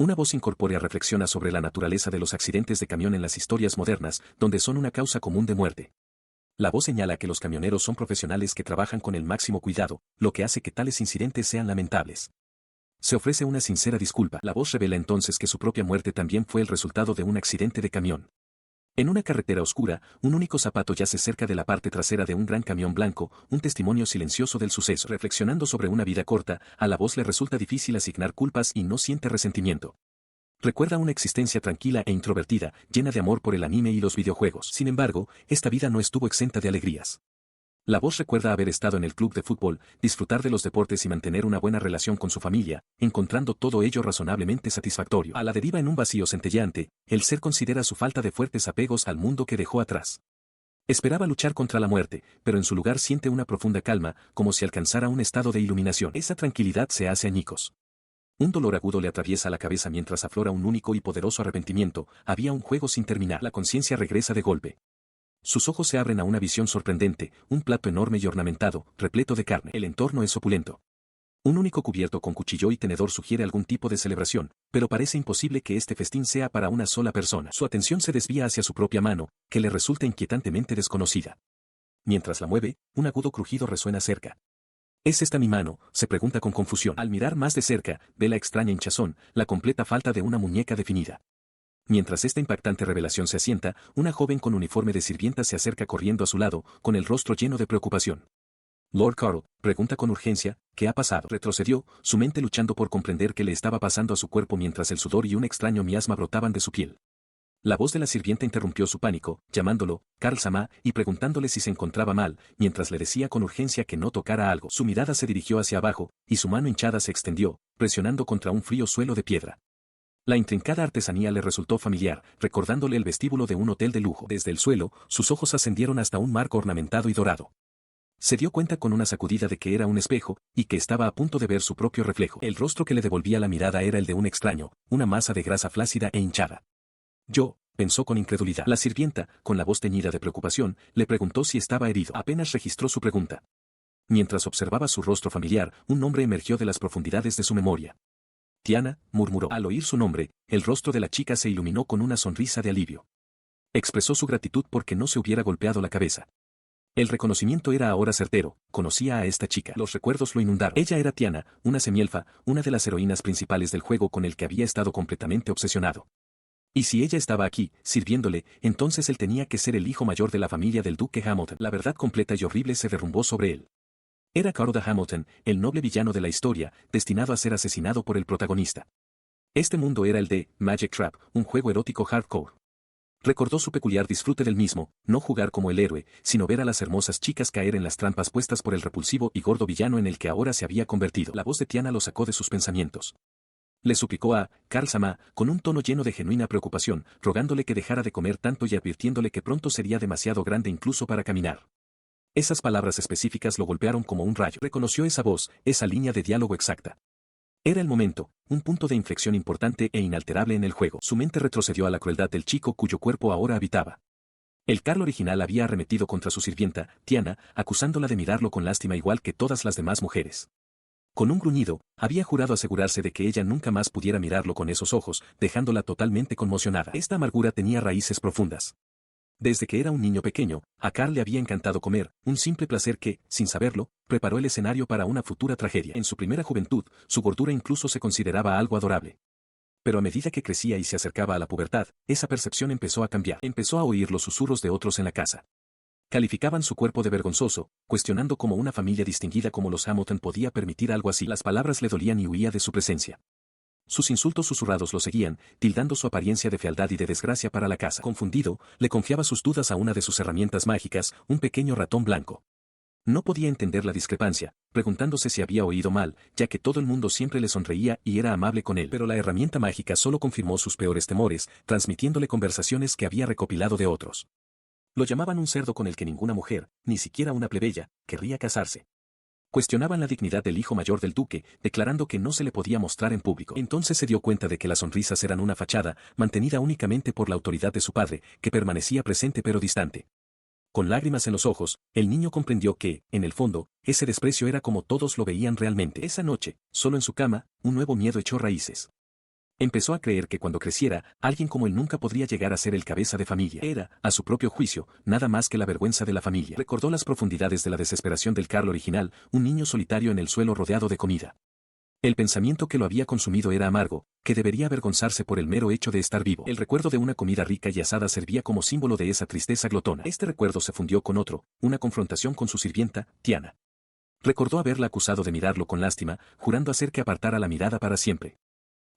Una voz incorpórea reflexiona sobre la naturaleza de los accidentes de camión en las historias modernas, donde son una causa común de muerte. La voz señala que los camioneros son profesionales que trabajan con el máximo cuidado, lo que hace que tales incidentes sean lamentables. Se ofrece una sincera disculpa. La voz revela entonces que su propia muerte también fue el resultado de un accidente de camión. En una carretera oscura, un único zapato yace cerca de la parte trasera de un gran camión blanco, un testimonio silencioso del suceso. Reflexionando sobre una vida corta, a la voz le resulta difícil asignar culpas y no siente resentimiento. Recuerda una existencia tranquila e introvertida, llena de amor por el anime y los videojuegos. Sin embargo, esta vida no estuvo exenta de alegrías. La voz recuerda haber estado en el club de fútbol, disfrutar de los deportes y mantener una buena relación con su familia, encontrando todo ello razonablemente satisfactorio. A la deriva en un vacío centelleante, el ser considera su falta de fuertes apegos al mundo que dejó atrás. Esperaba luchar contra la muerte, pero en su lugar siente una profunda calma, como si alcanzara un estado de iluminación. Esa tranquilidad se hace añicos. Un dolor agudo le atraviesa la cabeza mientras aflora un único y poderoso arrepentimiento. Había un juego sin terminar. La conciencia regresa de golpe. Sus ojos se abren a una visión sorprendente, un plato enorme y ornamentado, repleto de carne. El entorno es opulento. Un único cubierto con cuchillo y tenedor sugiere algún tipo de celebración, pero parece imposible que este festín sea para una sola persona. Su atención se desvía hacia su propia mano, que le resulta inquietantemente desconocida. Mientras la mueve, un agudo crujido resuena cerca. ¿Es esta mi mano?, se pregunta con confusión. Al mirar más de cerca, ve la extraña hinchazón, la completa falta de una muñeca definida. Mientras esta impactante revelación se asienta, una joven con uniforme de sirvienta se acerca corriendo a su lado, con el rostro lleno de preocupación. Lord Carl, pregunta con urgencia, ¿qué ha pasado? Retrocedió, su mente luchando por comprender qué le estaba pasando a su cuerpo mientras el sudor y un extraño miasma brotaban de su piel. La voz de la sirvienta interrumpió su pánico, llamándolo, Karl-sama, y preguntándole si se encontraba mal, mientras le decía con urgencia que no tocara algo. Su mirada se dirigió hacia abajo, y su mano hinchada se extendió, presionando contra un frío suelo de piedra. La intrincada artesanía le resultó familiar, recordándole el vestíbulo de un hotel de lujo. Desde el suelo, sus ojos ascendieron hasta un marco ornamentado y dorado. Se dio cuenta con una sacudida de que era un espejo, y que estaba a punto de ver su propio reflejo. El rostro que le devolvía la mirada era el de un extraño, una masa de grasa flácida e hinchada. Yo, pensó con incredulidad. La sirvienta, con la voz teñida de preocupación, le preguntó si estaba herido. Apenas registró su pregunta. Mientras observaba su rostro familiar, un nombre emergió de las profundidades de su memoria. Tiana, murmuró. Al oír su nombre, el rostro de la chica se iluminó con una sonrisa de alivio. Expresó su gratitud porque no se hubiera golpeado la cabeza. El reconocimiento era ahora certero, conocía a esta chica. Los recuerdos lo inundaron. Ella era Tiana, una semielfa, una de las heroínas principales del juego con el que había estado completamente obsesionado. Y si ella estaba aquí, sirviéndole, entonces él tenía que ser el hijo mayor de la familia del duque Hamilton. La verdad completa y horrible se derrumbó sobre él. Era Carl Hamilton, el noble villano de la historia, destinado a ser asesinado por el protagonista. Este mundo era el de Magic Trap, un juego erótico hardcore. Recordó su peculiar disfrute del mismo, no jugar como el héroe, sino ver a las hermosas chicas caer en las trampas puestas por el repulsivo y gordo villano en el que ahora se había convertido. La voz de Tiana lo sacó de sus pensamientos. Le suplicó a Karl-sama, con un tono lleno de genuina preocupación, rogándole que dejara de comer tanto y advirtiéndole que pronto sería demasiado grande incluso para caminar. Esas palabras específicas lo golpearon como un rayo. Reconoció esa voz, esa línea de diálogo exacta. Era el momento, un punto de inflexión importante e inalterable en el juego. Su mente retrocedió a la crueldad del chico cuyo cuerpo ahora habitaba. El Carl original había arremetido contra su sirvienta, Tiana, acusándola de mirarlo con lástima igual que todas las demás mujeres. Con un gruñido, había jurado asegurarse de que ella nunca más pudiera mirarlo con esos ojos, dejándola totalmente conmocionada. Esta amargura tenía raíces profundas. Desde que era un niño pequeño, a Carl le había encantado comer, un simple placer que, sin saberlo, preparó el escenario para una futura tragedia. En su primera juventud, su gordura incluso se consideraba algo adorable. Pero a medida que crecía y se acercaba a la pubertad, esa percepción empezó a cambiar. Empezó a oír los susurros de otros en la casa. Calificaban su cuerpo de vergonzoso, cuestionando cómo una familia distinguida como los Hamilton podía permitir algo así. Las palabras le dolían y huía de su presencia. Sus insultos susurrados lo seguían, tildando su apariencia de fealdad y de desgracia para la casa. Confundido, le confiaba sus dudas a una de sus herramientas mágicas, un pequeño ratón blanco. No podía entender la discrepancia, preguntándose si había oído mal, ya que todo el mundo siempre le sonreía y era amable con él. Pero la herramienta mágica solo confirmó sus peores temores, transmitiéndole conversaciones que había recopilado de otros. Lo llamaban un cerdo con el que ninguna mujer, ni siquiera una plebeya, querría casarse. Cuestionaban la dignidad del hijo mayor del duque, declarando que no se le podía mostrar en público. Entonces se dio cuenta de que las sonrisas eran una fachada, mantenida únicamente por la autoridad de su padre, que permanecía presente pero distante. Con lágrimas en los ojos, el niño comprendió que, en el fondo, ese desprecio era como todos lo veían realmente. Esa noche, solo en su cama, un nuevo miedo echó raíces. Empezó a creer que cuando creciera, alguien como él nunca podría llegar a ser el cabeza de familia. Era, a su propio juicio, nada más que la vergüenza de la familia. Recordó las profundidades de la desesperación del Carl original, un niño solitario en el suelo rodeado de comida. El pensamiento que lo había consumido era amargo, que debería avergonzarse por el mero hecho de estar vivo. El recuerdo de una comida rica y asada servía como símbolo de esa tristeza glotona. Este recuerdo se fundió con otro, una confrontación con su sirvienta, Tiana. Recordó haberla acusado de mirarlo con lástima, jurando hacer que apartara la mirada para siempre.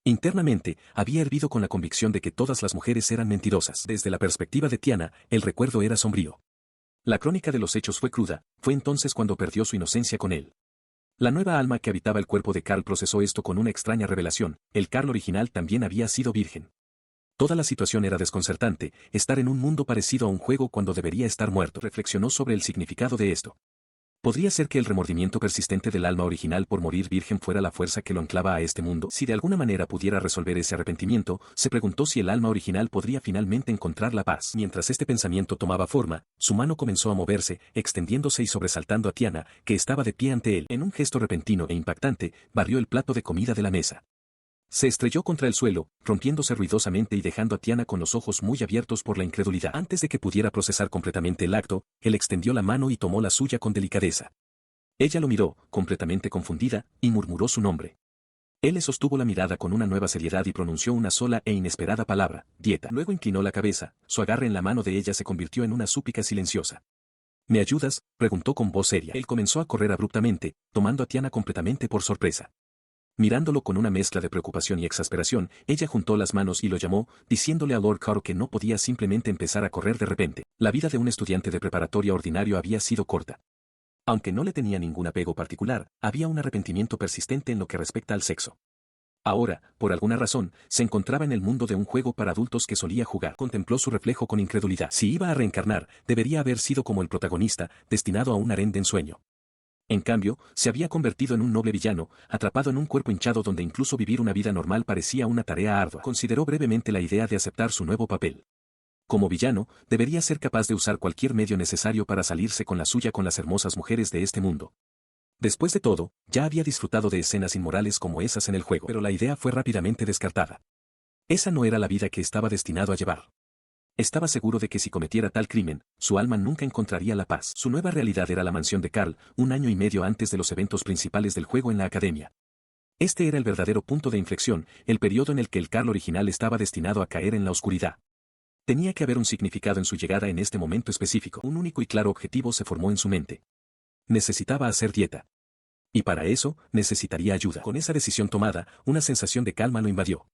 Internamente, había hervido con la convicción de que todas las mujeres eran mentirosas. Desde la perspectiva de Tiana, el recuerdo era sombrío. La crónica de los hechos fue cruda, fue entonces cuando perdió su inocencia con él. La nueva alma que habitaba el cuerpo de Carl procesó esto con una extraña revelación, el Carl original también había sido virgen. Toda la situación era desconcertante, estar en un mundo parecido a un juego cuando debería estar muerto. Reflexionó sobre el significado de esto. ¿Podría ser que el remordimiento persistente del alma original por morir virgen fuera la fuerza que lo anclaba a este mundo? Si de alguna manera pudiera resolver ese arrepentimiento, se preguntó si el alma original podría finalmente encontrar la paz. Mientras este pensamiento tomaba forma, su mano comenzó a moverse, extendiéndose y sobresaltando a Tiana, que estaba de pie ante él. En un gesto repentino e impactante, barrió el plato de comida de la mesa. Se estrelló contra el suelo, rompiéndose ruidosamente y dejando a Tiana con los ojos muy abiertos por la incredulidad. Antes de que pudiera procesar completamente el acto, él extendió la mano y tomó la suya con delicadeza. Ella lo miró, completamente confundida, y murmuró su nombre. Él le sostuvo la mirada con una nueva seriedad y pronunció una sola e inesperada palabra, dieta. Luego inclinó la cabeza, su agarre en la mano de ella se convirtió en una súplica silenciosa. ¿Me ayudas?, preguntó con voz seria. Él comenzó a correr abruptamente, tomando a Tiana completamente por sorpresa. Mirándolo con una mezcla de preocupación y exasperación, ella juntó las manos y lo llamó, diciéndole a Lord Carl que no podía simplemente empezar a correr de repente. La vida de un estudiante de preparatoria ordinario había sido corta. Aunque no le tenía ningún apego particular, había un arrepentimiento persistente en lo que respecta al sexo. Ahora, por alguna razón, se encontraba en el mundo de un juego para adultos que solía jugar. Contempló su reflejo con incredulidad. Si iba a reencarnar, debería haber sido como el protagonista, destinado a un harén de ensueño. En cambio, se había convertido en un noble villano, atrapado en un cuerpo hinchado donde incluso vivir una vida normal parecía una tarea ardua. Consideró brevemente la idea de aceptar su nuevo papel. Como villano, debería ser capaz de usar cualquier medio necesario para salirse con la suya con las hermosas mujeres de este mundo. Después de todo, ya había disfrutado de escenas inmorales como esas en el juego, pero la idea fue rápidamente descartada. Esa no era la vida que estaba destinado a llevar. Estaba seguro de que si cometiera tal crimen, su alma nunca encontraría la paz. Su nueva realidad era la mansión de Carl, un año y medio antes de los eventos principales del juego en la academia. Este era el verdadero punto de inflexión, el periodo en el que el Carl original estaba destinado a caer en la oscuridad. Tenía que haber un significado en su llegada en este momento específico. Un único y claro objetivo se formó en su mente. Necesitaba hacer dieta. Y para eso, necesitaría ayuda. Con esa decisión tomada, una sensación de calma lo invadió.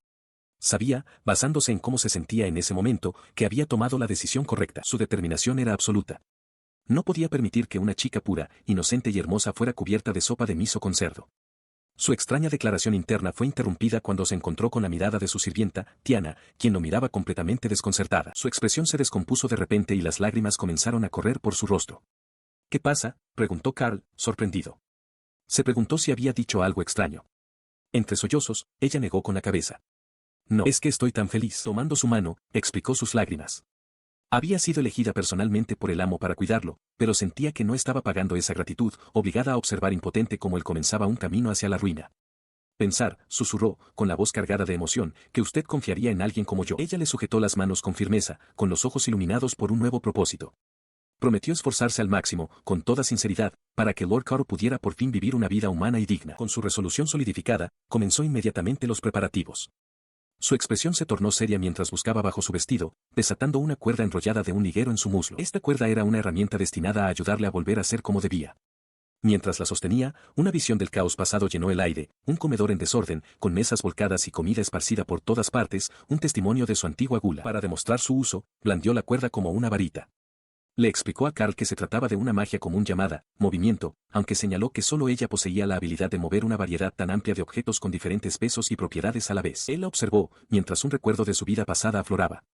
Sabía, basándose en cómo se sentía en ese momento, que había tomado la decisión correcta. Su determinación era absoluta. No podía permitir que una chica pura, inocente y hermosa fuera cubierta de sopa de miso con cerdo. Su extraña declaración interna fue interrumpida cuando se encontró con la mirada de su sirvienta, Tiana, quien lo miraba completamente desconcertada. Su expresión se descompuso de repente y las lágrimas comenzaron a correr por su rostro. ¿Qué pasa?, preguntó Carl, sorprendido. Se preguntó si había dicho algo extraño. Entre sollozos, ella negó con la cabeza. No, es que estoy tan feliz. Tomando su mano, explicó sus lágrimas. Había sido elegida personalmente por el amo para cuidarlo, pero sentía que no estaba pagando esa gratitud, obligada a observar impotente como él comenzaba un camino hacia la ruina. Pensar, susurró, con la voz cargada de emoción, que usted confiaría en alguien como yo. Ella le sujetó las manos con firmeza, con los ojos iluminados por un nuevo propósito. Prometió esforzarse al máximo, con toda sinceridad, para que Lord Carl pudiera por fin vivir una vida humana y digna. Con su resolución solidificada, comenzó inmediatamente los preparativos. Su expresión se tornó seria mientras buscaba bajo su vestido, desatando una cuerda enrollada de un liguero en su muslo. Esta cuerda era una herramienta destinada a ayudarle a volver a ser como debía. Mientras la sostenía, una visión del caos pasado llenó el aire, un comedor en desorden, con mesas volcadas y comida esparcida por todas partes, un testimonio de su antigua gula. Para demostrar su uso, blandió la cuerda como una varita. Le explicó a Carl que se trataba de una magia común llamada movimiento, aunque señaló que solo ella poseía la habilidad de mover una variedad tan amplia de objetos con diferentes pesos y propiedades a la vez. Él la observó, mientras un recuerdo de su vida pasada afloraba.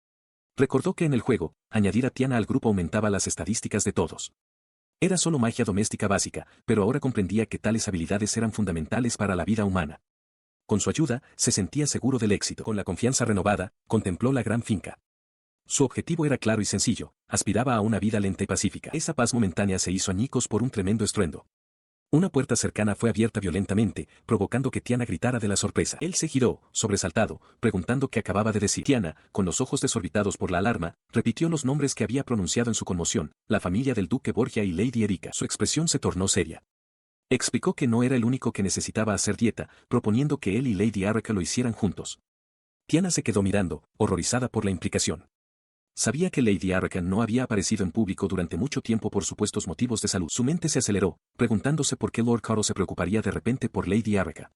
Recordó que en el juego, añadir a Tiana al grupo aumentaba las estadísticas de todos. Era solo magia doméstica básica, pero ahora comprendía que tales habilidades eran fundamentales para la vida humana. Con su ayuda, se sentía seguro del éxito. Con la confianza renovada, contempló la gran finca. Su objetivo era claro y sencillo, aspiraba a una vida lenta y pacífica. Esa paz momentánea se hizo añicos por un tremendo estruendo. Una puerta cercana fue abierta violentamente, provocando que Tiana gritara de la sorpresa. Él se giró, sobresaltado, preguntando qué acababa de decir. Tiana, con los ojos desorbitados por la alarma, repitió los nombres que había pronunciado en su conmoción, la familia del duque Borgia y Lady Erika. Su expresión se tornó seria. Explicó que no era el único que necesitaba hacer dieta, proponiendo que él y Lady Erika lo hicieran juntos. Tiana se quedó mirando, horrorizada por la implicación. Sabía que Lady Erika no había aparecido en público durante mucho tiempo por supuestos motivos de salud. Su mente se aceleró, preguntándose por qué Lord Carl se preocuparía de repente por Lady Erika.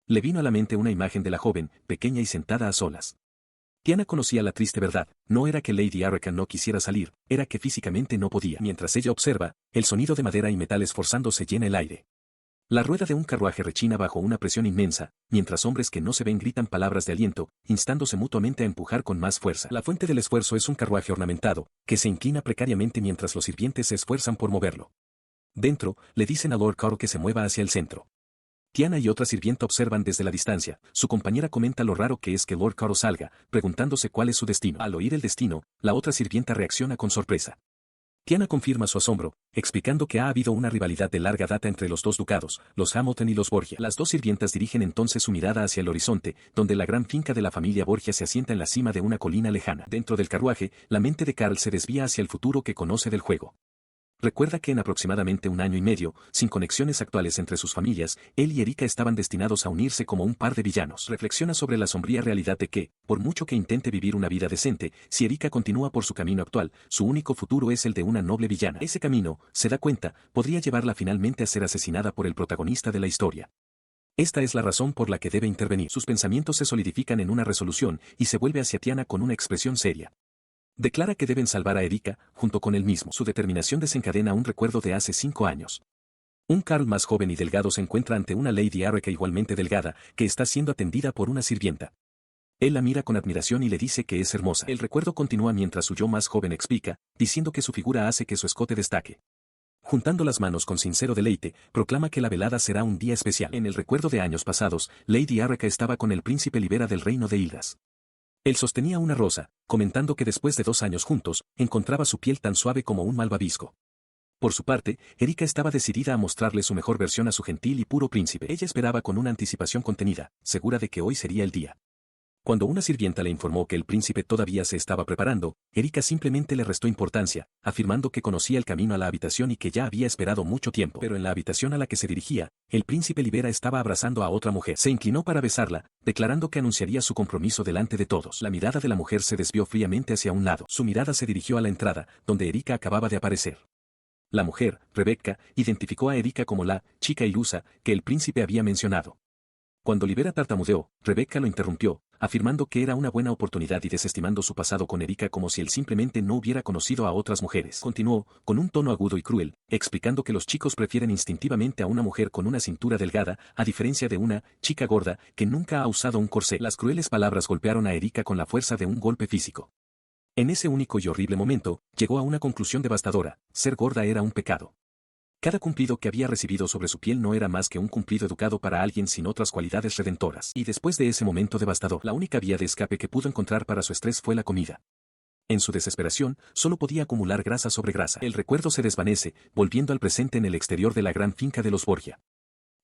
Le vino a la mente una imagen de la joven, pequeña y sentada a solas. Tiana conocía la triste verdad, no era que Lady Erika no quisiera salir, era que físicamente no podía. Mientras ella observa, el sonido de madera y metal esforzándose llena el aire. La rueda de un carruaje rechina bajo una presión inmensa, mientras hombres que no se ven gritan palabras de aliento, instándose mutuamente a empujar con más fuerza. La fuente del esfuerzo es un carruaje ornamentado, que se inclina precariamente mientras los sirvientes se esfuerzan por moverlo. Dentro, le dicen a Lord Carl que se mueva hacia el centro. Tiana y otra sirvienta observan desde la distancia, su compañera comenta lo raro que es que Lord Carl salga, preguntándose cuál es su destino. Al oír el destino, la otra sirvienta reacciona con sorpresa. Tiana confirma su asombro, explicando que ha habido una rivalidad de larga data entre los dos ducados, los Hamilton y los Borgia. Las dos sirvientas dirigen entonces su mirada hacia el horizonte, donde la gran finca de la familia Borgia se asienta en la cima de una colina lejana. Dentro del carruaje, la mente de Carl se desvía hacia el futuro que conoce del juego. Recuerda que en aproximadamente 1 año y medio, sin conexiones actuales entre sus familias, él y Erika estaban destinados a unirse como un par de villanos. Reflexiona sobre la sombría realidad de que, por mucho que intente vivir una vida decente, si Erika continúa por su camino actual, su único futuro es el de una noble villana. Ese camino, se da cuenta, podría llevarla finalmente a ser asesinada por el protagonista de la historia. Esta es la razón por la que debe intervenir. Sus pensamientos se solidifican en una resolución, y se vuelve hacia Tiana con una expresión seria. Declara que deben salvar a Erika, junto con él mismo. Su determinación desencadena un recuerdo de hace 5 años. Un Carl más joven y delgado se encuentra ante una Lady Erika igualmente delgada, que está siendo atendida por una sirvienta. Él la mira con admiración y le dice que es hermosa. El recuerdo continúa mientras su yo más joven explica, diciendo que su figura hace que su escote destaque. Juntando las manos con sincero deleite, proclama que la velada será un día especial. En el recuerdo de años pasados, Lady Erika estaba con el príncipe Libera del reino de Hildas. Él sostenía una rosa, comentando que después de 2 años juntos, encontraba su piel tan suave como un malvavisco. Por su parte, Erika estaba decidida a mostrarle su mejor versión a su gentil y puro príncipe. Ella esperaba con una anticipación contenida, segura de que hoy sería el día. Cuando una sirvienta le informó que el príncipe todavía se estaba preparando, Erika simplemente le restó importancia, afirmando que conocía el camino a la habitación y que ya había esperado mucho tiempo. Pero en la habitación a la que se dirigía, el príncipe Libera estaba abrazando a otra mujer. Se inclinó para besarla, declarando que anunciaría su compromiso delante de todos. La mirada de la mujer se desvió fríamente hacia un lado. Su mirada se dirigió a la entrada, donde Erika acababa de aparecer. La mujer, Rebecca, identificó a Erika como la chica ilusa que el príncipe había mencionado. Cuando Libera tartamudeó, Rebecca lo interrumpió, afirmando que era una buena oportunidad y desestimando su pasado con Erika como si él simplemente no hubiera conocido a otras mujeres. Continuó, con un tono agudo y cruel, explicando que los chicos prefieren instintivamente a una mujer con una cintura delgada, a diferencia de una chica gorda que nunca ha usado un corsé. Las crueles palabras golpearon a Erika con la fuerza de un golpe físico. En ese único y horrible momento, llegó a una conclusión devastadora: ser gorda era un pecado. Cada cumplido que había recibido sobre su piel no era más que un cumplido educado para alguien sin otras cualidades redentoras. Y después de ese momento devastador, la única vía de escape que pudo encontrar para su estrés fue la comida. En su desesperación, solo podía acumular grasa sobre grasa. El recuerdo se desvanece, volviendo al presente en el exterior de la gran finca de los Borgia.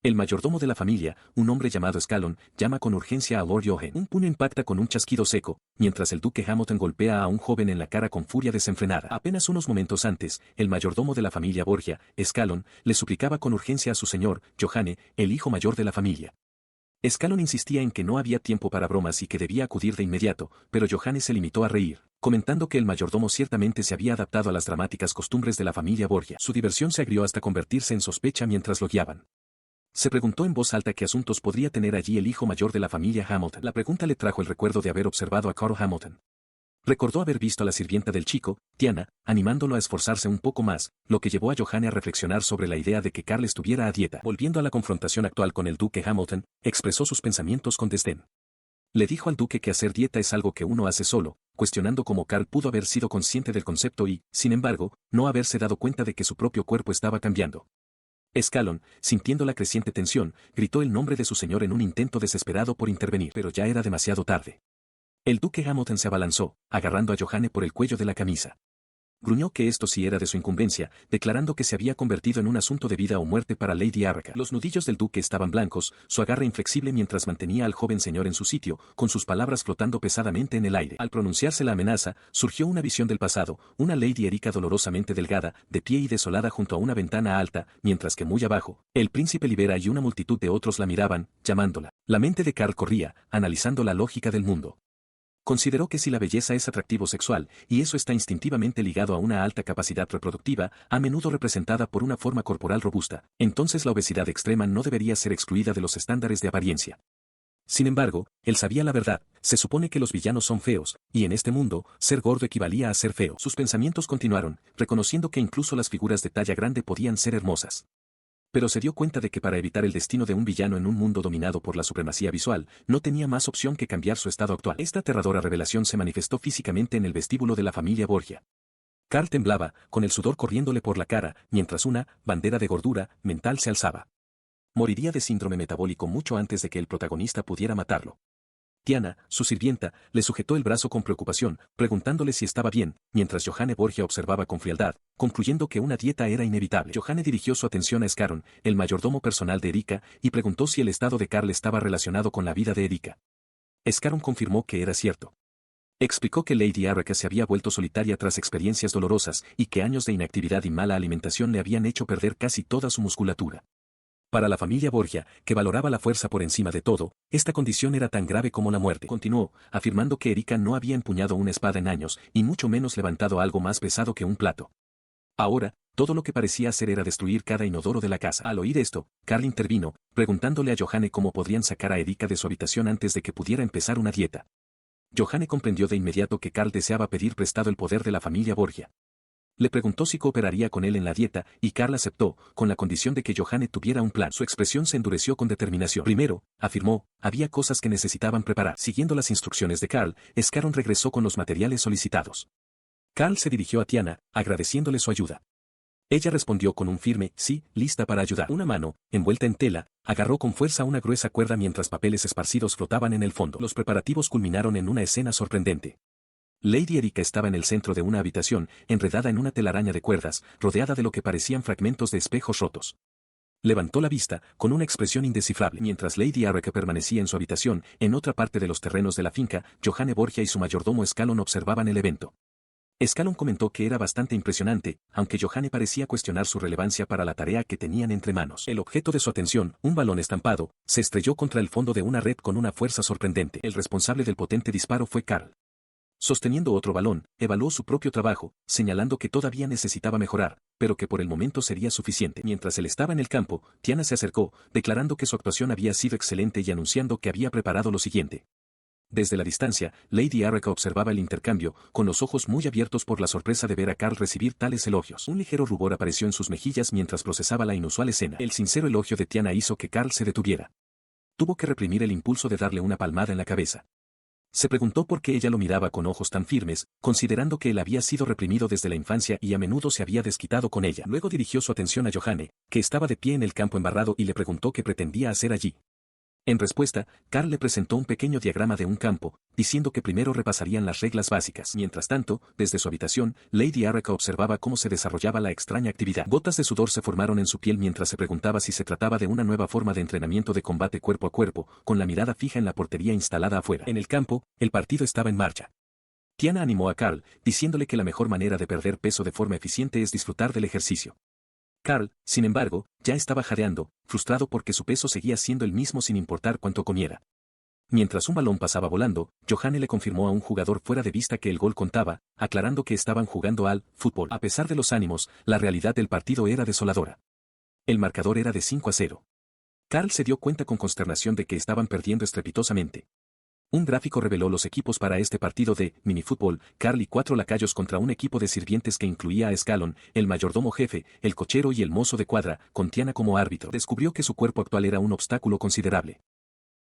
El mayordomo de la familia, un hombre llamado Scallon, llama con urgencia a Lord Johan. Un puño impacta con un chasquido seco, mientras el duque Hamilton golpea a un joven en la cara con furia desenfrenada. Apenas unos momentos antes, el mayordomo de la familia Borgia, Scallon, le suplicaba con urgencia a su señor, Johanne, el hijo mayor de la familia. Scallon insistía en que no había tiempo para bromas y que debía acudir de inmediato, pero Johanne se limitó a reír, comentando que el mayordomo ciertamente se había adaptado a las dramáticas costumbres de la familia Borgia. Su diversión se agrió hasta convertirse en sospecha mientras lo guiaban. Se preguntó en voz alta qué asuntos podría tener allí el hijo mayor de la familia Hamilton. La pregunta le trajo el recuerdo de haber observado a Carl Hamilton. Recordó haber visto a la sirvienta del chico, Tiana, animándolo a esforzarse un poco más, lo que llevó a Johanne a reflexionar sobre la idea de que Carl estuviera a dieta. Volviendo a la confrontación actual con el duque Hamilton, expresó sus pensamientos con desdén. Le dijo al duque que hacer dieta es algo que uno hace solo, cuestionando cómo Carl pudo haber sido consciente del concepto y, sin embargo, no haberse dado cuenta de que su propio cuerpo estaba cambiando. Scallon, sintiendo la creciente tensión, gritó el nombre de su señor en un intento desesperado por intervenir, pero ya era demasiado tarde. El duque Hamilton se abalanzó, agarrando a Johanne por el cuello de la camisa. gruñó que esto sí era de su incumbencia, declarando que se había convertido en un asunto de vida o muerte para Lady Arraca. Los nudillos del duque estaban blancos, su agarre inflexible mientras mantenía al joven señor en su sitio, con sus palabras flotando pesadamente en el aire. Al pronunciarse la amenaza, surgió una visión del pasado, una Lady Erika dolorosamente delgada, de pie y desolada junto a una ventana alta, mientras que muy abajo, el príncipe Libera y una multitud de otros la miraban, llamándola. La mente de Karl corría, analizando la lógica del mundo. Consideró que si la belleza es atractivo sexual, y eso está instintivamente ligado a una alta capacidad reproductiva, a menudo representada por una forma corporal robusta, entonces la obesidad extrema no debería ser excluida de los estándares de apariencia. Sin embargo, él sabía la verdad, se supone que los villanos son feos, y en este mundo, ser gordo equivalía a ser feo. Sus pensamientos continuaron, reconociendo que incluso las figuras de talla grande podían ser hermosas. Pero se dio cuenta de que para evitar el destino de un villano en un mundo dominado por la supremacía visual, no tenía más opción que cambiar su estado actual. Esta aterradora revelación se manifestó físicamente en el vestíbulo de la familia Borgia. Karl temblaba, con el sudor corriéndole por la cara, mientras una bandera de gordura mental se alzaba. Moriría de síndrome metabólico mucho antes de que el protagonista pudiera matarlo. Tiana, su sirvienta, le sujetó el brazo con preocupación, preguntándole si estaba bien, mientras Johanne Borgia observaba con frialdad, concluyendo que una dieta era inevitable. Johanne dirigió su atención a Scaron, el mayordomo personal de Erika, y preguntó si el estado de Karl estaba relacionado con la vida de Erika. Scaron confirmó que era cierto. Explicó que Lady Arraca se había vuelto solitaria tras experiencias dolorosas, y que años de inactividad y mala alimentación le habían hecho perder casi toda su musculatura. Para la familia Borgia, que valoraba la fuerza por encima de todo, esta condición era tan grave como la muerte. Continuó, afirmando que Erika no había empuñado una espada en años, y mucho menos levantado algo más pesado que un plato. Ahora, todo lo que parecía hacer era destruir cada inodoro de la casa. Al oír esto, Karl intervino, preguntándole a Johanne cómo podrían sacar a Erika de su habitación antes de que pudiera empezar una dieta. Johanne comprendió de inmediato que Karl deseaba pedir prestado el poder de la familia Borgia. Le preguntó si cooperaría con él en la dieta, y Karl aceptó, con la condición de que Johanne tuviera un plan. Su expresión se endureció con determinación. Primero, afirmó, había cosas que necesitaban preparar. Siguiendo las instrucciones de Karl, Scaron regresó con los materiales solicitados. Karl se dirigió a Tiana, agradeciéndole su ayuda. Ella respondió con un firme sí, lista para ayudar. Una mano, envuelta en tela, agarró con fuerza una gruesa cuerda mientras papeles esparcidos flotaban en el fondo. Los preparativos culminaron en una escena sorprendente. Lady Erika estaba en el centro de una habitación, enredada en una telaraña de cuerdas, rodeada de lo que parecían fragmentos de espejos rotos. Levantó la vista, con una expresión indescifrable. Mientras Lady Arraca permanecía en su habitación, en otra parte de los terrenos de la finca, Johanne Borgia y su mayordomo Scaron observaban el evento. Scaron comentó que era bastante impresionante, aunque Johanne parecía cuestionar su relevancia para la tarea que tenían entre manos. El objeto de su atención, un balón estampado, se estrelló contra el fondo de una red con una fuerza sorprendente. El responsable del potente disparo fue Karl. Sosteniendo otro balón, evaluó su propio trabajo, señalando que todavía necesitaba mejorar, pero que por el momento sería suficiente. Mientras él estaba en el campo, Tiana se acercó, declarando que su actuación había sido excelente y anunciando que había preparado lo siguiente. Desde la distancia, Lady Arraca observaba el intercambio, con los ojos muy abiertos por la sorpresa de ver a Karl recibir tales elogios. Un ligero rubor apareció en sus mejillas mientras procesaba la inusual escena. El sincero elogio de Tiana hizo que Karl se detuviera. Tuvo que reprimir el impulso de darle una palmada en la cabeza. Se preguntó por qué ella lo miraba con ojos tan firmes, considerando que él había sido reprimido desde la infancia y a menudo se había desquitado con ella. Luego dirigió su atención a Johanne, que estaba de pie en el campo embarrado y le preguntó qué pretendía hacer allí. En respuesta, Karl le presentó un pequeño diagrama de un campo, diciendo que primero repasarían las reglas básicas. Mientras tanto, desde su habitación, Lady Arraca observaba cómo se desarrollaba la extraña actividad. Gotas de sudor se formaron en su piel mientras se preguntaba si se trataba de una nueva forma de entrenamiento de combate cuerpo a cuerpo, con la mirada fija en la portería instalada afuera. En el campo, el partido estaba en marcha. Tiana animó a Karl, diciéndole que la mejor manera de perder peso de forma eficiente es disfrutar del ejercicio. Karl, sin embargo, ya estaba jadeando, frustrado porque su peso seguía siendo el mismo sin importar cuánto comiera. Mientras un balón pasaba volando, Johanne le confirmó a un jugador fuera de vista que el gol contaba, aclarando que estaban jugando al fútbol. A pesar de los ánimos, la realidad del partido era desoladora. El marcador era de 5-0. Karl se dio cuenta con consternación de que estaban perdiendo estrepitosamente. Un gráfico reveló los equipos para este partido de minifútbol, Karl y 4 lacayos contra un equipo de sirvientes que incluía a Scaron, el mayordomo jefe, el cochero y el mozo de cuadra, con Tiana como árbitro. Descubrió que su cuerpo actual era un obstáculo considerable.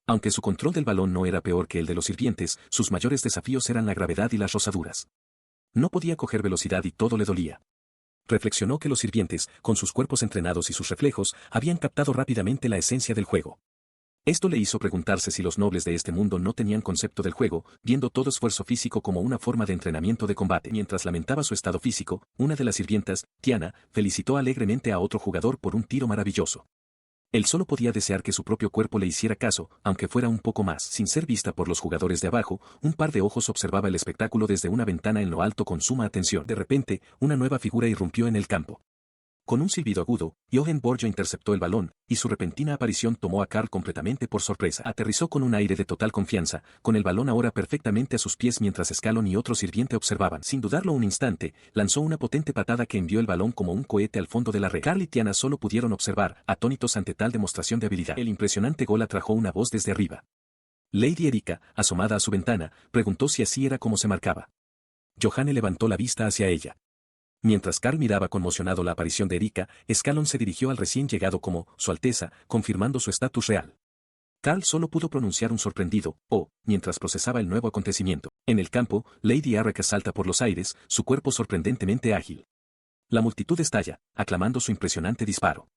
Aunque su control del balón no era peor que el de los sirvientes, sus mayores desafíos eran la gravedad y las rozaduras. No podía coger velocidad y todo le dolía. Reflexionó que los sirvientes, con sus cuerpos entrenados y sus reflejos, habían captado rápidamente la esencia del juego. Esto le hizo preguntarse si los nobles de este mundo no tenían concepto del juego, viendo todo esfuerzo físico como una forma de entrenamiento de combate. Mientras lamentaba su estado físico, una de las sirvientas, Tiana, felicitó alegremente a otro jugador por un tiro maravilloso. Él solo podía desear que su propio cuerpo le hiciera caso, aunque fuera un poco más. Sin ser vista por los jugadores de abajo, un par de ojos observaba el espectáculo desde una ventana en lo alto con suma atención. De repente, una nueva figura irrumpió en el campo. Con un silbido agudo, Johan Borgia interceptó el balón, y su repentina aparición tomó a Karl completamente por sorpresa. Aterrizó con un aire de total confianza, con el balón ahora perfectamente a sus pies mientras Scallon y otro sirviente observaban. Sin dudarlo un instante, lanzó una potente patada que envió el balón como un cohete al fondo de la red. Karl y Tiana solo pudieron observar, atónitos ante tal demostración de habilidad. El impresionante gol atrajo una voz desde arriba. Lady Erika, asomada a su ventana, preguntó si así era como se marcaba. Johanne levantó la vista hacia ella. Mientras Karl miraba conmocionado la aparición de Erika, Scallon se dirigió al recién llegado como Su Alteza, confirmando su estatus real. Karl solo pudo pronunciar un sorprendido "oh" mientras procesaba el nuevo acontecimiento. En el campo, Lady Erika salta por los aires, su cuerpo sorprendentemente ágil. La multitud estalla, aclamando su impresionante disparo.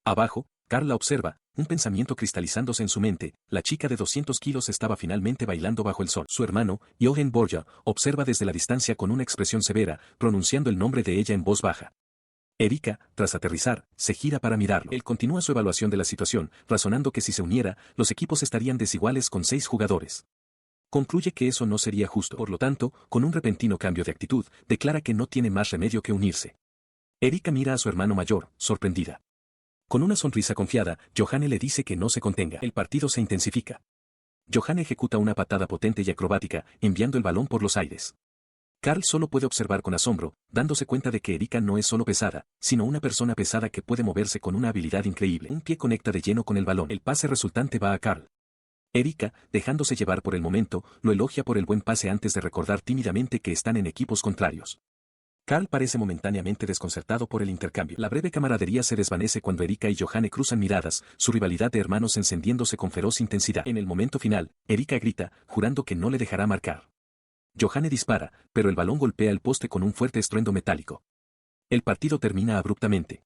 Abajo, Karl la observa, un pensamiento cristalizándose en su mente. La chica de 200 kilos estaba finalmente bailando bajo el sol. Su hermano, Johan Borgia, observa desde la distancia con una expresión severa, pronunciando el nombre de ella en voz baja. Erika, tras aterrizar, se gira para mirarlo. Él continúa su evaluación de la situación, razonando que si se uniera, los equipos estarían desiguales con 6 jugadores. Concluye que eso no sería justo. Por lo tanto, con un repentino cambio de actitud, declara que no tiene más remedio que unirse. Erika mira a su hermano mayor, sorprendida. Con una sonrisa confiada, Johanne le dice que no se contenga. El partido se intensifica. Johanne ejecuta una patada potente y acrobática, enviando el balón por los aires. Karl solo puede observar con asombro, dándose cuenta de que Erika no es solo pesada, sino una persona pesada que puede moverse con una habilidad increíble. Un pie conecta de lleno con el balón. El pase resultante va a Karl. Erika, dejándose llevar por el momento, lo elogia por el buen pase antes de recordar tímidamente que están en equipos contrarios. Karl parece momentáneamente desconcertado por el intercambio. La breve camaradería se desvanece cuando Erika y Johanne cruzan miradas, su rivalidad de hermanos encendiéndose con feroz intensidad. En el momento final, Erika grita, jurando que no le dejará marcar. Johanne dispara, pero el balón golpea el poste con un fuerte estruendo metálico. El partido termina abruptamente.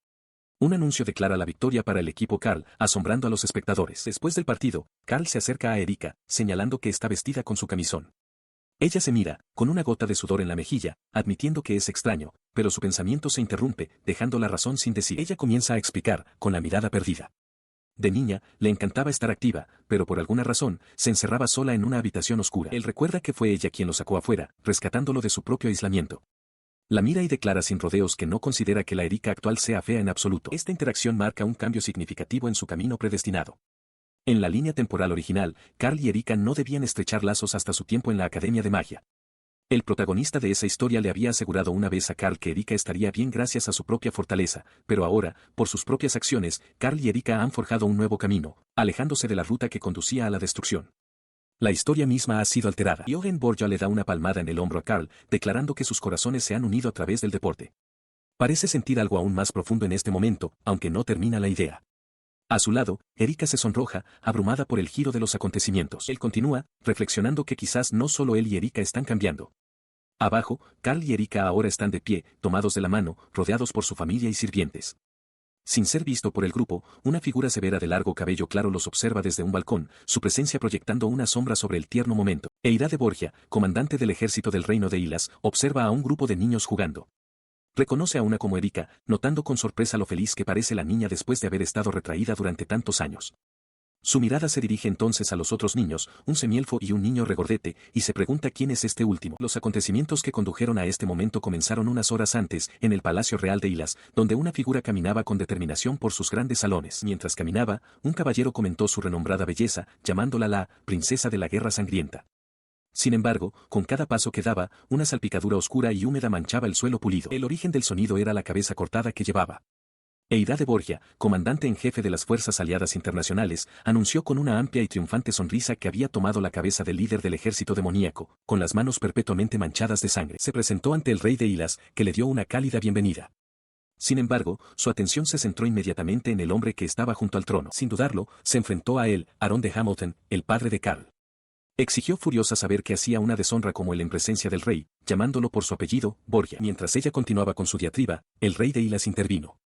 Un anuncio declara la victoria para el equipo Karl, asombrando a los espectadores. Después del partido, Karl se acerca a Erika, señalando que está vestida con su camisón. Ella se mira, con una gota de sudor en la mejilla, admitiendo que es extraño, pero su pensamiento se interrumpe, dejando la razón sin decir. Ella comienza a explicar, con la mirada perdida. De niña, le encantaba estar activa, pero por alguna razón, se encerraba sola en una habitación oscura. Él recuerda que fue ella quien lo sacó afuera, rescatándolo de su propio aislamiento. La mira y declara sin rodeos que no considera que la Erika actual sea fea en absoluto. Esta interacción marca un cambio significativo en su camino predestinado. En la línea temporal original, Karl y Erika no debían estrechar lazos hasta su tiempo en la Academia de Magia. El protagonista de esa historia le había asegurado una vez a Karl que Erika estaría bien gracias a su propia fortaleza, pero ahora, por sus propias acciones, Karl y Erika han forjado un nuevo camino, alejándose de la ruta que conducía a la destrucción. La historia misma ha sido alterada. Johan Borgia le da una palmada en el hombro a Karl, declarando que sus corazones se han unido a través del deporte. Parece sentir algo aún más profundo en este momento, aunque no termina la idea. A su lado, Erika se sonroja, abrumada por el giro de los acontecimientos. Él continúa, reflexionando que quizás no solo él y Erika están cambiando. Abajo, Karl y Erika ahora están de pie, tomados de la mano, rodeados por su familia y sirvientes. Sin ser visto por el grupo, una figura severa de largo cabello claro los observa desde un balcón, su presencia proyectando una sombra sobre el tierno momento. Eira de Borgia, comandante del ejército del reino de Ilas, observa a un grupo de niños jugando. Reconoce a una como Erika, notando con sorpresa lo feliz que parece la niña después de haber estado retraída durante tantos años. Su mirada se dirige entonces a los otros niños, un semielfo y un niño regordete, y se pregunta quién es este último. Los acontecimientos que condujeron a este momento comenzaron unas horas antes, en el Palacio Real de Ilas, donde una figura caminaba con determinación por sus grandes salones. Mientras caminaba, un caballero comentó su renombrada belleza, llamándola la princesa de la guerra sangrienta. Sin embargo, con cada paso que daba, una salpicadura oscura y húmeda manchaba el suelo pulido. El origen del sonido era la cabeza cortada que llevaba. Eira de Borgia, comandante en jefe de las Fuerzas Aliadas Internacionales, anunció con una amplia y triunfante sonrisa que había tomado la cabeza del líder del ejército demoníaco, con las manos perpetuamente manchadas de sangre. Se presentó ante el rey de Ilas, que le dio una cálida bienvenida. Sin embargo, su atención se centró inmediatamente en el hombre que estaba junto al trono. Sin dudarlo, se enfrentó a él, Aaron de Hamilton, el padre de Karl. Exigió furiosa saber que hacía una deshonra como él en presencia del rey, llamándolo por su apellido, Borgia. Mientras ella continuaba con su diatriba, el rey de Ilas intervino.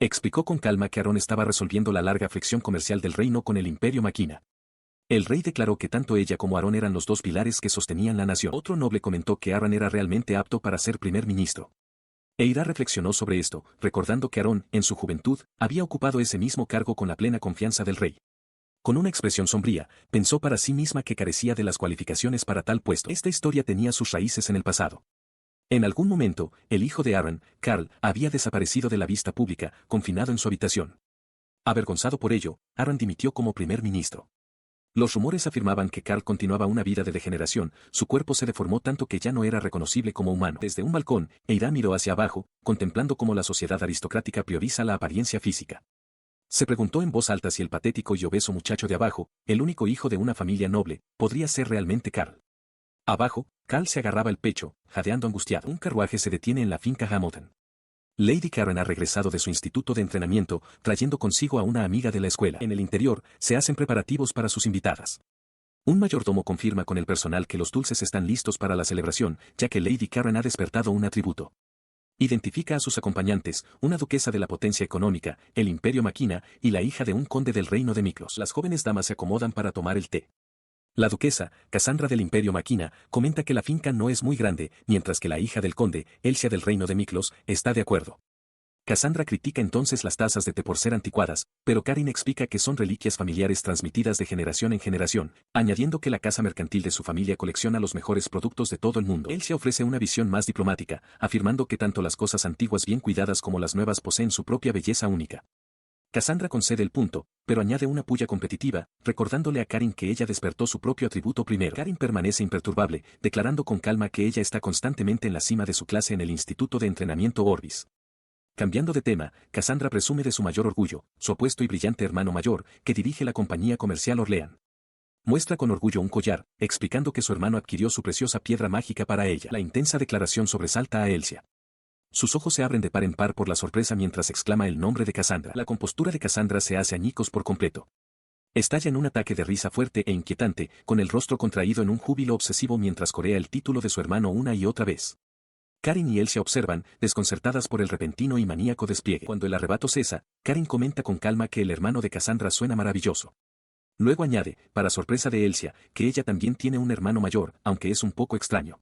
Explicó con calma que Aaron estaba resolviendo la larga fricción comercial del reino con el Imperio Maquina. El rey declaró que tanto ella como Aaron eran los dos pilares que sostenían la nación. Otro noble comentó que Aaron era realmente apto para ser primer ministro. Eira reflexionó sobre esto, recordando que Aaron, en su juventud, había ocupado ese mismo cargo con la plena confianza del rey. Con una expresión sombría, pensó para sí misma que carecía de las cualificaciones para tal puesto. Esta historia tenía sus raíces en el pasado. En algún momento, el hijo de Aaron, Carl, había desaparecido de la vista pública, confinado en su habitación. Avergonzado por ello, Aaron dimitió como primer ministro. Los rumores afirmaban que Carl continuaba una vida de degeneración, su cuerpo se deformó tanto que ya no era reconocible como humano. Desde un balcón, Eira miró hacia abajo, contemplando cómo la sociedad aristocrática prioriza la apariencia física. Se preguntó en voz alta si el patético y obeso muchacho de abajo, el único hijo de una familia noble, podría ser realmente Carl. Abajo, Carl se agarraba el pecho, jadeando angustiado. Un carruaje se detiene en la finca Hamilton. Lady Karen ha regresado de su instituto de entrenamiento, trayendo consigo a una amiga de la escuela. En el interior, se hacen preparativos para sus invitadas. Un mayordomo confirma con el personal que los dulces están listos para la celebración, ya que Lady Karen ha despertado un atributo. Identifica a sus acompañantes, una duquesa de la potencia económica, el Imperio Maquina, y la hija de un conde del reino de Miklos. Las jóvenes damas se acomodan para tomar el té. La duquesa, Cassandra del Imperio Maquina, comenta que la finca no es muy grande, mientras que la hija del conde, Elsia del reino de Miklos, está de acuerdo. Cassandra critica entonces las tazas de té por ser anticuadas, pero Karin explica que son reliquias familiares transmitidas de generación en generación, añadiendo que la casa mercantil de su familia colecciona los mejores productos de todo el mundo. Elsia ofrece una visión más diplomática, afirmando que tanto las cosas antiguas bien cuidadas como las nuevas poseen su propia belleza única. Cassandra concede el punto, pero añade una puya competitiva, recordándole a Karin que ella despertó su propio atributo primero. Karin permanece imperturbable, declarando con calma que ella está constantemente en la cima de su clase en el Instituto de Entrenamiento Orbis. Cambiando de tema, Cassandra presume de su mayor orgullo, su apuesto y brillante hermano mayor, que dirige la compañía comercial Orlean. Muestra con orgullo un collar, explicando que su hermano adquirió su preciosa piedra mágica para ella. La intensa declaración sobresalta a Elsia. Sus ojos se abren de par en par por la sorpresa mientras exclama el nombre de Cassandra. La compostura de Cassandra se hace añicos por completo. Estalla en un ataque de risa fuerte e inquietante, con el rostro contraído en un júbilo obsesivo mientras corea el título de su hermano una y otra vez. Karin y Elsia observan, desconcertadas por el repentino y maníaco despliegue. Cuando el arrebato cesa, Karin comenta con calma que el hermano de Cassandra suena maravilloso. Luego añade, para sorpresa de Elsia, que ella también tiene un hermano mayor, aunque es un poco extraño.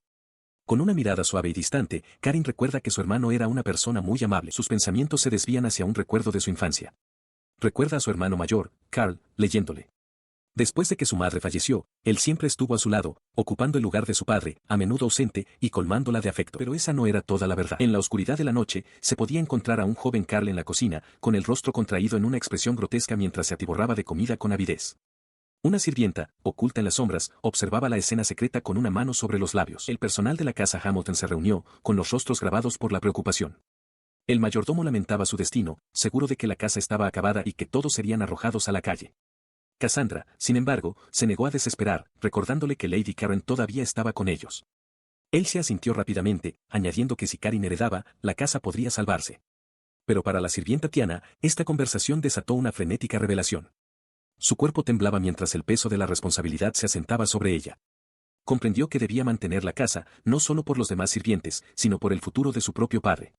Con una mirada suave y distante, Karin recuerda que su hermano era una persona muy amable. Sus pensamientos se desvían hacia un recuerdo de su infancia. Recuerda a su hermano mayor, Carl, leyéndole. Después de que su madre falleció, él siempre estuvo a su lado, ocupando el lugar de su padre, a menudo ausente, y colmándola de afecto. Pero esa no era toda la verdad. En la oscuridad de la noche, se podía encontrar a un joven Carl en la cocina, con el rostro contraído en una expresión grotesca mientras se atiborraba de comida con avidez. Una sirvienta, oculta en las sombras, observaba la escena secreta con una mano sobre los labios. El personal de la casa Hamilton se reunió, con los rostros grabados por la preocupación. El mayordomo lamentaba su destino, seguro de que la casa estaba acabada y que todos serían arrojados a la calle. Cassandra, sin embargo, se negó a desesperar, recordándole que Lady Karen todavía estaba con ellos. Él se asintió rápidamente, añadiendo que si Karin heredaba, la casa podría salvarse. Pero para la sirvienta Tiana, esta conversación desató una frenética revelación. Su cuerpo temblaba mientras el peso de la responsabilidad se asentaba sobre ella. Comprendió que debía mantener la casa, no solo por los demás sirvientes, sino por el futuro de su propio padre.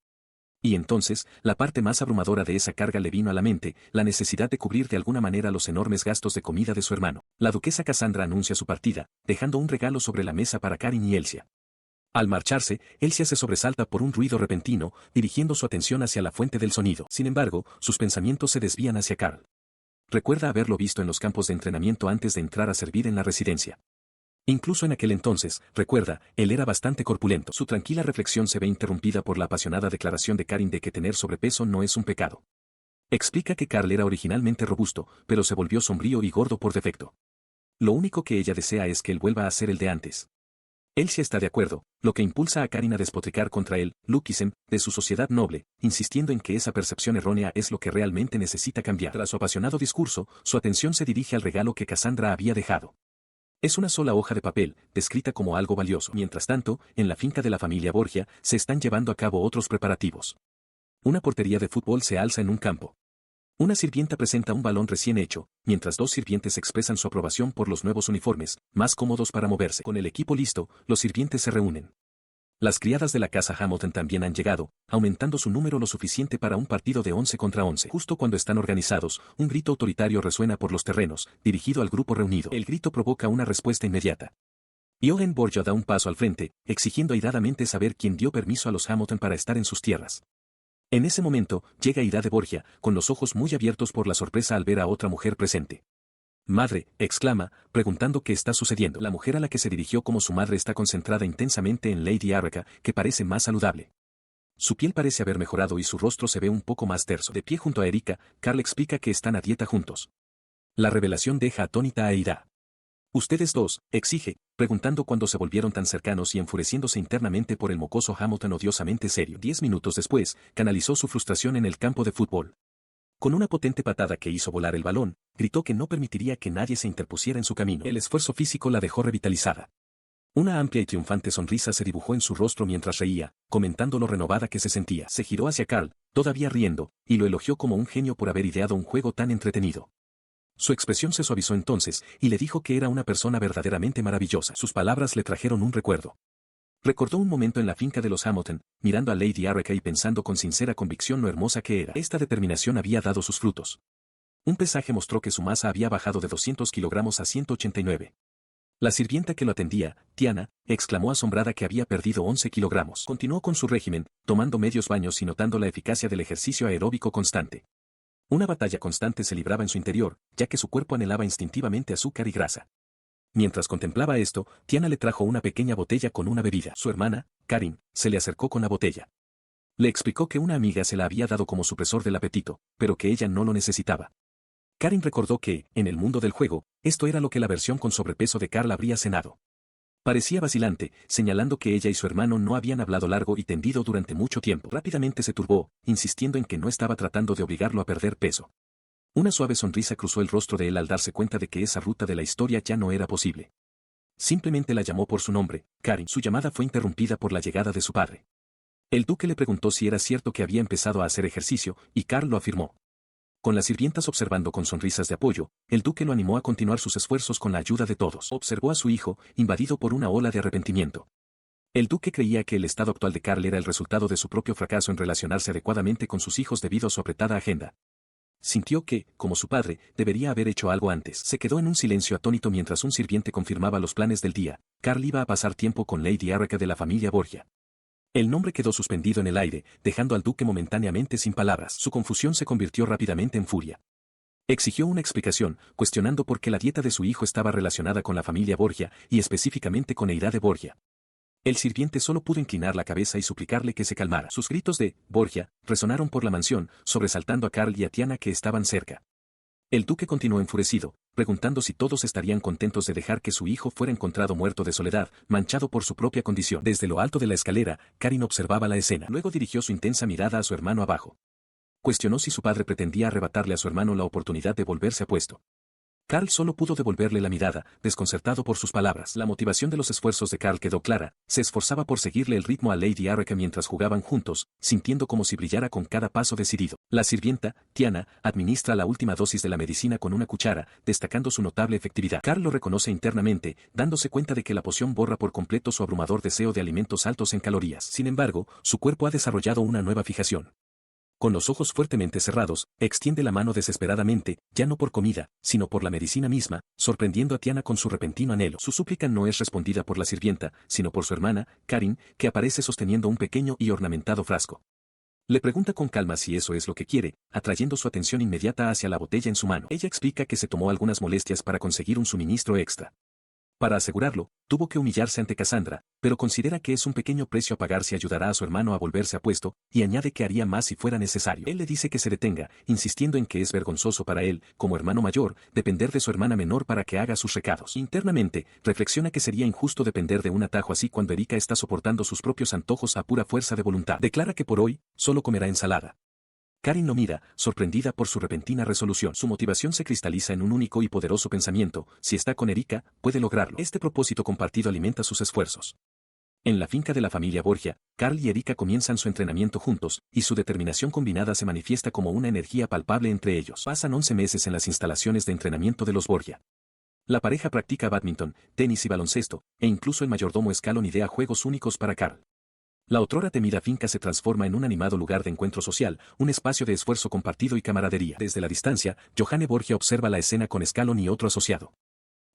Y entonces, la parte más abrumadora de esa carga le vino a la mente, la necesidad de cubrir de alguna manera los enormes gastos de comida de su hermano. La duquesa Cassandra anuncia su partida, dejando un regalo sobre la mesa para Karin y Elsia. Al marcharse, Elsia se sobresalta por un ruido repentino, dirigiendo su atención hacia la fuente del sonido. Sin embargo, sus pensamientos se desvían hacia Carl. Recuerda haberlo visto en los campos de entrenamiento antes de entrar a servir en la residencia. Incluso en aquel entonces, recuerda, él era bastante corpulento. Su tranquila reflexión se ve interrumpida por la apasionada declaración de Karin de que tener sobrepeso no es un pecado. Explica que Carl era originalmente robusto, pero se volvió sombrío y gordo por defecto. Lo único que ella desea es que él vuelva a ser el de antes. Elsia está de acuerdo, lo que impulsa a Karin a despotricar contra él, Lukisen, de su sociedad noble, insistiendo en que esa percepción errónea es lo que realmente necesita cambiar. Tras su apasionado discurso, su atención se dirige al regalo que Cassandra había dejado. Es una sola hoja de papel, descrita como algo valioso. Mientras tanto, en la finca de la familia Borgia, se están llevando a cabo otros preparativos. Una portería de fútbol se alza en un campo. Una sirvienta presenta un balón recién hecho, mientras dos sirvientes expresan su aprobación por los nuevos uniformes, más cómodos para moverse. Con el equipo listo, los sirvientes se reúnen. Las criadas de la casa Hamilton también han llegado, aumentando su número lo suficiente para un partido de 11 contra 11. Justo cuando están organizados, un grito autoritario resuena por los terrenos, dirigido al grupo reunido. El grito provoca una respuesta inmediata. Iogen Borgia da un paso al frente, exigiendo airadamente saber quién dio permiso a los Hamilton para estar en sus tierras. En ese momento, llega Ida de Borgia, con los ojos muy abiertos por la sorpresa al ver a otra mujer presente. «Madre», exclama, preguntando qué está sucediendo. La mujer a la que se dirigió como su madre está concentrada intensamente en Lady Araka, que parece más saludable. Su piel parece haber mejorado y su rostro se ve un poco más terso. De pie junto a Erika, Carl explica que están a dieta juntos. La revelación deja atónita a Ida. «Ustedes dos», exige, preguntando cuando se volvieron tan cercanos y enfureciéndose internamente por el mocoso Hamilton odiosamente serio. 10 minutos después, canalizó su frustración en el campo de fútbol. Con una potente patada que hizo volar el balón, gritó que no permitiría que nadie se interpusiera en su camino. El esfuerzo físico la dejó revitalizada. Una amplia y triunfante sonrisa se dibujó en su rostro mientras reía, comentando lo renovada que se sentía. Se giró hacia Carl, todavía riendo, y lo elogió como un genio por haber ideado un juego tan entretenido. Su expresión se suavizó entonces, y le dijo que era una persona verdaderamente maravillosa. Sus palabras le trajeron un recuerdo. Recordó un momento en la finca de los Hamilton, mirando a Lady Araka y pensando con sincera convicción lo hermosa que era. Esta determinación había dado sus frutos. Un pesaje mostró que su masa había bajado de 200 kilogramos a 189. La sirvienta que lo atendía, Tiana, exclamó asombrada que había perdido 11 kilogramos. Continuó con su régimen, tomando medios baños y notando la eficacia del ejercicio aeróbico constante. Una batalla constante se libraba en su interior, ya que su cuerpo anhelaba instintivamente azúcar y grasa. Mientras contemplaba esto, Tiana le trajo una pequeña botella con una bebida. Su hermana, Karin, se le acercó con la botella. Le explicó que una amiga se la había dado como supresor del apetito, pero que ella no lo necesitaba. Karin recordó que, en el mundo del juego, esto era lo que la versión con sobrepeso de Carl habría cenado. Parecía vacilante, señalando que ella y su hermano no habían hablado largo y tendido durante mucho tiempo. Rápidamente se turbó, insistiendo en que no estaba tratando de obligarlo a perder peso. Una suave sonrisa cruzó el rostro de él al darse cuenta de que esa ruta de la historia ya no era posible. Simplemente la llamó por su nombre, Karin. Su llamada fue interrumpida por la llegada de su padre. El duque le preguntó si era cierto que había empezado a hacer ejercicio, y Carl lo afirmó. Con las sirvientas observando con sonrisas de apoyo, el duque lo animó a continuar sus esfuerzos con la ayuda de todos. Observó a su hijo, invadido por una ola de arrepentimiento. El duque creía que el estado actual de Carl era el resultado de su propio fracaso en relacionarse adecuadamente con sus hijos debido a su apretada agenda. Sintió que, como su padre, debería haber hecho algo antes. Se quedó en un silencio atónito mientras un sirviente confirmaba los planes del día. Carl iba a pasar tiempo con Lady Araka de la familia Borgia. El nombre quedó suspendido en el aire, dejando al duque momentáneamente sin palabras. Su confusión se convirtió rápidamente en furia. Exigió una explicación, cuestionando por qué la dieta de su hijo estaba relacionada con la familia Borgia, y específicamente con Eira de Borgia. El sirviente solo pudo inclinar la cabeza y suplicarle que se calmara. Sus gritos de «Borgia» resonaron por la mansión, sobresaltando a Carl y a Tiana que estaban cerca. El duque continuó enfurecido, preguntando si todos estarían contentos de dejar que su hijo fuera encontrado muerto de soledad, manchado por su propia condición. Desde lo alto de la escalera, Karin observaba la escena. Luego dirigió su intensa mirada a su hermano abajo. Cuestionó si su padre pretendía arrebatarle a su hermano la oportunidad de volverse apuesto. Carl solo pudo devolverle la mirada, desconcertado por sus palabras. La motivación de los esfuerzos de Carl quedó clara, se esforzaba por seguirle el ritmo a Lady Araka mientras jugaban juntos, sintiendo como si brillara con cada paso decidido. La sirvienta, Tiana, administra la última dosis de la medicina con una cuchara, destacando su notable efectividad. Carl lo reconoce internamente, dándose cuenta de que la poción borra por completo su abrumador deseo de alimentos altos en calorías. Sin embargo, su cuerpo ha desarrollado una nueva fijación. Con los ojos fuertemente cerrados, extiende la mano desesperadamente, ya no por comida, sino por la medicina misma, sorprendiendo a Tiana con su repentino anhelo. Su súplica no es respondida por la sirvienta, sino por su hermana, Karin, que aparece sosteniendo un pequeño y ornamentado frasco. Le pregunta con calma si eso es lo que quiere, atrayendo su atención inmediata hacia la botella en su mano. Ella explica que se tomó algunas molestias para conseguir un suministro extra. Para asegurarlo, tuvo que humillarse ante Cassandra, pero considera que es un pequeño precio a pagar si ayudará a su hermano a volverse apuesto, y añade que haría más si fuera necesario. Él le dice que se detenga, insistiendo en que es vergonzoso para él, como hermano mayor, depender de su hermana menor para que haga sus recados. Internamente, reflexiona que sería injusto depender de un atajo así cuando Erika está soportando sus propios antojos a pura fuerza de voluntad. Declara que por hoy, solo comerá ensalada. Karin lo mira, sorprendida por su repentina resolución. Su motivación se cristaliza en un único y poderoso pensamiento: si está con Erika, puede lograrlo. Este propósito compartido alimenta sus esfuerzos. En la finca de la familia Borgia, Carl y Erika comienzan su entrenamiento juntos, y su determinación combinada se manifiesta como una energía palpable entre ellos. Pasan 11 meses en las instalaciones de entrenamiento de los Borgia. La pareja practica bádminton, tenis y baloncesto, e incluso el mayordomo Scallon idea juegos únicos para Carl. La otrora temida finca se transforma en un animado lugar de encuentro social, un espacio de esfuerzo compartido y camaradería. Desde la distancia, Johanne Borgia observa la escena con Scallon y otro asociado.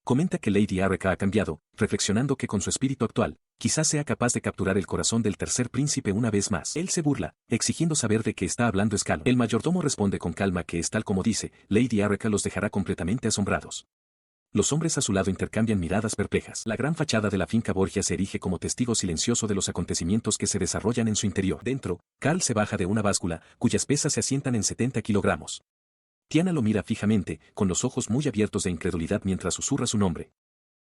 Comenta que Lady Arreka ha cambiado, reflexionando que con su espíritu actual, quizás sea capaz de capturar el corazón del tercer príncipe una vez más. Él se burla, exigiendo saber de qué está hablando Scallon. El mayordomo responde con calma que es tal como dice, Lady Arreka los dejará completamente asombrados. Los hombres a su lado intercambian miradas perplejas. La gran fachada de la finca Borgia se erige como testigo silencioso de los acontecimientos que se desarrollan en su interior. Dentro, Carl se baja de una báscula, cuyas pesas se asientan en 70 kilogramos. Tiana lo mira fijamente, con los ojos muy abiertos de incredulidad mientras susurra su nombre.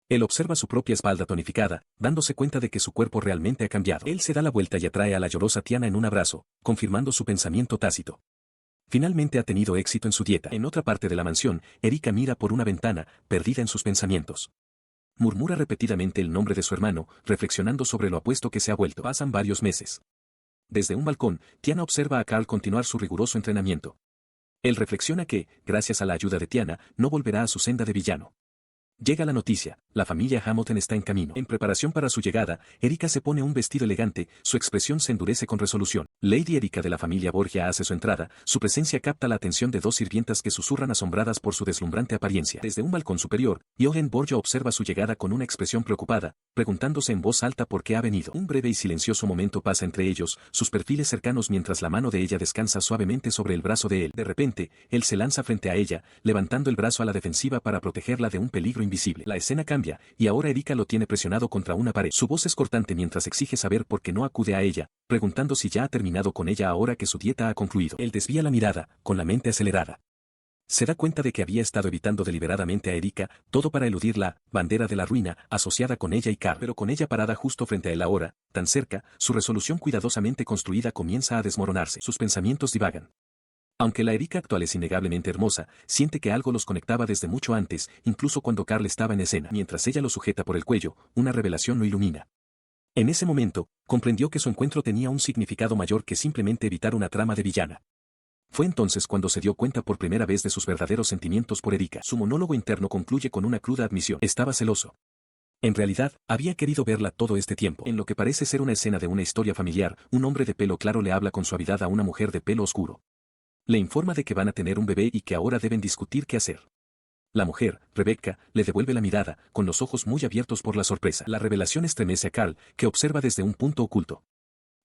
Él observa su propia espalda tonificada, dándose cuenta de que su cuerpo realmente ha cambiado. Él se da la vuelta y atrae a la llorosa Tiana en un abrazo, confirmando su pensamiento tácito. Finalmente ha tenido éxito en su dieta. En otra parte de la mansión, Erika mira por una ventana, perdida en sus pensamientos. Murmura repetidamente el nombre de su hermano, reflexionando sobre lo apuesto que se ha vuelto. Pasan varios meses. Desde un balcón, Tiana observa a Carl continuar su riguroso entrenamiento. Él reflexiona que, gracias a la ayuda de Tiana, no volverá a su senda de villano. Llega la noticia, la familia Hamilton está en camino. En preparación para su llegada, Erika se pone un vestido elegante, su expresión se endurece con resolución. Lady Erika de la familia Borgia hace su entrada, su presencia capta la atención de dos sirvientas que susurran asombradas por su deslumbrante apariencia. Desde un balcón superior, Johann Borgia observa su llegada con una expresión preocupada, preguntándose en voz alta por qué ha venido. Un breve y silencioso momento pasa entre ellos, sus perfiles cercanos mientras la mano de ella descansa suavemente sobre el brazo de él. De repente, él se lanza frente a ella, levantando el brazo a la defensiva para protegerla de un peligro invisible. La escena cambia, y ahora Erika lo tiene presionado contra una pared. Su voz es cortante mientras exige saber por qué no acude a ella, preguntando si ya ha terminado con ella ahora que su dieta ha concluido. Él desvía la mirada, con la mente acelerada. Se da cuenta de que había estado evitando deliberadamente a Erika, todo para eludir la bandera de la ruina asociada con ella y Carl. Pero con ella parada justo frente a él ahora, tan cerca, su resolución cuidadosamente construida comienza a desmoronarse. Sus pensamientos divagan. Aunque la Erika actual es innegablemente hermosa, siente que algo los conectaba desde mucho antes, incluso cuando Carl estaba en escena. Mientras ella lo sujeta por el cuello, una revelación lo ilumina. En ese momento, comprendió que su encuentro tenía un significado mayor que simplemente evitar una trama de villana. Fue entonces cuando se dio cuenta por primera vez de sus verdaderos sentimientos por Erika. Su monólogo interno concluye con una cruda admisión. Estaba celoso. En realidad, había querido verla todo este tiempo. En lo que parece ser una escena de una historia familiar, un hombre de pelo claro le habla con suavidad a una mujer de pelo oscuro. Le informa de que van a tener un bebé y que ahora deben discutir qué hacer. La mujer, Rebecca, le devuelve la mirada, con los ojos muy abiertos por la sorpresa. La revelación estremece a Carl, que observa desde un punto oculto.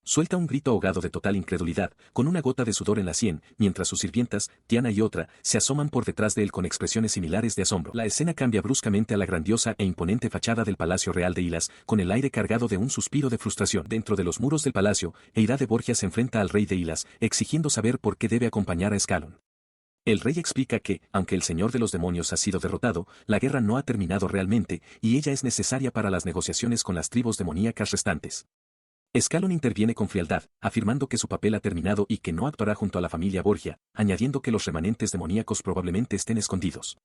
Suelta un grito ahogado de total incredulidad, con una gota de sudor en la sien, mientras sus sirvientas, Tiana y otra, se asoman por detrás de él con expresiones similares de asombro. La escena cambia bruscamente a la grandiosa e imponente fachada del Palacio Real de Hilas, con el aire cargado de un suspiro de frustración. Dentro de los muros del palacio, Eira de Borgia se enfrenta al rey de Hilas, exigiendo saber por qué debe acompañar a Scallon. El rey explica que, aunque el señor de los demonios ha sido derrotado, la guerra no ha terminado realmente, y ella es necesaria para las negociaciones con las tribus demoníacas restantes. Scallon interviene con frialdad, afirmando que su papel ha terminado y que no actuará junto a la familia Borgia, añadiendo que los remanentes demoníacos probablemente estén escondidos.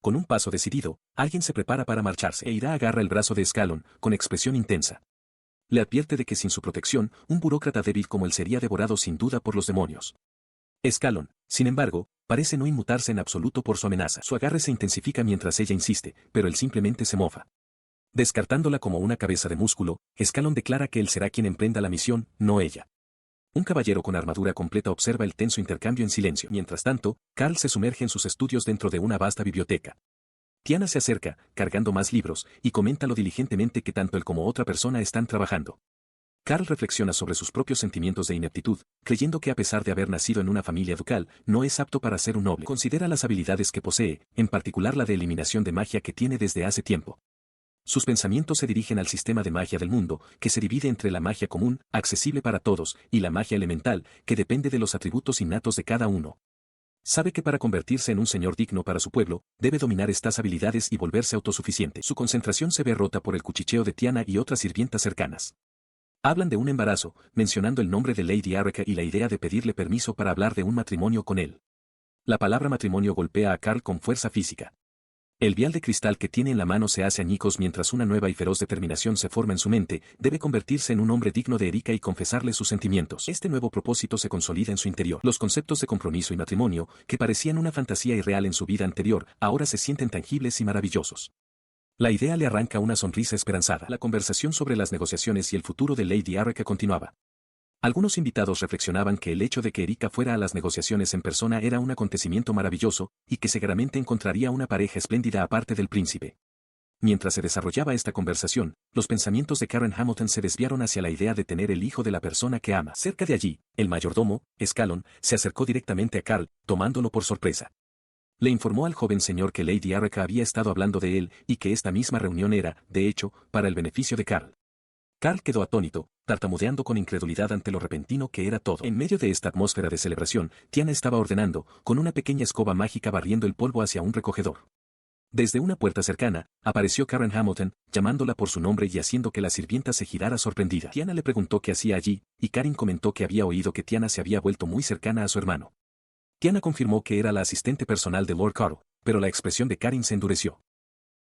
Con un paso decidido, alguien se prepara para marcharse. Eira agarra el brazo de Scallon, con expresión intensa. Le advierte de que sin su protección, un burócrata débil como él sería devorado sin duda por los demonios. Scallon, sin embargo, parece no inmutarse en absoluto por su amenaza. Su agarre se intensifica mientras ella insiste, pero él simplemente se mofa. Descartándola como una cabeza de músculo, Scallon declara que él será quien emprenda la misión, no ella. Un caballero con armadura completa observa el tenso intercambio en silencio. Mientras tanto, Carl se sumerge en sus estudios dentro de una vasta biblioteca. Tiana se acerca, cargando más libros, y comenta lo diligentemente que tanto él como otra persona están trabajando. Carl reflexiona sobre sus propios sentimientos de ineptitud, creyendo que a pesar de haber nacido en una familia ducal, no es apto para ser un noble. Considera las habilidades que posee, en particular la de eliminación de magia que tiene desde hace tiempo. Sus pensamientos se dirigen al sistema de magia del mundo, que se divide entre la magia común, accesible para todos, y la magia elemental, que depende de los atributos innatos de cada uno. Sabe que para convertirse en un señor digno para su pueblo, debe dominar estas habilidades y volverse autosuficiente. Su concentración se ve rota por el cuchicheo de Tiana y otras sirvientas cercanas. Hablan de un embarazo, mencionando el nombre de Lady Arreka y la idea de pedirle permiso para hablar de un matrimonio con él. La palabra matrimonio golpea a Carl con fuerza física. El vial de cristal que tiene en la mano se hace añicos mientras una nueva y feroz determinación se forma en su mente, debe convertirse en un hombre digno de Erika y confesarle sus sentimientos. Este nuevo propósito se consolida en su interior. Los conceptos de compromiso y matrimonio, que parecían una fantasía irreal en su vida anterior, ahora se sienten tangibles y maravillosos. La idea le arranca una sonrisa esperanzada. La conversación sobre las negociaciones y el futuro de Lady Arreka continuaba. Algunos invitados reflexionaban que el hecho de que Erika fuera a las negociaciones en persona era un acontecimiento maravilloso, y que seguramente encontraría una pareja espléndida aparte del príncipe. Mientras se desarrollaba esta conversación, los pensamientos de Karen Hamilton se desviaron hacia la idea de tener el hijo de la persona que ama. Cerca de allí, el mayordomo, Scallon, se acercó directamente a Carl, tomándolo por sorpresa. Le informó al joven señor que Lady Arreka había estado hablando de él y que esta misma reunión era, de hecho, para el beneficio de Carl. Carl quedó atónito, tartamudeando con incredulidad ante lo repentino que era todo. En medio de esta atmósfera de celebración, Tiana estaba ordenando, con una pequeña escoba mágica barriendo el polvo hacia un recogedor. Desde una puerta cercana, apareció Karen Hamilton, llamándola por su nombre y haciendo que la sirvienta se girara sorprendida. Tiana le preguntó qué hacía allí, y Karen comentó que había oído que Tiana se había vuelto muy cercana a su hermano. Tiana confirmó que era la asistente personal de Lord Carl, pero la expresión de Karen se endureció.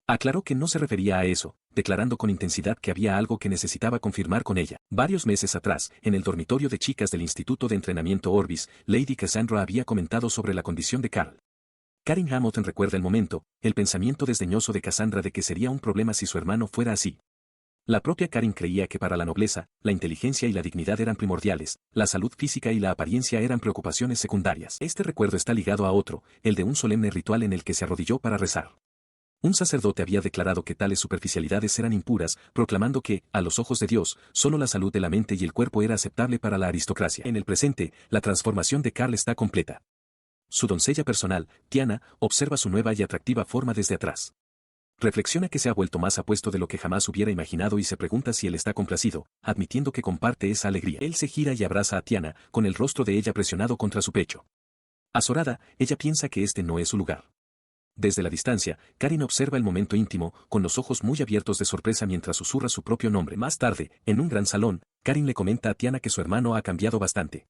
Aclaró que no se refería a eso, declarando con intensidad que había algo que necesitaba confirmar con ella. Varios meses atrás, en el dormitorio de chicas del Instituto de Entrenamiento Orbis, Lady Cassandra había comentado sobre la condición de Carl. Karen Hamilton recuerda el momento, el pensamiento desdeñoso de Cassandra de que sería un problema si su hermano fuera así. La propia Karen creía que para la nobleza, la inteligencia y la dignidad eran primordiales, la salud física y la apariencia eran preocupaciones secundarias. Este recuerdo está ligado a otro, el de un solemne ritual en el que se arrodilló para rezar. Un sacerdote había declarado que tales superficialidades eran impuras, proclamando que, a los ojos de Dios, solo la salud de la mente y el cuerpo era aceptable para la aristocracia. En el presente, la transformación de Carl está completa. Su doncella personal, Tiana, observa su nueva y atractiva forma desde atrás. Reflexiona que se ha vuelto más apuesto de lo que jamás hubiera imaginado y se pregunta si él está complacido, admitiendo que comparte esa alegría. Él se gira y abraza a Tiana, con el rostro de ella presionado contra su pecho. Azorada, ella piensa que este no es su lugar. Desde la distancia, Karen observa el momento íntimo, con los ojos muy abiertos de sorpresa mientras susurra su propio nombre. Más tarde, en un gran salón, Karen le comenta a Tiana que su hermano ha cambiado bastante.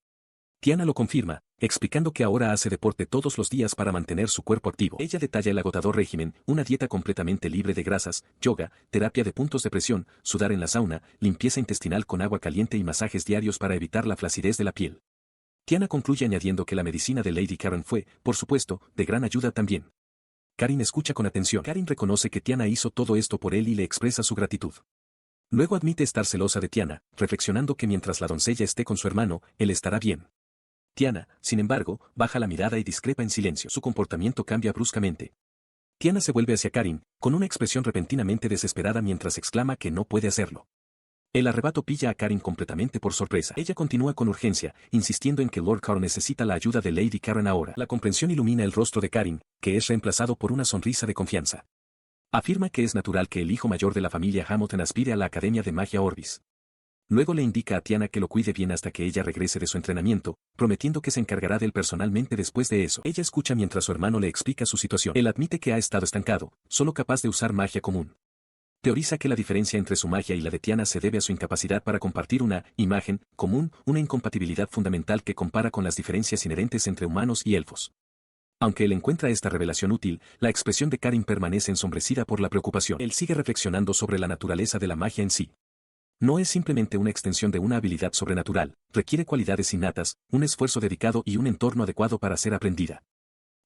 Tiana lo confirma, explicando que ahora hace deporte todos los días para mantener su cuerpo activo. Ella detalla el agotador régimen, una dieta completamente libre de grasas, yoga, terapia de puntos de presión, sudar en la sauna, limpieza intestinal con agua caliente y masajes diarios para evitar la flacidez de la piel. Tiana concluye añadiendo que la medicina de Lady Karen fue, por supuesto, de gran ayuda también. Karen escucha con atención. Karen reconoce que Tiana hizo todo esto por él y le expresa su gratitud. Luego admite estar celosa de Tiana, reflexionando que mientras la doncella esté con su hermano, él estará bien. Tiana, sin embargo, baja la mirada y discrepa en silencio. Su comportamiento cambia bruscamente. Tiana se vuelve hacia Karen, con una expresión repentinamente desesperada mientras exclama que no puede hacerlo. El arrebato pilla a Karen completamente por sorpresa. Ella continúa con urgencia, insistiendo en que Lord Carl necesita la ayuda de Lady Karen ahora. La comprensión ilumina el rostro de Karen, que es reemplazado por una sonrisa de confianza. Afirma que es natural que el hijo mayor de la familia Hamilton aspire a la Academia de Magia Orbis. Luego le indica a Tiana que lo cuide bien hasta que ella regrese de su entrenamiento, prometiendo que se encargará de él personalmente después de eso. Ella escucha mientras su hermano le explica su situación. Él admite que ha estado estancado, solo capaz de usar magia común. Teoriza que la diferencia entre su magia y la de Tiana se debe a su incapacidad para compartir una imagen común, una incompatibilidad fundamental que compara con las diferencias inherentes entre humanos y elfos. Aunque él encuentra esta revelación útil, la expresión de Karen permanece ensombrecida por la preocupación. Él sigue reflexionando sobre la naturaleza de la magia en sí. No es simplemente una extensión de una habilidad sobrenatural, requiere cualidades innatas, un esfuerzo dedicado y un entorno adecuado para ser aprendida.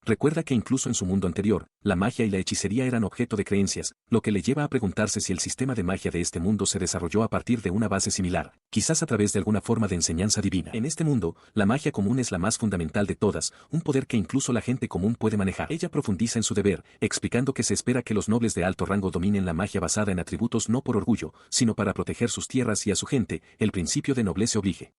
Recuerda que incluso en su mundo anterior, la magia y la hechicería eran objeto de creencias, lo que le lleva a preguntarse si el sistema de magia de este mundo se desarrolló a partir de una base similar, quizás a través de alguna forma de enseñanza divina. En este mundo, la magia común es la más fundamental de todas, un poder que incluso la gente común puede manejar. Ella profundiza en su deber, explicando que se espera que los nobles de alto rango dominen la magia basada en atributos no por orgullo, sino para proteger sus tierras y a su gente, el principio de nobleza oblige.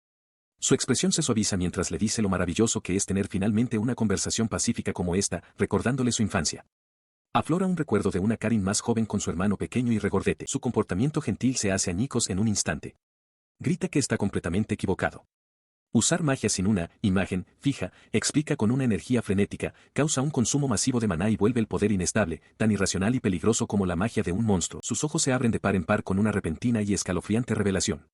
Su expresión se suaviza mientras le dice lo maravilloso que es tener finalmente una conversación pacífica como esta, recordándole su infancia. Aflora un recuerdo de una Karen más joven con su hermano pequeño y regordete. Su comportamiento gentil se hace añicos en un instante. Grita que está completamente equivocado. Usar magia sin una imagen fija, explica con una energía frenética, causa un consumo masivo de maná y vuelve el poder inestable, tan irracional y peligroso como la magia de un monstruo. Sus ojos se abren de par en par con una repentina y escalofriante revelación.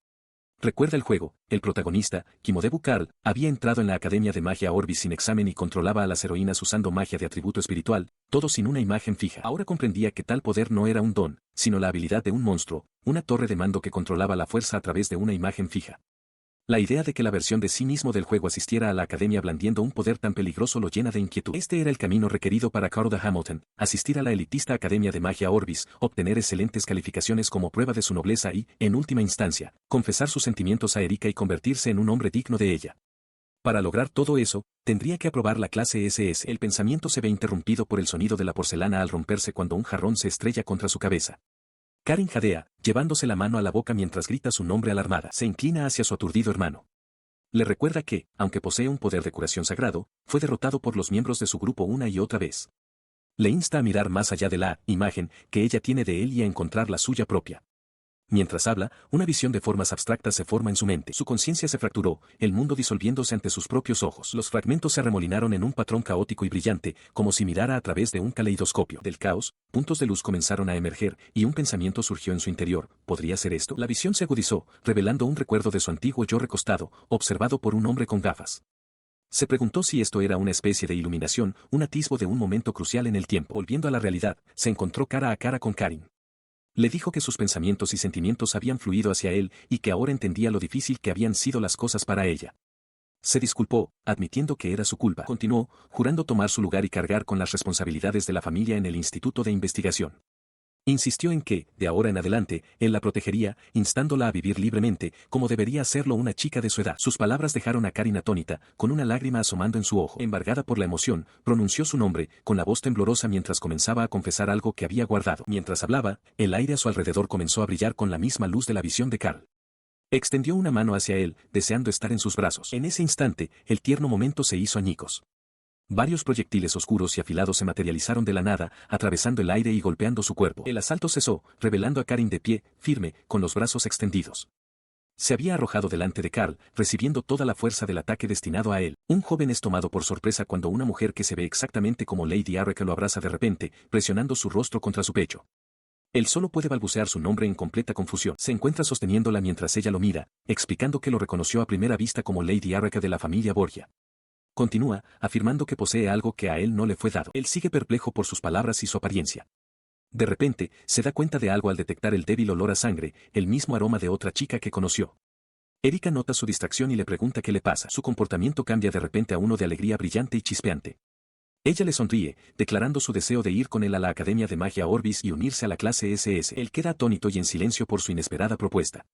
Recuerda el juego, el protagonista, Kimodebu Carl, había entrado en la Academia de Magia Orbis sin examen y controlaba a las heroínas usando magia de atributo espiritual, todo sin una imagen fija. Ahora comprendía que tal poder no era un don, sino la habilidad de un monstruo, una torre de mando que controlaba la fuerza a través de una imagen fija. La idea de que la versión de sí mismo del juego asistiera a la academia blandiendo un poder tan peligroso lo llena de inquietud. Este era el camino requerido para Carl Hamilton, asistir a la elitista Academia de Magia Orbis, obtener excelentes calificaciones como prueba de su nobleza y, en última instancia, confesar sus sentimientos a Erika y convertirse en un hombre digno de ella. Para lograr todo eso, tendría que aprobar la clase SS. El pensamiento se ve interrumpido por el sonido de la porcelana al romperse cuando un jarrón se estrella contra su cabeza. Karin jadea, llevándose la mano a la boca mientras grita su nombre alarmada. Se inclina hacia su aturdido hermano. Le recuerda que, aunque posee un poder de curación sagrado, fue derrotado por los miembros de su grupo una y otra vez. Le insta a mirar más allá de la imagen que ella tiene de él y a encontrar la suya propia. Mientras habla, una visión de formas abstractas se forma en su mente. Su conciencia se fracturó, el mundo disolviéndose ante sus propios ojos. Los fragmentos se arremolinaron en un patrón caótico y brillante, como si mirara a través de un caleidoscopio. Del caos, puntos de luz comenzaron a emerger, y un pensamiento surgió en su interior. ¿Podría ser esto? La visión se agudizó, revelando un recuerdo de su antiguo yo recostado, observado por un hombre con gafas. Se preguntó si esto era una especie de iluminación, un atisbo de un momento crucial en el tiempo. Volviendo a la realidad, se encontró cara a cara con Karin. Le dijo que sus pensamientos y sentimientos habían fluido hacia él y que ahora entendía lo difícil que habían sido las cosas para ella. Se disculpó, admitiendo que era su culpa. Continuó, jurando tomar su lugar y cargar con las responsabilidades de la familia en el Instituto de Investigación. Insistió en que, de ahora en adelante, él la protegería, instándola a vivir libremente, como debería hacerlo una chica de su edad. Sus palabras dejaron a Karin atónita, con una lágrima asomando en su ojo. Embargada por la emoción, pronunció su nombre, con la voz temblorosa mientras comenzaba a confesar algo que había guardado. Mientras hablaba, el aire a su alrededor comenzó a brillar con la misma luz de la visión de Carl. Extendió una mano hacia él, deseando estar en sus brazos. En ese instante, el tierno momento se hizo añicos. Varios proyectiles oscuros y afilados se materializaron de la nada, atravesando el aire y golpeando su cuerpo. El asalto cesó, revelando a Karin de pie, firme, con los brazos extendidos. Se había arrojado delante de Carl, recibiendo toda la fuerza del ataque destinado a él. Un joven es tomado por sorpresa cuando una mujer que se ve exactamente como Lady Arreka lo abraza de repente, presionando su rostro contra su pecho. Él solo puede balbucear su nombre en completa confusión. Se encuentra sosteniéndola mientras ella lo mira, explicando que lo reconoció a primera vista como Lady Arreka de la familia Borgia. Continúa, afirmando que posee algo que a él no le fue dado. Él sigue perplejo por sus palabras y su apariencia. De repente, se da cuenta de algo al detectar el débil olor a sangre, el mismo aroma de otra chica que conoció. Erika nota su distracción y le pregunta qué le pasa. Su comportamiento cambia de repente a uno de alegría brillante y chispeante. Ella le sonríe, declarando su deseo de ir con él a la Academia de Magia Orbis y unirse a la clase SS. Él queda atónito y en silencio por su inesperada propuesta.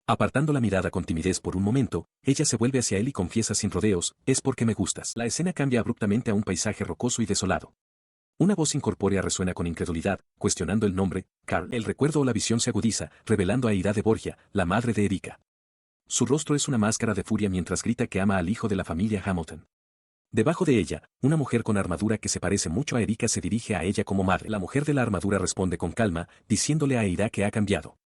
Apartando la mirada con timidez por un momento, ella se vuelve hacia él y confiesa sin rodeos, es porque me gustas. La escena cambia abruptamente a un paisaje rocoso y desolado. Una voz incorpórea resuena con incredulidad, cuestionando el nombre, Carl. El recuerdo o la visión se agudiza, revelando a Ida de Borgia, la madre de Erika. Su rostro es una máscara de furia mientras grita que ama al hijo de la familia Hamilton. Debajo de ella, una mujer con armadura que se parece mucho a Erika se dirige a ella como madre. La mujer de la armadura responde con calma, diciéndole a Ida que ha cambiado.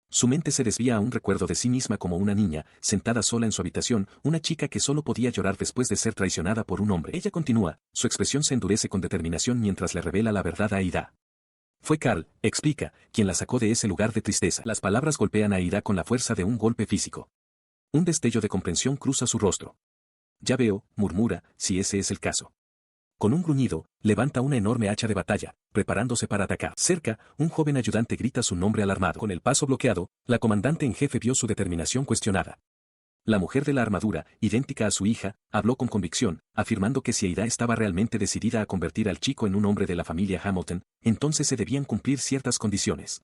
Su mente se desvía a un recuerdo de sí misma como una niña, sentada sola en su habitación, una chica que solo podía llorar después de ser traicionada por un hombre. Ella continúa, su expresión se endurece con determinación mientras le revela la verdad a Ida. Fue Carl, explica, quien la sacó de ese lugar de tristeza. Las palabras golpean a Ida con la fuerza de un golpe físico. Un destello de comprensión cruza su rostro. Ya veo, murmura, si ese es el caso. Con un gruñido, levanta una enorme hacha de batalla, preparándose para atacar. Cerca, un joven ayudante grita su nombre alarmado. Con el paso bloqueado, la comandante en jefe vio su determinación cuestionada. La mujer de la armadura, idéntica a su hija, habló con convicción, afirmando que si Ida estaba realmente decidida a convertir al chico en un hombre de la familia Hamilton, entonces se debían cumplir ciertas condiciones.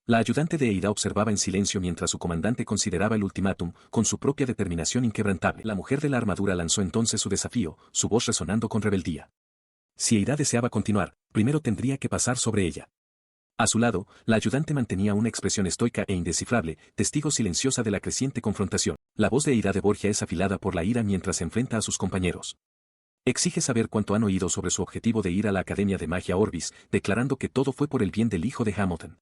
La ayudante de Ida observaba en silencio mientras su comandante consideraba el ultimátum, con su propia determinación inquebrantable. La mujer de la armadura lanzó entonces su desafío, su voz resonando con rebeldía. Si Ida deseaba continuar, primero tendría que pasar sobre ella. A su lado, la ayudante mantenía una expresión estoica e indescifrable, testigo silenciosa de la creciente confrontación. La voz de Ida de Borgia es afilada por la ira mientras se enfrenta a sus compañeros. Exige saber cuánto han oído sobre su objetivo de ir a la Academia de Magia Orbis, declarando que todo fue por el bien del hijo de Hamilton.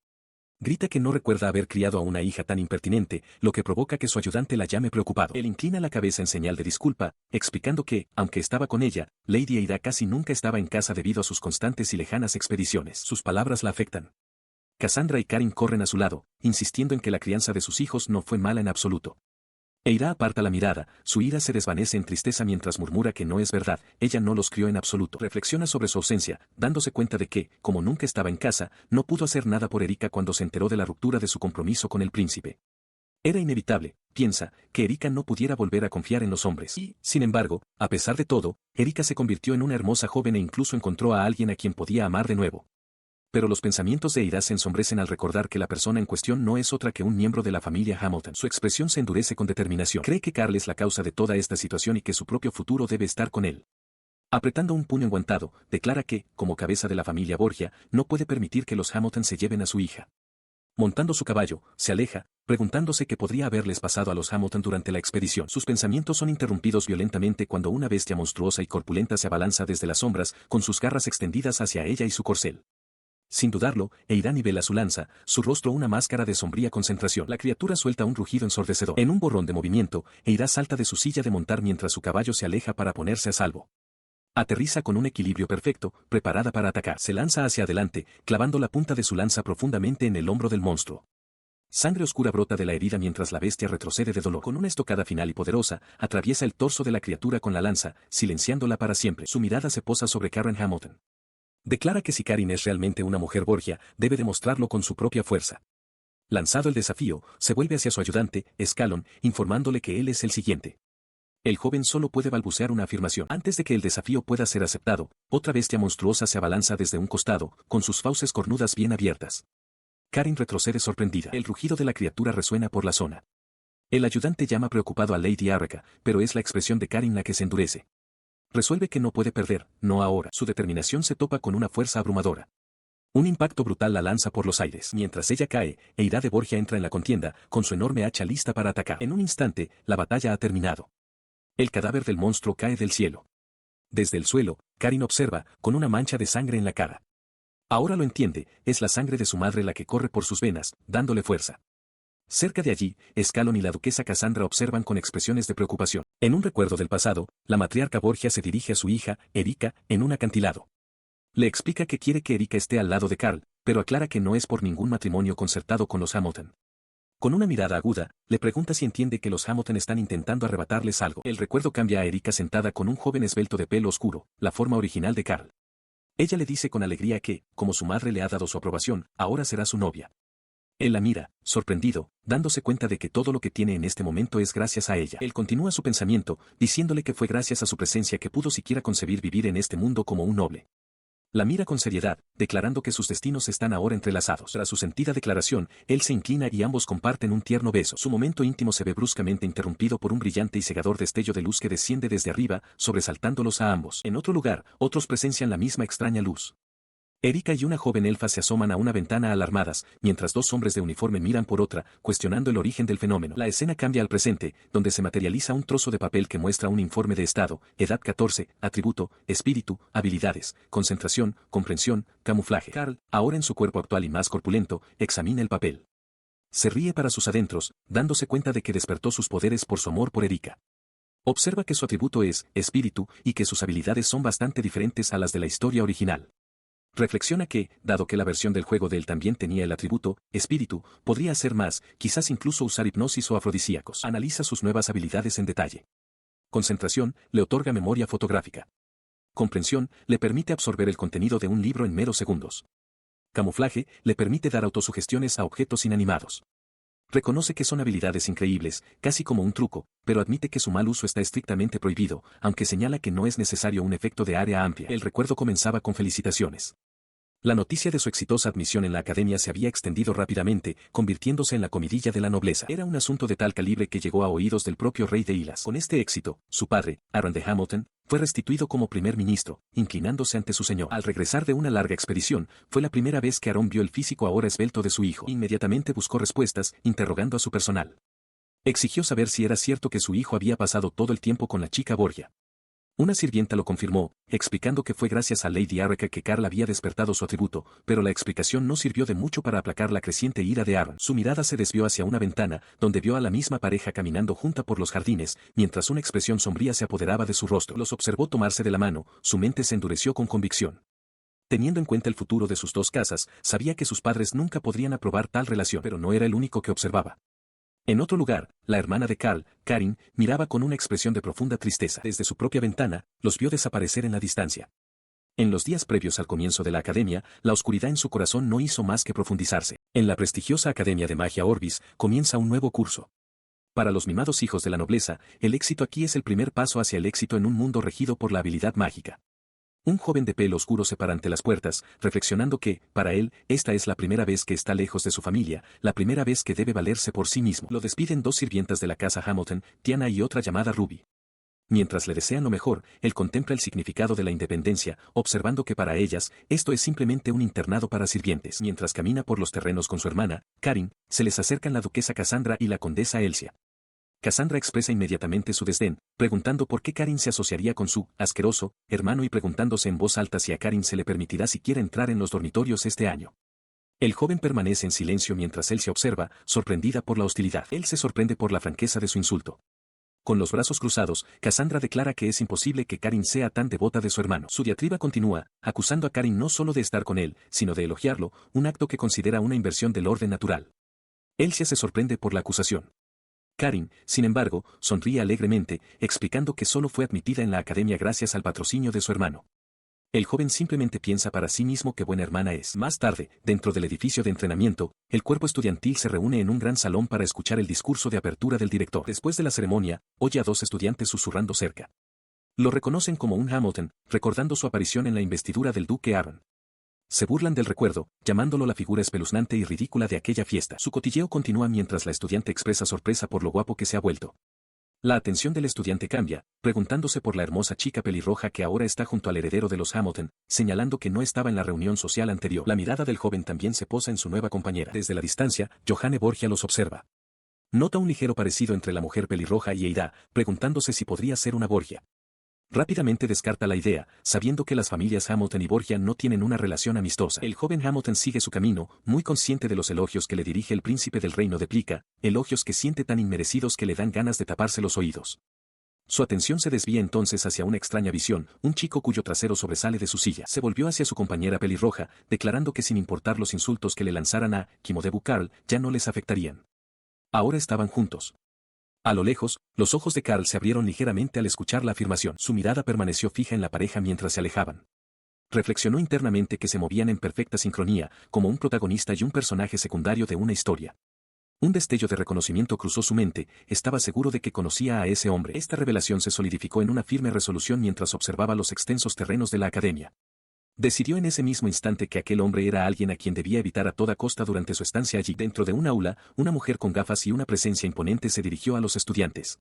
Grita que no recuerda haber criado a una hija tan impertinente, lo que provoca que su ayudante la llame preocupado. Él inclina la cabeza en señal de disculpa, explicando que, aunque estaba con ella, Lady Ida casi nunca estaba en casa debido a sus constantes y lejanas expediciones. Sus palabras la afectan. Cassandra y Karin corren a su lado, insistiendo en que la crianza de sus hijos no fue mala en absoluto. Eira aparta la mirada, su ira se desvanece en tristeza mientras murmura que no es verdad, ella no los crió en absoluto. Reflexiona sobre su ausencia, dándose cuenta de que, como nunca estaba en casa, no pudo hacer nada por Erika cuando se enteró de la ruptura de su compromiso con el príncipe. Era inevitable, piensa, que Erika no pudiera volver a confiar en los hombres. Y, sin embargo, a pesar de todo, Erika se convirtió en una hermosa joven e incluso encontró a alguien a quien podía amar de nuevo. Pero los pensamientos de Eira se ensombrecen al recordar que la persona en cuestión no es otra que un miembro de la familia Hamilton. Su expresión se endurece con determinación. Cree que Carl es la causa de toda esta situación y que su propio futuro debe estar con él. Apretando un puño enguantado, declara que, como cabeza de la familia Borgia, no puede permitir que los Hamilton se lleven a su hija. Montando su caballo, se aleja, preguntándose qué podría haberles pasado a los Hamilton durante la expedición. Sus pensamientos son interrumpidos violentamente cuando una bestia monstruosa y corpulenta se abalanza desde las sombras, con sus garras extendidas hacia ella y su corcel. Sin dudarlo, Eira nivela su lanza, su rostro una máscara de sombría concentración. La criatura suelta un rugido ensordecedor. En un borrón de movimiento, Eira salta de su silla de montar mientras su caballo se aleja para ponerse a salvo. Aterriza con un equilibrio perfecto, preparada para atacar. Se lanza hacia adelante, clavando la punta de su lanza profundamente en el hombro del monstruo. Sangre oscura brota de la herida mientras la bestia retrocede de dolor. Con una estocada final y poderosa, atraviesa el torso de la criatura con la lanza, silenciándola para siempre. Su mirada se posa sobre Karen Hamilton. Declara que si Karin es realmente una mujer Borgia, debe demostrarlo con su propia fuerza. Lanzado el desafío, se vuelve hacia su ayudante, Scallon, informándole que él es el siguiente. El joven solo puede balbucear una afirmación. Antes de que el desafío pueda ser aceptado, otra bestia monstruosa se abalanza desde un costado, con sus fauces cornudas bien abiertas. Karin retrocede sorprendida. El rugido de la criatura resuena por la zona. El ayudante llama preocupado a Lady Arreka, pero es la expresión de Karin la que se endurece. Resuelve que no puede perder, no ahora. Su determinación se topa con una fuerza abrumadora. Un impacto brutal la lanza por los aires. Mientras ella cae, Eira de Borgia entra en la contienda, con su enorme hacha lista para atacar. En un instante, la batalla ha terminado. El cadáver del monstruo cae del cielo. Desde el suelo, Karin observa, con una mancha de sangre en la cara. Ahora lo entiende, es la sangre de su madre la que corre por sus venas, dándole fuerza. Cerca de allí, Scallon y la duquesa Cassandra observan con expresiones de preocupación. En un recuerdo del pasado, la matriarca Borgia se dirige a su hija, Erika, en un acantilado. Le explica que quiere que Erika esté al lado de Carl, pero aclara que no es por ningún matrimonio concertado con los Hamilton. Con una mirada aguda, le pregunta si entiende que los Hamilton están intentando arrebatarles algo. El recuerdo cambia a Erika sentada con un joven esbelto de pelo oscuro, la forma original de Carl. Ella le dice con alegría que, como su madre le ha dado su aprobación, ahora será su novia. Él la mira, sorprendido, dándose cuenta de que todo lo que tiene en este momento es gracias a ella. Él continúa su pensamiento, diciéndole que fue gracias a su presencia que pudo siquiera concebir vivir en este mundo como un noble. La mira con seriedad, declarando que sus destinos están ahora entrelazados. Tras su sentida declaración, él se inclina y ambos comparten un tierno beso. Su momento íntimo se ve bruscamente interrumpido por un brillante y cegador destello de luz que desciende desde arriba, sobresaltándolos a ambos. En otro lugar, otros presencian la misma extraña luz. Erika y una joven elfa se asoman a una ventana alarmadas, mientras dos hombres de uniforme miran por otra, cuestionando el origen del fenómeno. La escena cambia al presente, donde se materializa un trozo de papel que muestra un informe de estado, edad 14, atributo, espíritu, habilidades, concentración, comprensión, camuflaje. Carl, ahora en su cuerpo actual y más corpulento, examina el papel. Se ríe para sus adentros, dándose cuenta de que despertó sus poderes por su amor por Erika. Observa que su atributo es espíritu y que sus habilidades son bastante diferentes a las de la historia original. Reflexiona que, dado que la versión del juego de él también tenía el atributo, espíritu, podría hacer más, quizás incluso usar hipnosis o afrodisíacos. Analiza sus nuevas habilidades en detalle. Concentración, le otorga memoria fotográfica. Comprensión, le permite absorber el contenido de un libro en meros segundos. Camuflaje, le permite dar autosugestiones a objetos inanimados. Reconoce que son habilidades increíbles, casi como un truco, pero admite que su mal uso está estrictamente prohibido, aunque señala que no es necesario un efecto de área amplia. El recuerdo comenzaba con felicitaciones. La noticia de su exitosa admisión en la academia se había extendido rápidamente, convirtiéndose en la comidilla de la nobleza. Era un asunto de tal calibre que llegó a oídos del propio rey de Ilas. Con este éxito, su padre, Aaron de Hamilton, fue restituido como primer ministro, inclinándose ante su señor. Al regresar de una larga expedición, fue la primera vez que Aaron vio el físico ahora esbelto de su hijo. Inmediatamente buscó respuestas, interrogando a su personal. Exigió saber si era cierto que su hijo había pasado todo el tiempo con la chica Borgia. Una sirvienta lo confirmó, explicando que fue gracias a Lady Arreka que Carl había despertado su atributo, pero la explicación no sirvió de mucho para aplacar la creciente ira de Aaron. Su mirada se desvió hacia una ventana, donde vio a la misma pareja caminando junta por los jardines, mientras una expresión sombría se apoderaba de su rostro. Los observó tomarse de la mano, su mente se endureció con convicción. Teniendo en cuenta el futuro de sus dos casas, sabía que sus padres nunca podrían aprobar tal relación, pero no era el único que observaba. En otro lugar, la hermana de Carl, Karin, miraba con una expresión de profunda tristeza. Desde su propia ventana, los vio desaparecer en la distancia. En los días previos al comienzo de la academia, la oscuridad en su corazón no hizo más que profundizarse. En la prestigiosa Academia de Magia Orbis, comienza un nuevo curso. Para los mimados hijos de la nobleza, el éxito aquí es el primer paso hacia el éxito en un mundo regido por la habilidad mágica. Un joven de pelo oscuro se para ante las puertas, reflexionando que, para él, esta es la primera vez que está lejos de su familia, la primera vez que debe valerse por sí mismo. Lo despiden dos sirvientas de la casa Hamilton, Tiana y otra llamada Ruby. Mientras le desean lo mejor, él contempla el significado de la independencia, observando que para ellas, esto es simplemente un internado para sirvientes. Mientras camina por los terrenos con su hermana, Karin, se les acercan la duquesa Cassandra y la condesa Elsia. Cassandra expresa inmediatamente su desdén, preguntando por qué Karin se asociaría con su asqueroso hermano y preguntándose en voz alta si a Karin se le permitirá siquiera entrar en los dormitorios este año. El joven permanece en silencio mientras él se observa, sorprendida por la hostilidad. Él se sorprende por la franqueza de su insulto. Con los brazos cruzados, Cassandra declara que es imposible que Karin sea tan devota de su hermano. Su diatriba continúa, acusando a Karin no solo de estar con él, sino de elogiarlo, un acto que considera una inversión del orden natural. Elsia se sorprende por la acusación. Karin, sin embargo, sonríe alegremente, explicando que solo fue admitida en la academia gracias al patrocinio de su hermano. El joven simplemente piensa para sí mismo qué buena hermana es. Más tarde, dentro del edificio de entrenamiento, el cuerpo estudiantil se reúne en un gran salón para escuchar el discurso de apertura del director. Después de la ceremonia, oye a dos estudiantes susurrando cerca. Lo reconocen como un Hamilton, recordando su aparición en la investidura del duque Aaron. Se burlan del recuerdo, llamándolo la figura espeluznante y ridícula de aquella fiesta. Su cotilleo continúa mientras la estudiante expresa sorpresa por lo guapo que se ha vuelto. La atención del estudiante cambia, preguntándose por la hermosa chica pelirroja que ahora está junto al heredero de los Hamilton, señalando que no estaba en la reunión social anterior. La mirada del joven también se posa en su nueva compañera. Desde la distancia, Johanne Borgia los observa. Nota un ligero parecido entre la mujer pelirroja y Eida, preguntándose si podría ser una Borgia. Rápidamente descarta la idea, sabiendo que las familias Hamilton y Borgia no tienen una relación amistosa. El joven Hamilton sigue su camino, muy consciente de los elogios que le dirige el príncipe del reino de Plica, elogios que siente tan inmerecidos que le dan ganas de taparse los oídos. Su atención se desvía entonces hacia una extraña visión, un chico cuyo trasero sobresale de su silla. Se volvió hacia su compañera pelirroja, declarando que sin importar los insultos que le lanzaran a Kimodebu Karl, ya no les afectarían. Ahora estaban juntos. A lo lejos, los ojos de Karl se abrieron ligeramente al escuchar la afirmación. Su mirada permaneció fija en la pareja mientras se alejaban. Reflexionó internamente que se movían en perfecta sincronía, como un protagonista y un personaje secundario de una historia. Un destello de reconocimiento cruzó su mente, estaba seguro de que conocía a ese hombre. Esta revelación se solidificó en una firme resolución mientras observaba los extensos terrenos de la academia. Decidió en ese mismo instante que aquel hombre era alguien a quien debía evitar a toda costa durante su estancia allí. Dentro de un aula, una mujer con gafas y una presencia imponente se dirigió a los estudiantes.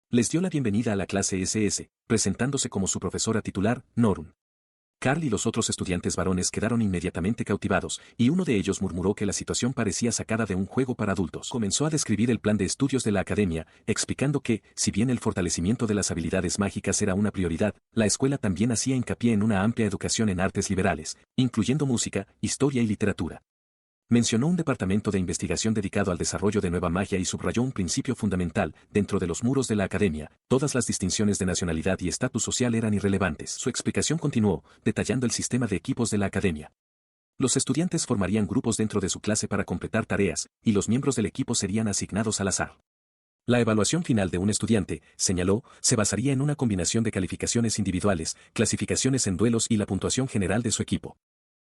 Les dio la bienvenida a la clase SS, presentándose como su profesora titular, Norun. Karl y los otros estudiantes varones quedaron inmediatamente cautivados, y uno de ellos murmuró que la situación parecía sacada de un juego para adultos. Comenzó a describir el plan de estudios de la academia, explicando que, si bien el fortalecimiento de las habilidades mágicas era una prioridad, la escuela también hacía hincapié en una amplia educación en artes liberales, incluyendo música, historia y literatura. Mencionó un departamento de investigación dedicado al desarrollo de nueva magia y subrayó un principio fundamental, dentro de los muros de la academia, todas las distinciones de nacionalidad y estatus social eran irrelevantes. Su explicación continuó, detallando el sistema de equipos de la academia. Los estudiantes formarían grupos dentro de su clase para completar tareas, y los miembros del equipo serían asignados al azar. La evaluación final de un estudiante, señaló, se basaría en una combinación de calificaciones individuales, clasificaciones en duelos y la puntuación general de su equipo.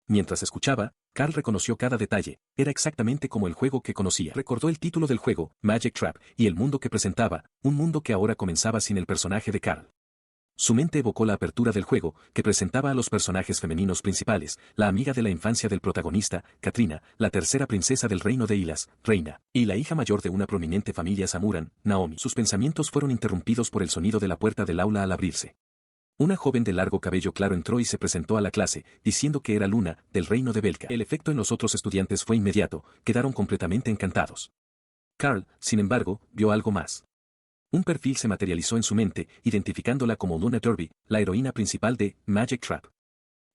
Mientras escuchaba, Karl reconoció cada detalle, era exactamente como el juego que conocía. Recordó el título del juego, Magic Trap, y el mundo que presentaba, un mundo que ahora comenzaba sin el personaje de Karl. Su mente evocó la apertura del juego, que presentaba a los personajes femeninos principales, la amiga de la infancia del protagonista, Katrina, la tercera princesa del reino de Ilas, Reina, y la hija mayor de una prominente familia Samuran, Naomi. Sus pensamientos fueron interrumpidos por el sonido de la puerta del aula al abrirse. Una joven de largo cabello claro entró y se presentó a la clase, diciendo que era Luna, del reino de Belka. El efecto en los otros estudiantes fue inmediato, quedaron completamente encantados. Karl, sin embargo, vio algo más. Un perfil se materializó en su mente, identificándola como Luna Derby, la heroína principal de Magic Trap.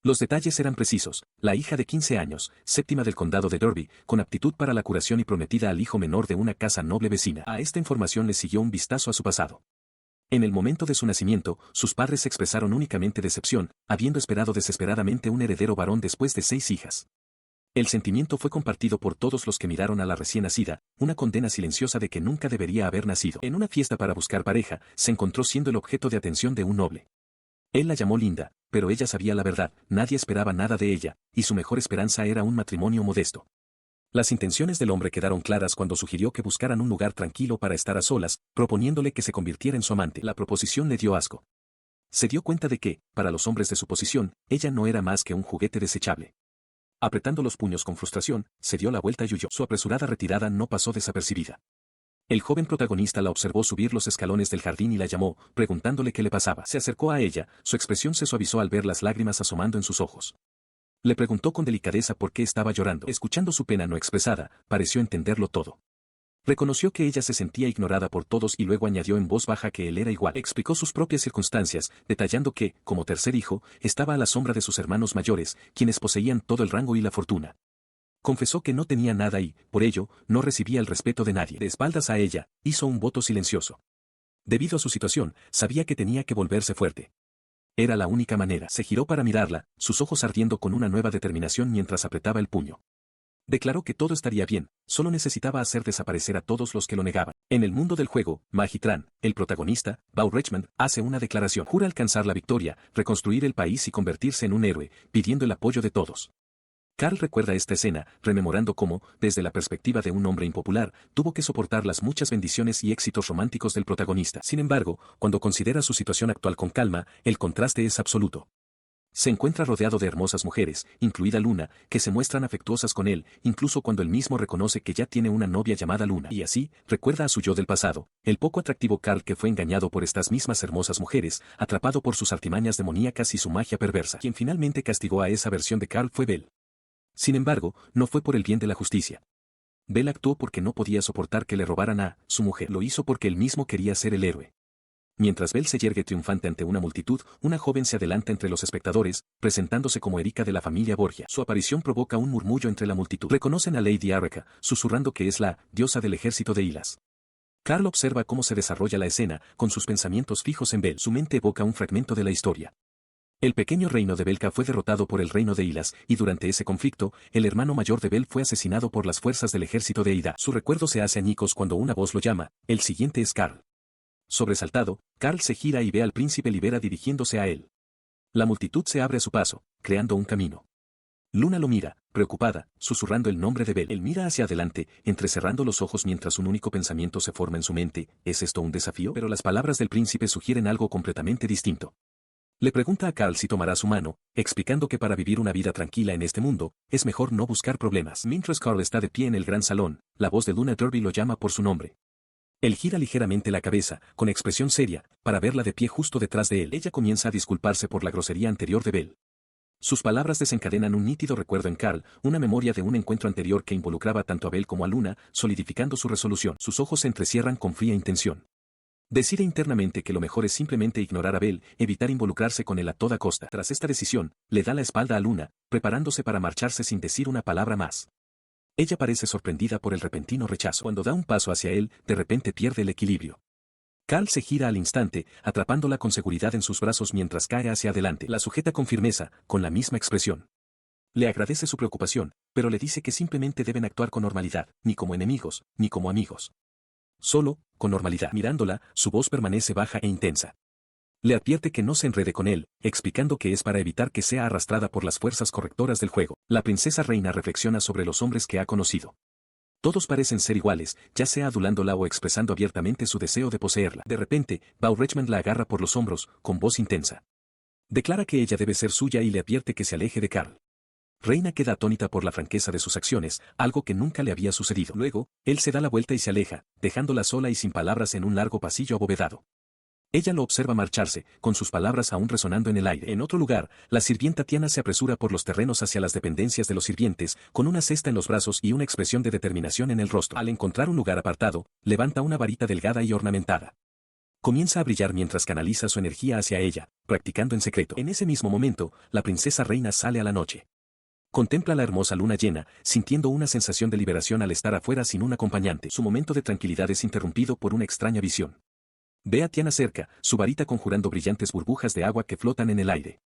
Los detalles eran precisos, la hija de 15 años, séptima del condado de Derby, con aptitud para la curación y prometida al hijo menor de una casa noble vecina. A esta información le siguió un vistazo a su pasado. En el momento de su nacimiento, sus padres expresaron únicamente decepción, habiendo esperado desesperadamente un heredero varón después de 6 hijas. El sentimiento fue compartido por todos los que miraron a la recién nacida, una condena silenciosa de que nunca debería haber nacido. En una fiesta para buscar pareja, se encontró siendo el objeto de atención de un noble. Él la llamó linda, pero ella sabía la verdad, nadie esperaba nada de ella, y su mejor esperanza era un matrimonio modesto. Las intenciones del hombre quedaron claras cuando sugirió que buscaran un lugar tranquilo para estar a solas, proponiéndole que se convirtiera en su amante. La proposición le dio asco. Se dio cuenta de que, para los hombres de su posición, ella no era más que un juguete desechable. Apretando los puños con frustración, se dio la vuelta y huyó. Su apresurada retirada no pasó desapercibida. El joven protagonista la observó subir los escalones del jardín y la llamó, preguntándole qué le pasaba. Se acercó a ella, su expresión se suavizó al ver las lágrimas asomando en sus ojos. Le preguntó con delicadeza por qué estaba llorando. Escuchando su pena no expresada, pareció entenderlo todo. Reconoció que ella se sentía ignorada por todos y luego añadió en voz baja que él era igual. Explicó sus propias circunstancias, detallando que, como tercer hijo, estaba a la sombra de sus hermanos mayores, quienes poseían todo el rango y la fortuna. Confesó que no tenía nada y, por ello, no recibía el respeto de nadie. De espaldas a ella, hizo un voto silencioso. Debido a su situación, sabía que tenía que volverse fuerte. Era la única manera. Se giró para mirarla, sus ojos ardiendo con una nueva determinación mientras apretaba el puño. Declaró que todo estaría bien, solo necesitaba hacer desaparecer a todos los que lo negaban. En el mundo del juego, Magitran, el protagonista, Beau Richmond, hace una declaración. Jura alcanzar la victoria, reconstruir el país y convertirse en un héroe, pidiendo el apoyo de todos. Carl recuerda esta escena, rememorando cómo, desde la perspectiva de un hombre impopular, tuvo que soportar las muchas bendiciones y éxitos románticos del protagonista. Sin embargo, cuando considera su situación actual con calma, el contraste es absoluto. Se encuentra rodeado de hermosas mujeres, incluida Luna, que se muestran afectuosas con él, incluso cuando él mismo reconoce que ya tiene una novia llamada Luna. Y así, recuerda a su yo del pasado, el poco atractivo Carl que fue engañado por estas mismas hermosas mujeres, atrapado por sus artimañas demoníacas y su magia perversa. Quien finalmente castigó a esa versión de Carl fue Belle. Sin embargo, no fue por el bien de la justicia. Belle actuó porque no podía soportar que le robaran a su mujer. Lo hizo porque él mismo quería ser el héroe. Mientras Belle se yergue triunfante ante una multitud, una joven se adelanta entre los espectadores, presentándose como Erika de la familia Borgia. Su aparición provoca un murmullo entre la multitud. Reconocen a Lady Arreka, susurrando que es la diosa del ejército de Hilas. Carl observa cómo se desarrolla la escena, con sus pensamientos fijos en Belle. Su mente evoca un fragmento de la historia. El pequeño reino de Belka fue derrotado por el reino de Hilas, y durante ese conflicto, el hermano mayor de Belle fue asesinado por las fuerzas del ejército de Ida. Su recuerdo se hace añicos cuando una voz lo llama, el siguiente es Carl. Sobresaltado, Carl se gira y ve al príncipe Libera dirigiéndose a él. La multitud se abre a su paso, creando un camino. Luna lo mira, preocupada, susurrando el nombre de Belle. Él mira hacia adelante, entrecerrando los ojos mientras un único pensamiento se forma en su mente, ¿es esto un desafío? Pero las palabras del príncipe sugieren algo completamente distinto. Le pregunta a Carl si tomará su mano, explicando que para vivir una vida tranquila en este mundo, es mejor no buscar problemas. Mientras Carl está de pie en el gran salón, la voz de Luna Derby lo llama por su nombre. Él gira ligeramente la cabeza, con expresión seria, para verla de pie justo detrás de él. Ella comienza a disculparse por la grosería anterior de Belle. Sus palabras desencadenan un nítido recuerdo en Carl, una memoria de un encuentro anterior que involucraba tanto a Belle como a Luna, solidificando su resolución. Sus ojos se entrecierran con fría intención. Decide internamente que lo mejor es simplemente ignorar a Belle, evitar involucrarse con él a toda costa. Tras esta decisión, le da la espalda a Luna, preparándose para marcharse sin decir una palabra más. Ella parece sorprendida por el repentino rechazo. Cuando da un paso hacia él, de repente pierde el equilibrio. Carl se gira al instante, atrapándola con seguridad en sus brazos mientras cae hacia adelante. La sujeta con firmeza, con la misma expresión. Le agradece su preocupación, pero le dice que simplemente deben actuar con normalidad, ni como enemigos, ni como amigos. Solo, con normalidad. Mirándola, su voz permanece baja e intensa. Le advierte que no se enrede con él, explicando que es para evitar que sea arrastrada por las fuerzas correctoras del juego. La princesa reina reflexiona sobre los hombres que ha conocido. Todos parecen ser iguales, ya sea adulándola o expresando abiertamente su deseo de poseerla. De repente, Beau Richmond la agarra por los hombros, con voz intensa. Declara que ella debe ser suya y le advierte que se aleje de Carl. Reina queda atónita por la franqueza de sus acciones, algo que nunca le había sucedido. Luego, él se da la vuelta y se aleja, dejándola sola y sin palabras en un largo pasillo abovedado. Ella lo observa marcharse, con sus palabras aún resonando en el aire. En otro lugar, la sirvienta Tiana se apresura por los terrenos hacia las dependencias de los sirvientes, con una cesta en los brazos y una expresión de determinación en el rostro. Al encontrar un lugar apartado, levanta una varita delgada y ornamentada. Comienza a brillar mientras canaliza su energía hacia ella, practicando en secreto. En ese mismo momento, la princesa reina sale a la noche. Contempla la hermosa luna llena, sintiendo una sensación de liberación al estar afuera sin un acompañante. Su momento de tranquilidad es interrumpido por una extraña visión. Ve a Tiana cerca, su varita conjurando brillantes burbujas de agua que flotan en el aire.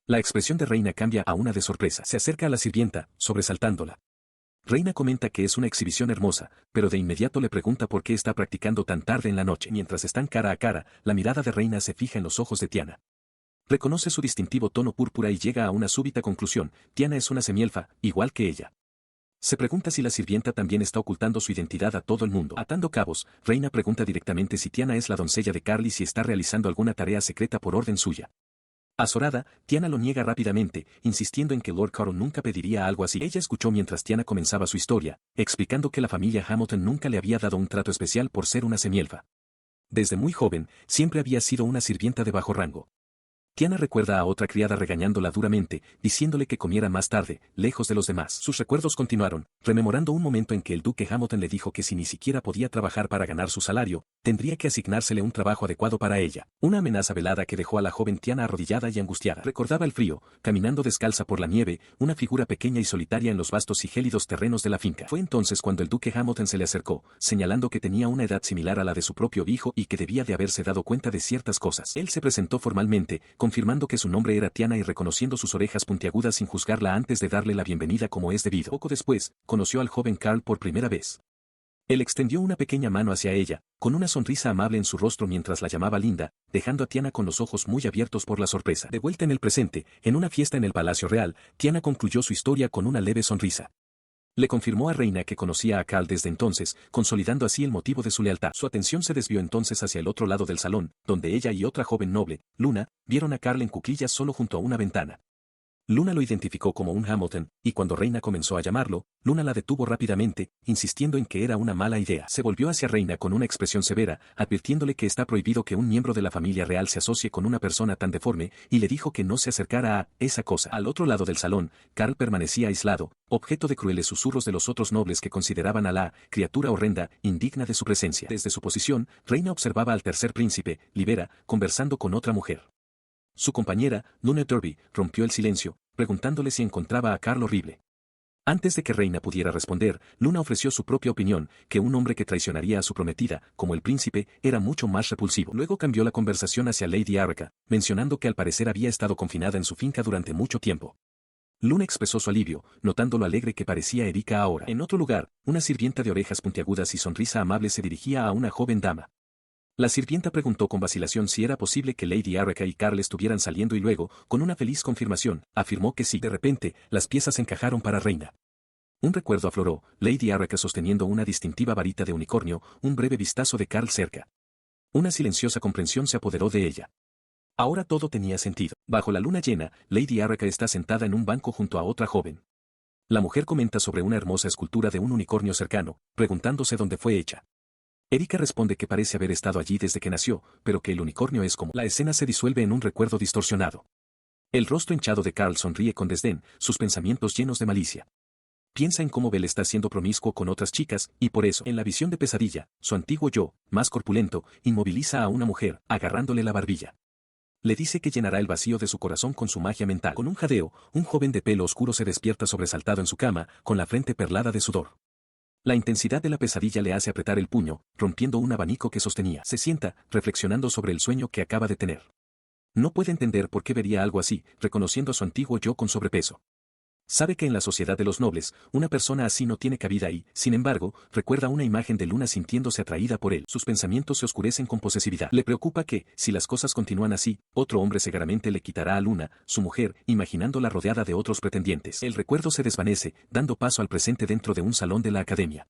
La expresión de Reina cambia a una de sorpresa. Se acerca a la sirvienta, sobresaltándola. Reina comenta que es una exhibición hermosa, pero de inmediato le pregunta por qué está practicando tan tarde en la noche. Mientras están cara a cara, la mirada de Reina se fija en los ojos de Tiana. Reconoce su distintivo tono púrpura y llega a una súbita conclusión: Tiana es una semielfa, igual que ella. Se pregunta si la sirvienta también está ocultando su identidad a todo el mundo. Atando cabos, Reina pregunta directamente si Tiana es la doncella de Carl y si está realizando alguna tarea secreta por orden suya. Azorada, Tiana lo niega rápidamente, insistiendo en que Lord Carl nunca pediría algo así. Ella escuchó mientras Tiana comenzaba su historia, explicando que la familia Hamilton nunca le había dado un trato especial por ser una semielfa. Desde muy joven, siempre había sido una sirvienta de bajo rango. Tiana recuerda a otra criada regañándola duramente, diciéndole que comiera más tarde, lejos de los demás. Sus recuerdos continuaron, rememorando un momento en que el duque Hamilton le dijo que si ni siquiera podía trabajar para ganar su salario, tendría que asignársele un trabajo adecuado para ella. Una amenaza velada que dejó a la joven Tiana arrodillada y angustiada. Recordaba el frío, caminando descalza por la nieve, una figura pequeña y solitaria en los vastos y gélidos terrenos de la finca. Fue entonces cuando el duque Hamilton se le acercó, señalando que tenía una edad similar a la de su propio hijo y que debía de haberse dado cuenta de ciertas cosas. Él se presentó formalmente, confirmando que su nombre era Tiana y reconociendo sus orejas puntiagudas sin juzgarla antes de darle la bienvenida como es debido. Poco después, conoció al joven Carl por primera vez. Él extendió una pequeña mano hacia ella, con una sonrisa amable en su rostro mientras la llamaba linda, dejando a Tiana con los ojos muy abiertos por la sorpresa. De vuelta en el presente, en una fiesta en el Palacio Real, Tiana concluyó su historia con una leve sonrisa. Le confirmó a Reina que conocía a Carl desde entonces, consolidando así el motivo de su lealtad. Su atención se desvió entonces hacia el otro lado del salón, donde ella y otra joven noble, Luna, vieron a Carl en cuclillas solo junto a una ventana. Luna lo identificó como un Hamilton, y cuando Reina comenzó a llamarlo, Luna la detuvo rápidamente, insistiendo en que era una mala idea. Se volvió hacia Reina con una expresión severa, advirtiéndole que está prohibido que un miembro de la familia real se asocie con una persona tan deforme, y le dijo que no se acercara a esa cosa. Al otro lado del salón, Carl permanecía aislado, objeto de crueles susurros de los otros nobles que consideraban a la criatura horrenda, indigna de su presencia. Desde su posición, Reina observaba al tercer príncipe, Libera, conversando con otra mujer. Su compañera, Luna Derby, rompió el silencio, preguntándole si encontraba a Carl horrible. Antes de que Reina pudiera responder, Luna ofreció su propia opinión, que un hombre que traicionaría a su prometida, como el príncipe, era mucho más repulsivo. Luego cambió la conversación hacia Lady Araka, mencionando que al parecer había estado confinada en su finca durante mucho tiempo. Luna expresó su alivio, notando lo alegre que parecía Erika ahora. En otro lugar, una sirvienta de orejas puntiagudas y sonrisa amable se dirigía a una joven dama. La sirvienta preguntó con vacilación si era posible que Lady Araka y Carl estuvieran saliendo y luego, con una feliz confirmación, afirmó que sí. De repente, las piezas encajaron para Reina. Un recuerdo afloró, Lady Araka sosteniendo una distintiva varita de unicornio, un breve vistazo de Carl cerca. Una silenciosa comprensión se apoderó de ella. Ahora todo tenía sentido. Bajo la luna llena, Lady Araka está sentada en un banco junto a otra joven. La mujer comenta sobre una hermosa escultura de un unicornio cercano, preguntándose dónde fue hecha. Erika responde que parece haber estado allí desde que nació, pero que el unicornio es como. La escena se disuelve en un recuerdo distorsionado. El rostro hinchado de Carl sonríe con desdén, sus pensamientos llenos de malicia. Piensa en cómo Belle está siendo promiscuo con otras chicas, y por eso, en la visión de pesadilla, su antiguo yo, más corpulento, inmoviliza a una mujer, agarrándole la barbilla. Le dice que llenará el vacío de su corazón con su magia mental. Con un jadeo, un joven de pelo oscuro se despierta sobresaltado en su cama, con la frente perlada de sudor. La intensidad de la pesadilla le hace apretar el puño, rompiendo un abanico que sostenía. Se sienta, reflexionando sobre el sueño que acaba de tener. No puede entender por qué vería algo así, reconociendo a su antiguo yo con sobrepeso. Sabe que en la sociedad de los nobles, una persona así no tiene cabida y, sin embargo, recuerda una imagen de Luna sintiéndose atraída por él. Sus pensamientos se oscurecen con posesividad. Le preocupa que, si las cosas continúan así, otro hombre seguramente le quitará a Luna, su mujer, imaginándola rodeada de otros pretendientes. El recuerdo se desvanece, dando paso al presente dentro de un salón de la academia.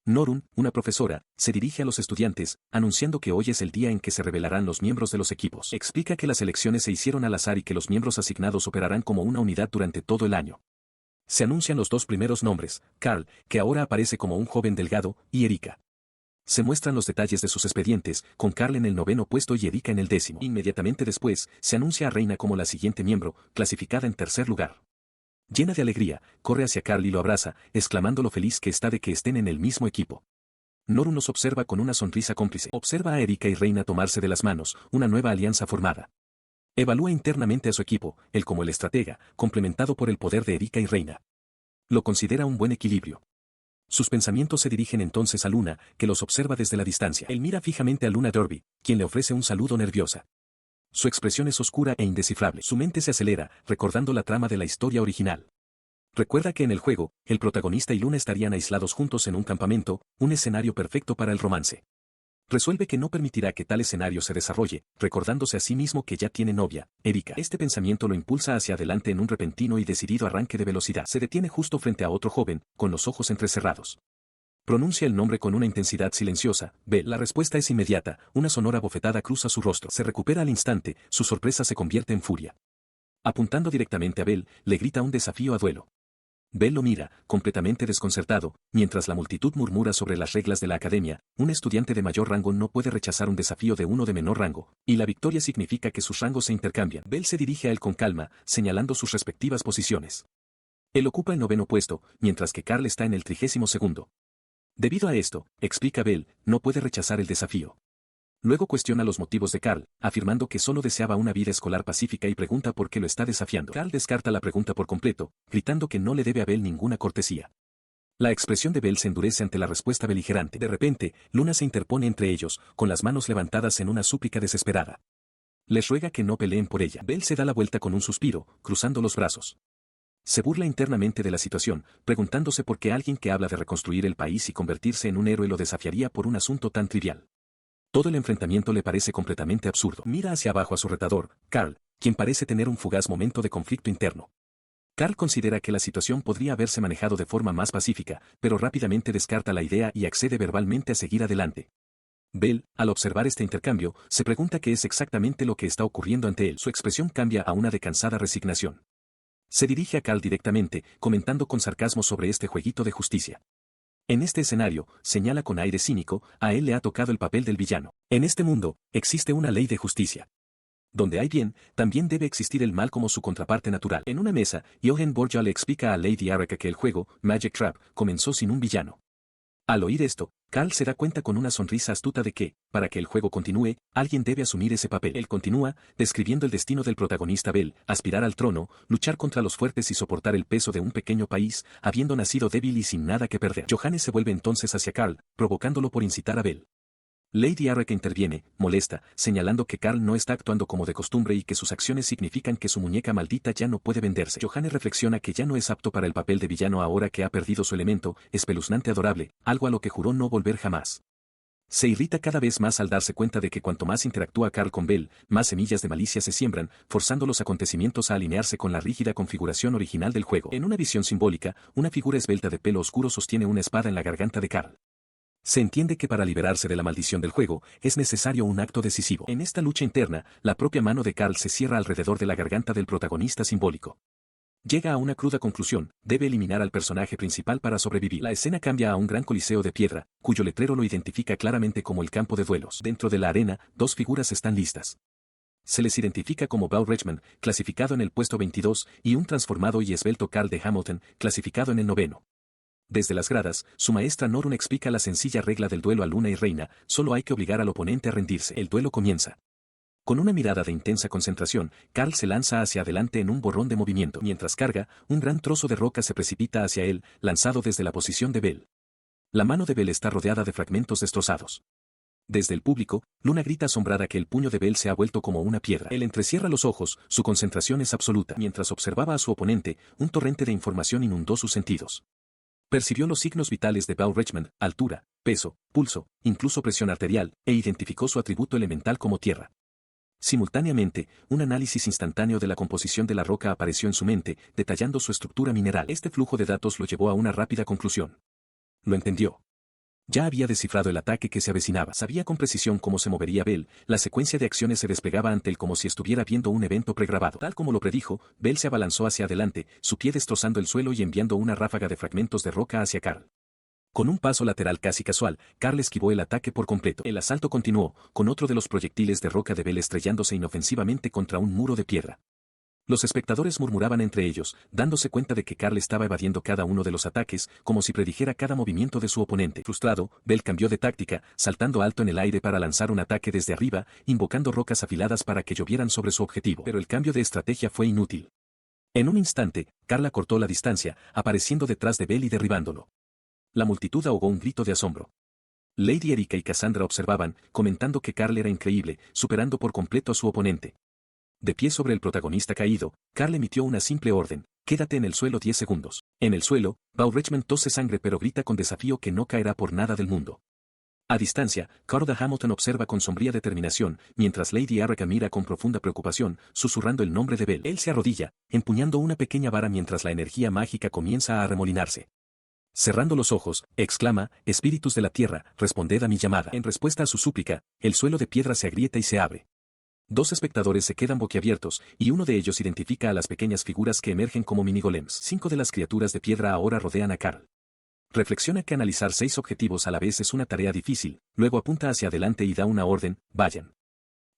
Norun, una profesora, se dirige a los estudiantes, anunciando que hoy es el día en que se revelarán los miembros de los equipos. Explica que las elecciones se hicieron al azar y que los miembros asignados operarán como una unidad durante todo el año. Se anuncian los dos primeros nombres, Carl, que ahora aparece como un joven delgado, y Erika. Se muestran los detalles de sus expedientes, con Carl en el 9º puesto y Erika en el 10º. Inmediatamente después, se anuncia a Reina como la siguiente miembro, clasificada en 3er lugar. Llena de alegría, corre hacia Carl y lo abraza, exclamando lo feliz que está de que estén en el mismo equipo. Norun nos observa con una sonrisa cómplice. Observa a Erika y Reina tomarse de las manos, una nueva alianza formada. Evalúa internamente a su equipo, él como el estratega, complementado por el poder de Erika y Reina. Lo considera un buen equilibrio. Sus pensamientos se dirigen entonces a Luna, que los observa desde la distancia. Él mira fijamente a Luna Derby, quien le ofrece un saludo nerviosa. Su expresión es oscura e indescifrable. Su mente se acelera, recordando la trama de la historia original. Recuerda que en el juego, el protagonista y Luna estarían aislados juntos en un campamento, un escenario perfecto para el romance. Resuelve que no permitirá que tal escenario se desarrolle, recordándose a sí mismo que ya tiene novia, Erika. Este pensamiento lo impulsa hacia adelante en un repentino y decidido arranque de velocidad. Se detiene justo frente a otro joven, con los ojos entrecerrados. Pronuncia el nombre con una intensidad silenciosa. Bell. La respuesta es inmediata, una sonora bofetada cruza su rostro. Se recupera al instante, su sorpresa se convierte en furia. Apuntando directamente a Bell, le grita un desafío a duelo. Bell lo mira, completamente desconcertado, mientras la multitud murmura sobre las reglas de la academia. Un estudiante de mayor rango no puede rechazar un desafío de uno de menor rango, y la victoria significa que sus rangos se intercambian. Bell se dirige a él con calma, señalando sus respectivas posiciones. Él ocupa el 9º puesto, mientras que Carl está en el 32º. Debido a esto, explica Bell, no puede rechazar el desafío. Luego cuestiona los motivos de Carl, afirmando que solo deseaba una vida escolar pacífica y pregunta por qué lo está desafiando. Carl descarta la pregunta por completo, gritando que no le debe a Bell ninguna cortesía. La expresión de Bell se endurece ante la respuesta beligerante. De repente, Luna se interpone entre ellos, con las manos levantadas en una súplica desesperada. Les ruega que no peleen por ella. Bell se da la vuelta con un suspiro, cruzando los brazos. Se burla internamente de la situación, preguntándose por qué alguien que habla de reconstruir el país y convertirse en un héroe lo desafiaría por un asunto tan trivial. Todo el enfrentamiento le parece completamente absurdo. Mira hacia abajo a su retador, Carl, quien parece tener un fugaz momento de conflicto interno. Carl considera que la situación podría haberse manejado de forma más pacífica, pero rápidamente descarta la idea y accede verbalmente a seguir adelante. Bell, al observar este intercambio, se pregunta qué es exactamente lo que está ocurriendo ante él. Su expresión cambia a una de cansada resignación. Se dirige a Carl directamente, comentando con sarcasmo sobre este jueguito de justicia. En este escenario, señala con aire cínico, a él le ha tocado el papel del villano. En este mundo, existe una ley de justicia. Donde hay bien, también debe existir el mal como su contraparte natural. En una mesa, Johann Borgia le explica a Lady Araka que el juego, Magic Trap, comenzó sin un villano. Al oír esto, Carl se da cuenta con una sonrisa astuta de que, para que el juego continúe, alguien debe asumir ese papel. Él continúa, describiendo el destino del protagonista Bell, aspirar al trono, luchar contra los fuertes y soportar el peso de un pequeño país, habiendo nacido débil y sin nada que perder. Johannes se vuelve entonces hacia Carl, provocándolo por incitar a Bell. Lady Araka interviene, molesta, señalando que Carl no está actuando como de costumbre y que sus acciones significan que su muñeca maldita ya no puede venderse. Johannes reflexiona que ya no es apto para el papel de villano ahora que ha perdido su elemento, espeluznante adorable, algo a lo que juró no volver jamás. Se irrita cada vez más al darse cuenta de que cuanto más interactúa Carl con Bell, más semillas de malicia se siembran, forzando los acontecimientos a alinearse con la rígida configuración original del juego. En una visión simbólica, una figura esbelta de pelo oscuro sostiene una espada en la garganta de Carl. Se entiende que para liberarse de la maldición del juego, es necesario un acto decisivo. En esta lucha interna, la propia mano de Carl se cierra alrededor de la garganta del protagonista simbólico. Llega a una cruda conclusión, debe eliminar al personaje principal para sobrevivir. La escena cambia a un gran coliseo de piedra, cuyo letrero lo identifica claramente como el campo de duelos. Dentro de la arena, dos figuras están listas. Se les identifica como Beau Richmond, clasificado en el puesto 22, y un transformado y esbelto Carl de Hamilton, clasificado en el 9º. Desde las gradas, su maestra Norun explica la sencilla regla del duelo a Luna y Reina, solo hay que obligar al oponente a rendirse. El duelo comienza. Con una mirada de intensa concentración, Carl se lanza hacia adelante en un borrón de movimiento. Mientras carga, un gran trozo de roca se precipita hacia él, lanzado desde la posición de Bell. La mano de Bell está rodeada de fragmentos destrozados. Desde el público, Luna grita asombrada que el puño de Bell se ha vuelto como una piedra. Él entrecierra los ojos, su concentración es absoluta. Mientras observaba a su oponente, un torrente de información inundó sus sentidos. Percibió los signos vitales de Beau Richmond, altura, peso, pulso, incluso presión arterial, e identificó su atributo elemental como tierra. Simultáneamente, un análisis instantáneo de la composición de la roca apareció en su mente, detallando su estructura mineral. Este flujo de datos lo llevó a una rápida conclusión. Lo entendió. Ya había descifrado el ataque que se avecinaba. Sabía con precisión cómo se movería Bell, la secuencia de acciones se desplegaba ante él como si estuviera viendo un evento pregrabado. Tal como lo predijo, Bell se abalanzó hacia adelante, su pie destrozando el suelo y enviando una ráfaga de fragmentos de roca hacia Carl. Con un paso lateral casi casual, Carl esquivó el ataque por completo. El asalto continuó, con otro de los proyectiles de roca de Bell estrellándose inofensivamente contra un muro de piedra. Los espectadores murmuraban entre ellos, dándose cuenta de que Carl estaba evadiendo cada uno de los ataques, como si predijera cada movimiento de su oponente. Frustrado, Bell cambió de táctica, saltando alto en el aire para lanzar un ataque desde arriba, invocando rocas afiladas para que llovieran sobre su objetivo. Pero el cambio de estrategia fue inútil. En un instante, Carl acortó la distancia, apareciendo detrás de Bell y derribándolo. La multitud ahogó un grito de asombro. Lady Erika y Cassandra observaban, comentando que Carl era increíble, superando por completo a su oponente. De pie sobre el protagonista caído, Carl emitió una simple orden, quédate en el suelo 10 segundos. En el suelo, Beau Richmond tose sangre pero grita con desafío que no caerá por nada del mundo. A distancia, Corda Hamilton observa con sombría determinación, mientras Lady Arraka mira con profunda preocupación, susurrando el nombre de Bell. Él se arrodilla, empuñando una pequeña vara mientras la energía mágica comienza a arremolinarse. Cerrando los ojos, exclama, espíritus de la tierra, responded a mi llamada. En respuesta a su súplica, el suelo de piedra se agrieta y se abre. Dos espectadores se quedan boquiabiertos, y uno de ellos identifica a las pequeñas figuras que emergen como minigolems. 5 de las criaturas de piedra ahora rodean a Carl. Reflexiona que analizar 6 objetivos a la vez es una tarea difícil, luego apunta hacia adelante y da una orden, vayan.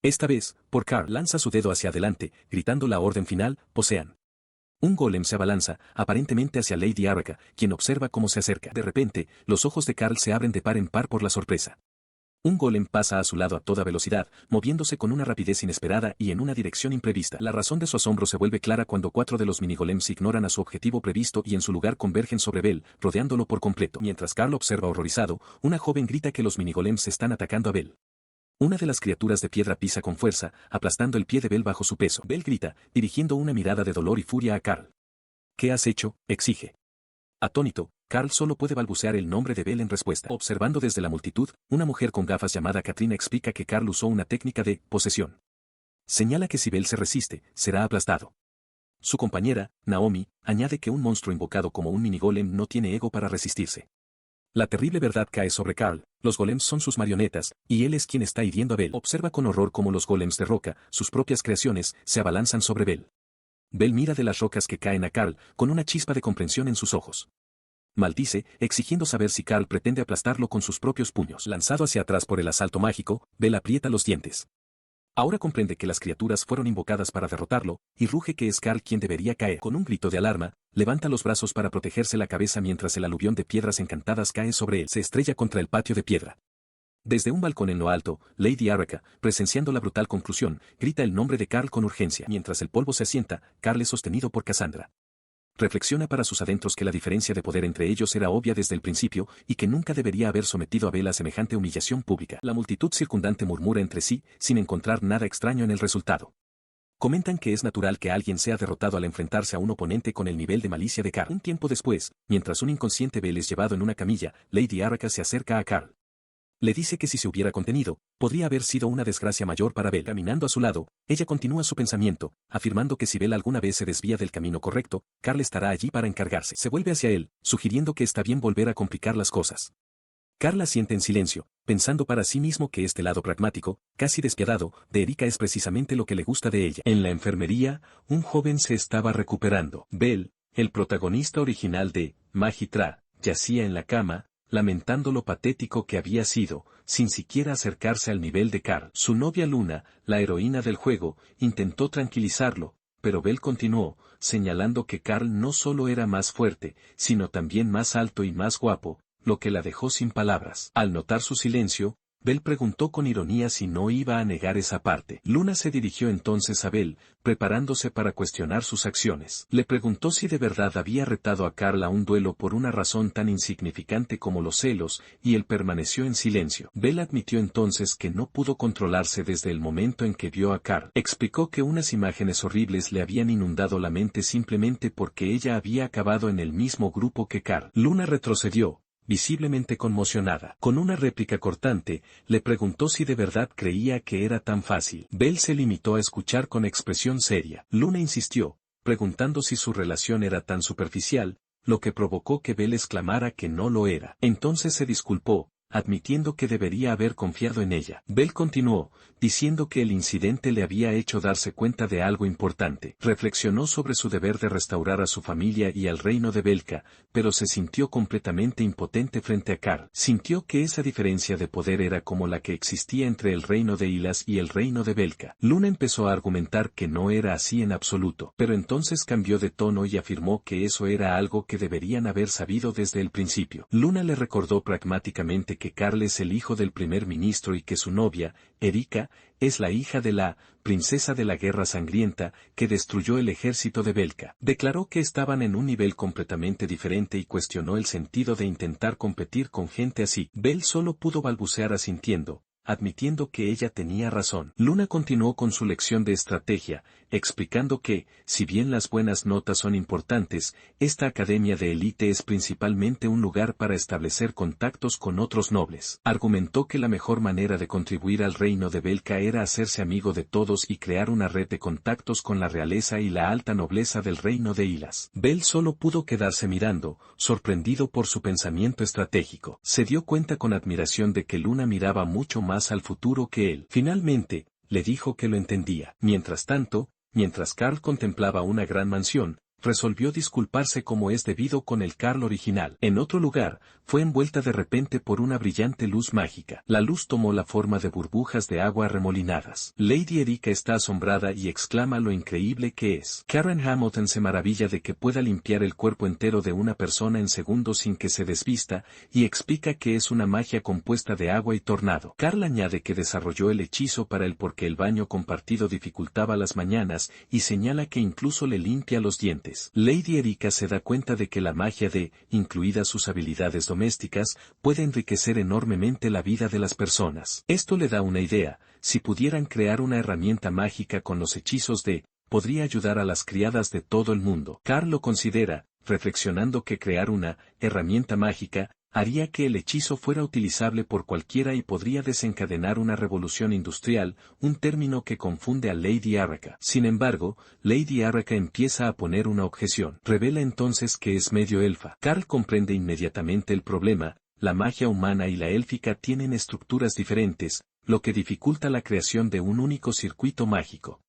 Esta vez, por Carl lanza su dedo hacia adelante, gritando la orden final, posean. Un golem se abalanza, aparentemente hacia Lady Arraka, quien observa cómo se acerca. De repente, los ojos de Carl se abren de par en par por la sorpresa. Un golem pasa a su lado a toda velocidad, moviéndose con una rapidez inesperada y en una dirección imprevista. La razón de su asombro se vuelve clara cuando 4 de los minigolems ignoran a su objetivo previsto y en su lugar convergen sobre Bell, rodeándolo por completo. Mientras Carl observa horrorizado, una joven grita que los minigolems están atacando a Bell. Una de las criaturas de piedra pisa con fuerza, aplastando el pie de Bell bajo su peso. Bell grita, dirigiendo una mirada de dolor y furia a Carl. ¿Qué has hecho?, exige. Atónito, Carl solo puede balbucear el nombre de Bell en respuesta. Observando desde la multitud, una mujer con gafas llamada Katrina explica que Carl usó una técnica de posesión. Señala que si Bell se resiste, será aplastado. Su compañera, Naomi, añade que un monstruo invocado como un minigolem no tiene ego para resistirse. La terrible verdad cae sobre Carl, los golems son sus marionetas, y él es quien está hiriendo a Bell. Observa con horror cómo los golems de roca, sus propias creaciones, se abalanzan sobre Bell. Bell mira de las rocas que caen a Carl, con una chispa de comprensión en sus ojos. Maldice, exigiendo saber si Carl pretende aplastarlo con sus propios puños. Lanzado hacia atrás por el asalto mágico, Bell aprieta los dientes. Ahora comprende que las criaturas fueron invocadas para derrotarlo, y ruge que es Carl quien debería caer. Con un grito de alarma, levanta los brazos para protegerse la cabeza mientras el aluvión de piedras encantadas cae sobre él. Se estrella contra el patio de piedra. Desde un balcón en lo alto, Lady Arraka, presenciando la brutal conclusión, grita el nombre de Carl con urgencia. Mientras el polvo se asienta, Carl es sostenido por Cassandra. Reflexiona para sus adentros que la diferencia de poder entre ellos era obvia desde el principio y que nunca debería haber sometido a Bell a semejante humillación pública. La multitud circundante murmura entre sí, sin encontrar nada extraño en el resultado. Comentan que es natural que alguien sea derrotado al enfrentarse a un oponente con el nivel de malicia de Carl. Un tiempo después, mientras un inconsciente Bell es llevado en una camilla, Lady Arraka se acerca a Carl. Le dice que si se hubiera contenido, podría haber sido una desgracia mayor para Bell. Caminando a su lado, ella continúa su pensamiento, afirmando que si Bell alguna vez se desvía del camino correcto, Carl estará allí para encargarse. Se vuelve hacia él, sugiriendo que está bien volver a complicar las cosas. Carl asiente en silencio, pensando para sí mismo que este lado pragmático, casi despiadado, de Erika es precisamente lo que le gusta de ella. En la enfermería, un joven se estaba recuperando. Bell, el protagonista original de Magitra, yacía en la cama, lamentando lo patético que había sido, sin siquiera acercarse al nivel de Carl. Su novia Luna, la heroína del juego, intentó tranquilizarlo, pero Bell continuó, señalando que Carl no solo era más fuerte, sino también más alto y más guapo, lo que la dejó sin palabras. Al notar su silencio, Bell preguntó con ironía si no iba a negar esa parte. Luna se dirigió entonces a Bell, preparándose para cuestionar sus acciones. Le preguntó si de verdad había retado a Carl a un duelo por una razón tan insignificante como los celos, y él permaneció en silencio. Bell admitió entonces que no pudo controlarse desde el momento en que vio a Carl. Explicó que unas imágenes horribles le habían inundado la mente simplemente porque ella había acabado en el mismo grupo que Carl. Luna retrocedió, visiblemente conmocionada. Con una réplica cortante, le preguntó si de verdad creía que era tan fácil. Bell se limitó a escuchar con expresión seria. Luna insistió, preguntando si su relación era tan superficial, lo que provocó que Bell exclamara que no lo era. Entonces se disculpó, admitiendo que debería haber confiado en ella. Bell continuó, diciendo que el incidente le había hecho darse cuenta de algo importante. Reflexionó sobre su deber de restaurar a su familia y al reino de Belka, pero se sintió completamente impotente frente a Carl. Sintió que esa diferencia de poder era como la que existía entre el reino de Ilas y el reino de Belka. Luna empezó a argumentar que no era así en absoluto, pero entonces cambió de tono y afirmó que eso era algo que deberían haber sabido desde el principio. Luna le recordó pragmáticamente que Carl es el hijo del primer ministro y que su novia, Erika, es la hija de la princesa de la guerra sangrienta que destruyó el ejército de Belka. Declaró que estaban en un nivel completamente diferente y cuestionó el sentido de intentar competir con gente así. Bell solo pudo balbucear asintiendo, admitiendo que ella tenía razón. Luna continuó con su lección de estrategia, explicando que, si bien las buenas notas son importantes, esta academia de élite es principalmente un lugar para establecer contactos con otros nobles. Argumentó que la mejor manera de contribuir al reino de Belka era hacerse amigo de todos y crear una red de contactos con la realeza y la alta nobleza del reino de Hilas. Bell solo pudo quedarse mirando, sorprendido por su pensamiento estratégico. Se dio cuenta con admiración de que Luna miraba mucho más al futuro que él. Finalmente, le dijo que lo entendía. Mientras tanto, mientras Carl contemplaba una gran mansión, resolvió disculparse como es debido con el Carl original. En otro lugar, fue envuelta de repente por una brillante luz mágica. La luz tomó la forma de burbujas de agua remolinadas. Lady Erika está asombrada y exclama lo increíble que es. Karen Hamilton se maravilla de que pueda limpiar el cuerpo entero de una persona en segundos sin que se desvista, y explica que es una magia compuesta de agua y tornado. Carl añade que desarrolló el hechizo para él porque el baño compartido dificultaba las mañanas, y señala que incluso le limpia los dientes. Lady Erika se da cuenta de que la magia incluidas sus habilidades domésticas, puede enriquecer enormemente la vida de las personas. Esto le da una idea: si pudieran crear una herramienta mágica con los hechizos podría ayudar a las criadas de todo el mundo. Carl lo considera, reflexionando que crear una herramienta mágica haría que el hechizo fuera utilizable por cualquiera y podría desencadenar una revolución industrial, un término que confunde a Lady Arraka. Sin embargo, Lady Arraka empieza a poner una objeción. Revela entonces que es medio elfa. Carl comprende inmediatamente el problema: la magia humana y la élfica tienen estructuras diferentes, lo que dificulta la creación de un único circuito mágico.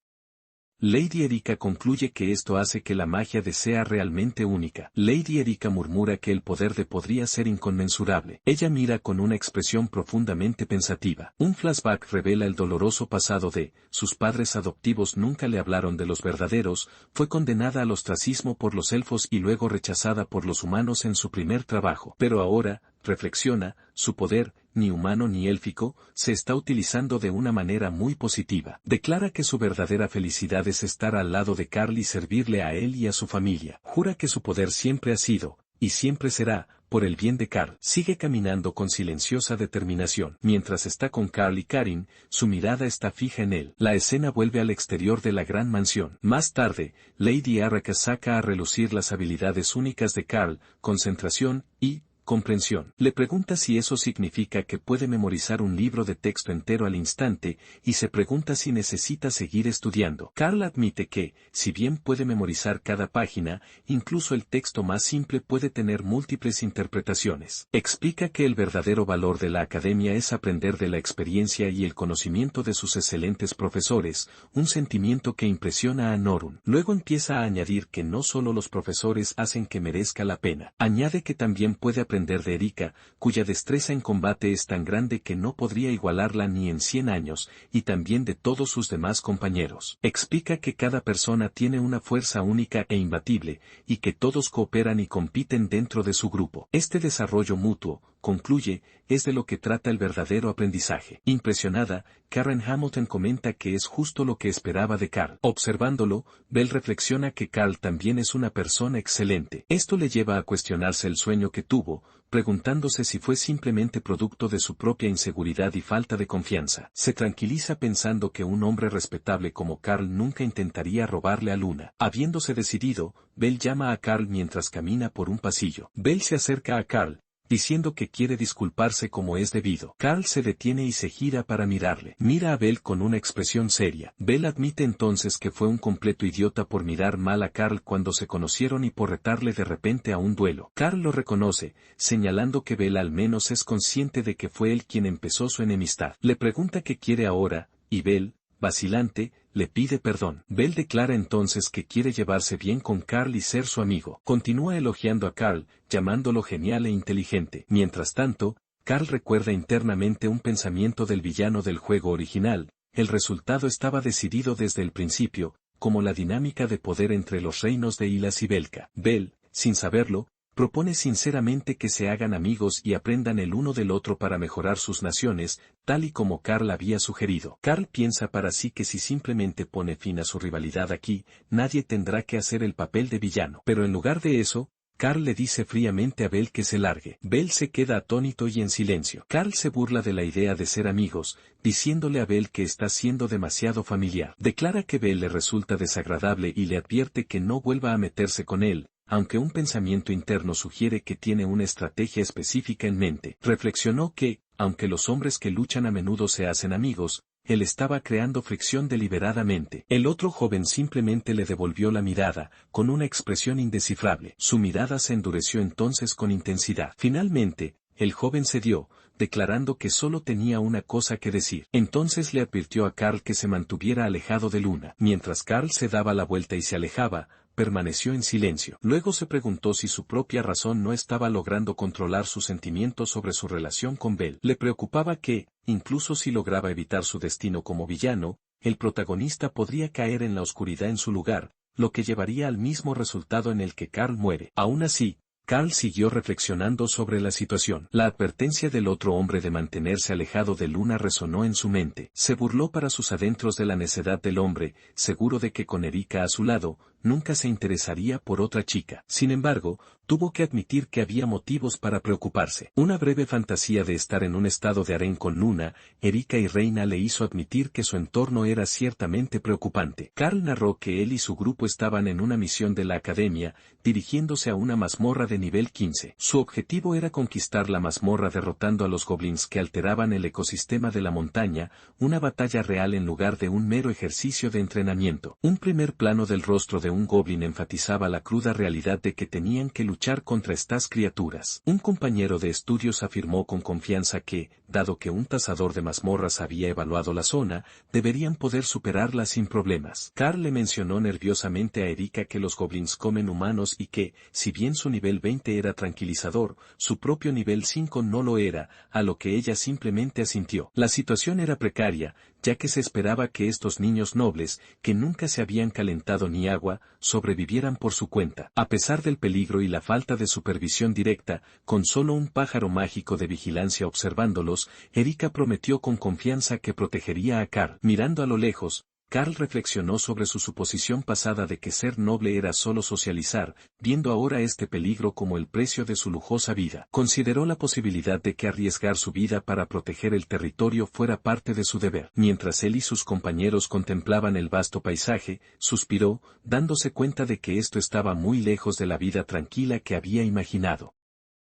Lady Erika concluye que esto hace que la magia sea realmente única. Lady Erika murmura que el poder podría ser inconmensurable. Ella mira con una expresión profundamente pensativa. Un flashback revela el doloroso pasado sus padres adoptivos nunca le hablaron de los verdaderos, fue condenada al ostracismo por los elfos y luego rechazada por los humanos en su primer trabajo. Pero ahora, reflexiona, su poder, ni humano ni élfico, se está utilizando de una manera muy positiva. Declara que su verdadera felicidad es estar al lado de Carl y servirle a él y a su familia. Jura que su poder siempre ha sido, y siempre será, por el bien de Carl. Sigue caminando con silenciosa determinación. Mientras está con Carl y Karin, su mirada está fija en él. La escena vuelve al exterior de la gran mansión. Más tarde, Lady Arraka saca a relucir las habilidades únicas de Carl: concentración y comprensión. Le pregunta si eso significa que puede memorizar un libro de texto entero al instante, y se pregunta si necesita seguir estudiando. Carl admite que, si bien puede memorizar cada página, incluso el texto más simple puede tener múltiples interpretaciones. Explica que el verdadero valor de la academia es aprender de la experiencia y el conocimiento de sus excelentes profesores, un sentimiento que impresiona a Norun. Luego empieza a añadir que no solo los profesores hacen que merezca la pena. Añade que también puede aprender de Erika, cuya destreza en combate es tan grande que no podría igualarla ni en 100 años, y también de todos sus demás compañeros. Explica que cada persona tiene una fuerza única e imbatible, y que todos cooperan y compiten dentro de su grupo. Este desarrollo mutuo, concluye, es de lo que trata el verdadero aprendizaje. Impresionada, Karen Hamilton comenta que es justo lo que esperaba de Carl. Observándolo, Bell reflexiona que Carl también es una persona excelente. Esto le lleva a cuestionarse el sueño que tuvo, preguntándose si fue simplemente producto de su propia inseguridad y falta de confianza. Se tranquiliza pensando que un hombre respetable como Carl nunca intentaría robarle a Luna. Habiéndose decidido, Bell llama a Carl mientras camina por un pasillo. Bell se acerca a Carl, diciendo que quiere disculparse como es debido. Carl se detiene y se gira para mirarle. Mira a Bell con una expresión seria. Bell admite entonces que fue un completo idiota por mirar mal a Carl cuando se conocieron y por retarle de repente a un duelo. Carl lo reconoce, señalando que Bell al menos es consciente de que fue él quien empezó su enemistad. Le pregunta qué quiere ahora, y Bell, vacilante, le pide perdón. Bell declara entonces que quiere llevarse bien con Carl y ser su amigo. Continúa elogiando a Carl, llamándolo genial e inteligente. Mientras tanto, Carl recuerda internamente un pensamiento del villano del juego original: el resultado estaba decidido desde el principio, como la dinámica de poder entre los reinos de Hilas y Belka. Bell, sin saberlo, propone sinceramente que se hagan amigos y aprendan el uno del otro para mejorar sus naciones, tal y como Carl había sugerido. Carl piensa para sí que si simplemente pone fin a su rivalidad aquí, nadie tendrá que hacer el papel de villano. Pero en lugar de eso, Carl le dice fríamente a Bell que se largue. Bell se queda atónito y en silencio. Carl se burla de la idea de ser amigos, diciéndole a Bell que está siendo demasiado familiar. Declara que Bell le resulta desagradable y le advierte que no vuelva a meterse con él, aunque un pensamiento interno sugiere que tiene una estrategia específica en mente. Reflexionó que, aunque los hombres que luchan a menudo se hacen amigos, él estaba creando fricción deliberadamente. El otro joven simplemente le devolvió la mirada, con una expresión indescifrable. Su mirada se endureció entonces con intensidad. Finalmente, el joven cedió, declarando que solo tenía una cosa que decir. Entonces le advirtió a Carl que se mantuviera alejado de Luna. Mientras Carl se daba la vuelta y se alejaba, permaneció en silencio. Luego se preguntó si su propia razón no estaba logrando controlar sus sentimientos sobre su relación con Bell. Le preocupaba que, incluso si lograba evitar su destino como villano, el protagonista podría caer en la oscuridad en su lugar, lo que llevaría al mismo resultado en el que Carl muere. Aún así, Carl siguió reflexionando sobre la situación. La advertencia del otro hombre de mantenerse alejado de Luna resonó en su mente. Se burló para sus adentros de la necedad del hombre, seguro de que con Erika a su lado, nunca se interesaría por otra chica. Sin embargo, tuvo que admitir que había motivos para preocuparse. Una breve fantasía de estar en un estado de harén con Luna, Erika y Reina le hizo admitir que su entorno era ciertamente preocupante. Carl narró que él y su grupo estaban en una misión de la academia, dirigiéndose a una mazmorra de nivel 15. Su objetivo era conquistar la mazmorra derrotando a los goblins que alteraban el ecosistema de la montaña, una batalla real en lugar de un mero ejercicio de entrenamiento. Un primer plano del rostro de un goblin enfatizaba la cruda realidad de que tenían que luchar contra estas criaturas. Un compañero de estudios afirmó con confianza que, dado que un tasador de mazmorras había evaluado la zona, deberían poder superarla sin problemas. Carl le mencionó nerviosamente a Erika que los goblins comen humanos y que, si bien su nivel 20 era tranquilizador, su propio nivel 5 no lo era, a lo que ella simplemente asintió. La situación era precaria, ya que se esperaba que estos niños nobles, que nunca se habían calentado ni agua, sobrevivieran por su cuenta. A pesar del peligro y la falta de supervisión directa, con solo un pájaro mágico de vigilancia observándolos, Erika prometió con confianza que protegería a Carl. Mirando a lo lejos, Carl reflexionó sobre su suposición pasada de que ser noble era solo socializar, viendo ahora este peligro como el precio de su lujosa vida. Consideró la posibilidad de que arriesgar su vida para proteger el territorio fuera parte de su deber. Mientras él y sus compañeros contemplaban el vasto paisaje, suspiró, dándose cuenta de que esto estaba muy lejos de la vida tranquila que había imaginado.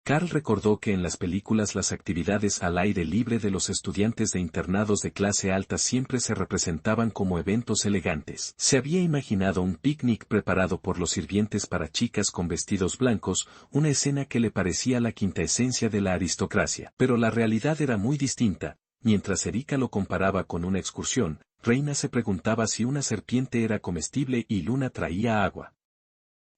Carl recordó que en las películas las actividades al aire libre de los estudiantes de internados de clase alta siempre se representaban como eventos elegantes. Se había imaginado un picnic preparado por los sirvientes para chicas con vestidos blancos, una escena que le parecía la quinta esencia de la aristocracia. Pero la realidad era muy distinta. Mientras Erika lo comparaba con una excursión, Reina se preguntaba si una serpiente era comestible y Luna traía agua.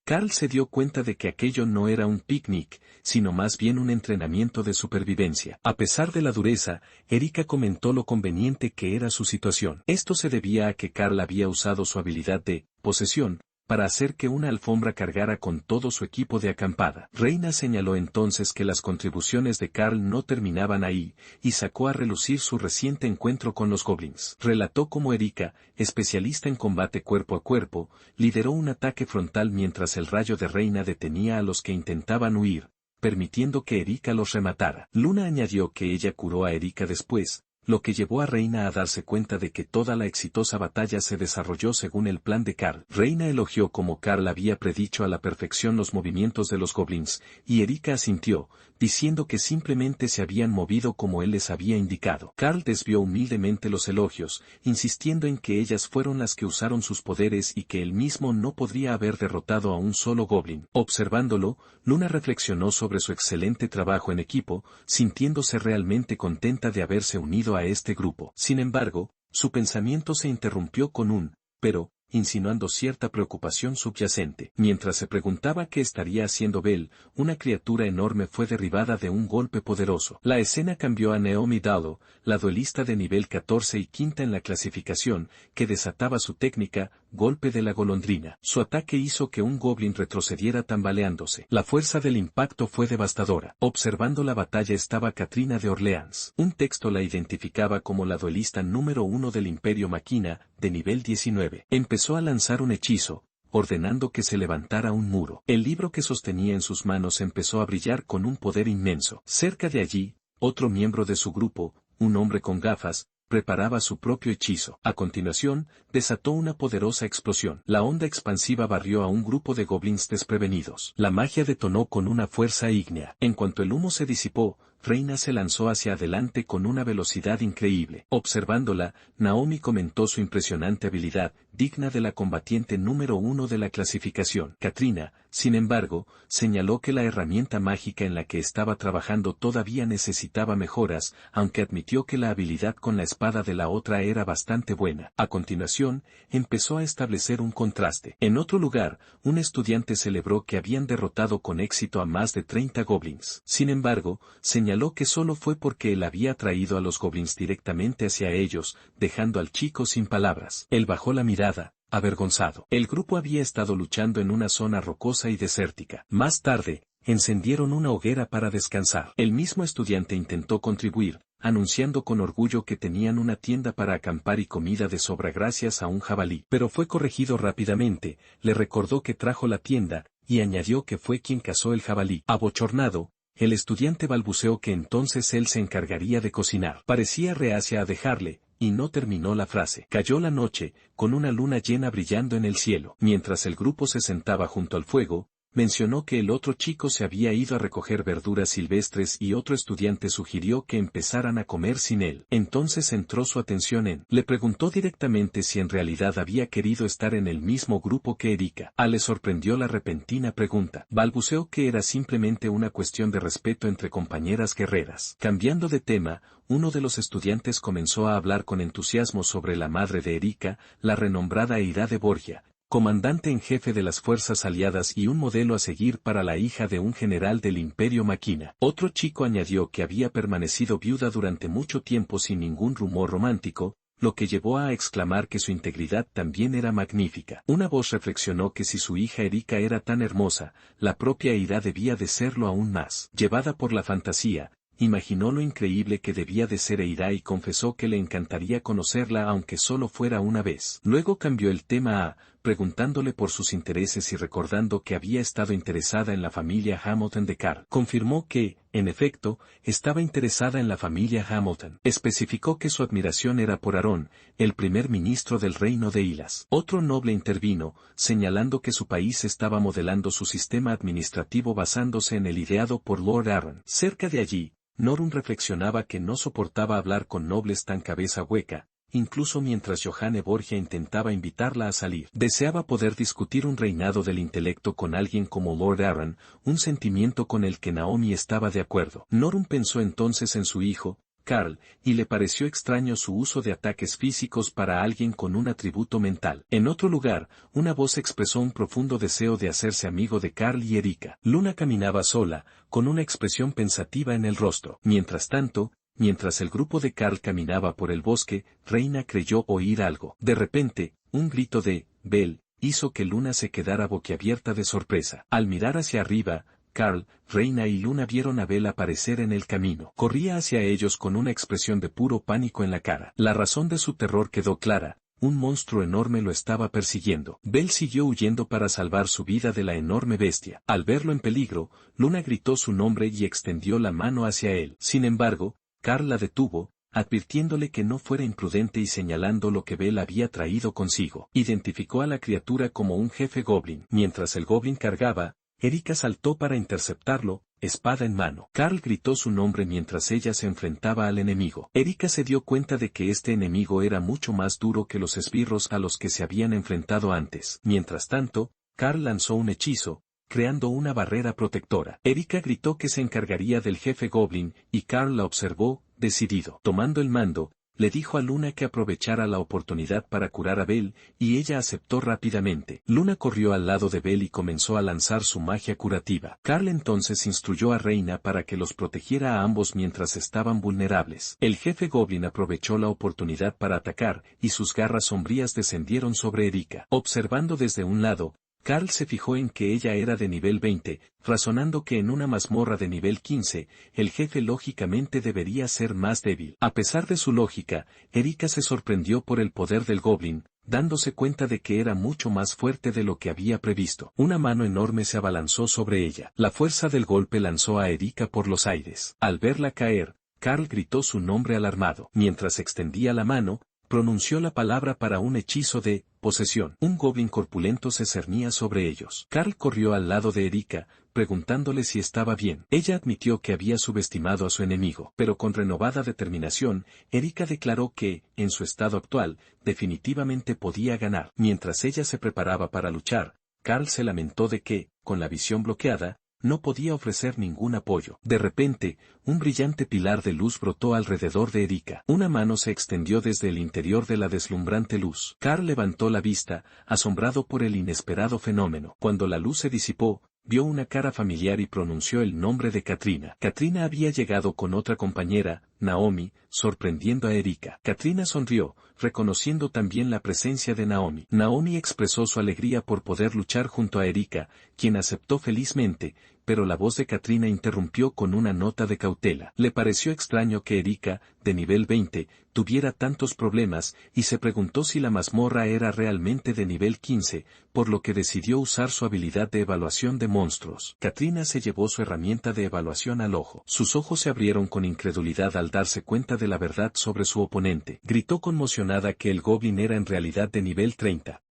Carl se dio cuenta de que aquello no era un picnic, sino más bien un entrenamiento de supervivencia. A pesar de la dureza, Erika comentó lo conveniente que era su situación. Esto se debía a que Carl había usado su habilidad de posesión para hacer que una alfombra cargara con todo su equipo de acampada. Reina señaló entonces que las contribuciones de Carl no terminaban ahí, y sacó a relucir su reciente encuentro con los goblins. Relató cómo Erika, especialista en combate cuerpo a cuerpo, lideró un ataque frontal mientras el rayo de Reina detenía a los que intentaban huir, permitiendo que Erika los rematara. Luna añadió que ella curó a Erika después, lo que llevó a Reina a darse cuenta de que toda la exitosa batalla se desarrolló según el plan de Carl. Reina elogió cómo Carl había predicho a la perfección los movimientos de los goblins, y Erika asintió, diciendo que simplemente se habían movido como él les había indicado. Carl desvió humildemente los elogios, insistiendo en que ellas fueron las que usaron sus poderes y que él mismo no podría haber derrotado a un solo goblin. Observándolo, Luna reflexionó sobre su excelente trabajo en equipo, sintiéndose realmente contenta de haberse unido a este grupo. Sin embargo, su pensamiento se interrumpió con un «pero», insinuando cierta preocupación subyacente. Mientras se preguntaba qué estaría haciendo Bell, una criatura enorme fue derribada de un golpe poderoso. La escena cambió a Naomi Dallo, la duelista de nivel 14 y quinta en la clasificación, que desataba su técnica, golpe de la golondrina. Su ataque hizo que un goblin retrocediera tambaleándose. La fuerza del impacto fue devastadora. Observando la batalla estaba Katrina de Orleans. Un texto la identificaba como la duelista número 1 del Imperio Maquina, de nivel 19. Empezó a lanzar un hechizo, ordenando que se levantara un muro. El libro que sostenía en sus manos empezó a brillar con un poder inmenso. Cerca de allí, otro miembro de su grupo, un hombre con gafas, preparaba su propio hechizo. A continuación, desató una poderosa explosión. La onda expansiva barrió a un grupo de goblins desprevenidos. La magia detonó con una fuerza ígnea. En cuanto el humo se disipó, Reina se lanzó hacia adelante con una velocidad increíble. Observándola, Naomi comentó su impresionante habilidad, digna de la combatiente número 1 de la clasificación. Katrina, sin embargo, señaló que la herramienta mágica en la que estaba trabajando todavía necesitaba mejoras, aunque admitió que la habilidad con la espada de la otra era bastante buena. A continuación, empezó a establecer un contraste. En otro lugar, un estudiante celebró que habían derrotado con éxito a más de 30 goblins. Sin embargo, señaló que solo fue porque él había traído a los goblins directamente hacia ellos, dejando al chico sin palabras. Él bajó la mirada, avergonzado. El grupo había estado luchando en una zona rocosa y desértica. Más tarde, encendieron una hoguera para descansar. El mismo estudiante intentó contribuir, anunciando con orgullo que tenían una tienda para acampar y comida de sobra gracias a un jabalí. Pero fue corregido rápidamente, le recordó que trajo la tienda, y añadió que fue quien cazó el jabalí. Abochornado, el estudiante balbuceó que entonces él se encargaría de cocinar. Parecía reacia a dejarle, y no terminó la frase. Cayó la noche, con una luna llena brillando en el cielo. Mientras el grupo se sentaba junto al fuego, mencionó que el otro chico se había ido a recoger verduras silvestres y otro estudiante sugirió que empezaran a comer sin él. Entonces centró su atención en. Le preguntó directamente si en realidad había querido estar en el mismo grupo que Erika. Le sorprendió la repentina pregunta. Balbuceó que era simplemente una cuestión de respeto entre compañeras guerreras. Cambiando de tema, uno de los estudiantes comenzó a hablar con entusiasmo sobre la madre de Erika, la renombrada Eira de Borgia, comandante en jefe de las fuerzas aliadas y un modelo a seguir para la hija de un general del Imperio Maquina. Otro chico añadió que había permanecido viuda durante mucho tiempo sin ningún rumor romántico, lo que llevó a exclamar que su integridad también era magnífica. Una voz reflexionó que si su hija Erika era tan hermosa, la propia Eira debía de serlo aún más. Llevada por la fantasía, imaginó lo increíble que debía de ser Eira y confesó que le encantaría conocerla aunque solo fuera una vez. Luego cambió el tema a, preguntándole por sus intereses y recordando que había estado interesada en la familia Hamilton de Carl. Confirmó que, en efecto, estaba interesada en la familia Hamilton. Especificó que su admiración era por Aaron, el primer ministro del reino de Ilas. Otro noble intervino, señalando que su país estaba modelando su sistema administrativo basándose en el ideado por Lord Arryn. Cerca de allí, Norun reflexionaba que no soportaba hablar con nobles tan cabeza hueca, incluso mientras Johanne Borgia intentaba invitarla a salir. Deseaba poder discutir un reinado del intelecto con alguien como Lord Arryn, un sentimiento con el que Naomi estaba de acuerdo. Norun pensó entonces en su hijo, Carl, y le pareció extraño su uso de ataques físicos para alguien con un atributo mental. En otro lugar, una voz expresó un profundo deseo de hacerse amigo de Carl y Erika. Luna caminaba sola, con una expresión pensativa en el rostro. Mientras tanto, mientras el grupo de Carl caminaba por el bosque, Reina creyó oír algo. De repente, un grito de «Bell» hizo que Luna se quedara boquiabierta de sorpresa. Al mirar hacia arriba, Carl, Reina y Luna vieron a Bell aparecer en el camino. Corría hacia ellos con una expresión de puro pánico en la cara. La razón de su terror quedó clara. Un monstruo enorme lo estaba persiguiendo. Bell siguió huyendo para salvar su vida de la enorme bestia. Al verlo en peligro, Luna gritó su nombre y extendió la mano hacia él. Sin embargo, Carl la detuvo, advirtiéndole que no fuera imprudente y señalando lo que Bell había traído consigo. Identificó a la criatura como un jefe goblin. Mientras el goblin cargaba, Erika saltó para interceptarlo, espada en mano. Carl gritó su nombre mientras ella se enfrentaba al enemigo. Erika se dio cuenta de que este enemigo era mucho más duro que los esbirros a los que se habían enfrentado antes. Mientras tanto, Carl lanzó un hechizo, creando una barrera protectora. Erika gritó que se encargaría del jefe goblin, y Carl la observó, decidido. Tomando el mando, le dijo a Luna que aprovechara la oportunidad para curar a Bell, y ella aceptó rápidamente. Luna corrió al lado de Bell y comenzó a lanzar su magia curativa. Carl entonces instruyó a Reina para que los protegiera a ambos mientras estaban vulnerables. El jefe goblin aprovechó la oportunidad para atacar, y sus garras sombrías descendieron sobre Erika. Observando desde un lado, Carl se fijó en que ella era de nivel 20, razonando que en una mazmorra de nivel 15, el jefe lógicamente debería ser más débil. A pesar de su lógica, Erika se sorprendió por el poder del goblin, dándose cuenta de que era mucho más fuerte de lo que había previsto. Una mano enorme se abalanzó sobre ella. La fuerza del golpe lanzó a Erika por los aires. Al verla caer, Carl gritó su nombre alarmado. Mientras extendía la mano, pronunció la palabra para un hechizo de posesión. Un goblin corpulento se cernía sobre ellos. Carl corrió al lado de Erika, preguntándole si estaba bien. Ella admitió que había subestimado a su enemigo, pero con renovada determinación, Erika declaró que, en su estado actual, definitivamente podía ganar. Mientras ella se preparaba para luchar, Carl se lamentó de que, con la visión bloqueada, no podía ofrecer ningún apoyo. De repente, un brillante pilar de luz brotó alrededor de Erika. Una mano se extendió desde el interior de la deslumbrante luz. Carl levantó la vista, asombrado por el inesperado fenómeno. Cuando la luz se disipó, vio una cara familiar y pronunció el nombre de Katrina. Katrina había llegado con otra compañera, Naomi, sorprendiendo a Erika. Katrina sonrió, reconociendo también la presencia de Naomi. Naomi expresó su alegría por poder luchar junto a Erika, quien aceptó felizmente, pero la voz de Katrina interrumpió con una nota de cautela. Le pareció extraño que Erika, de nivel 20, tuviera tantos problemas, y se preguntó si la mazmorra era realmente de nivel 15, por lo que decidió usar su habilidad de evaluación de monstruos. Katrina se llevó su herramienta de evaluación al ojo. Sus ojos se abrieron con incredulidad al darse cuenta de la verdad sobre su oponente. Gritó conmocionada que el goblin era en realidad de nivel 30.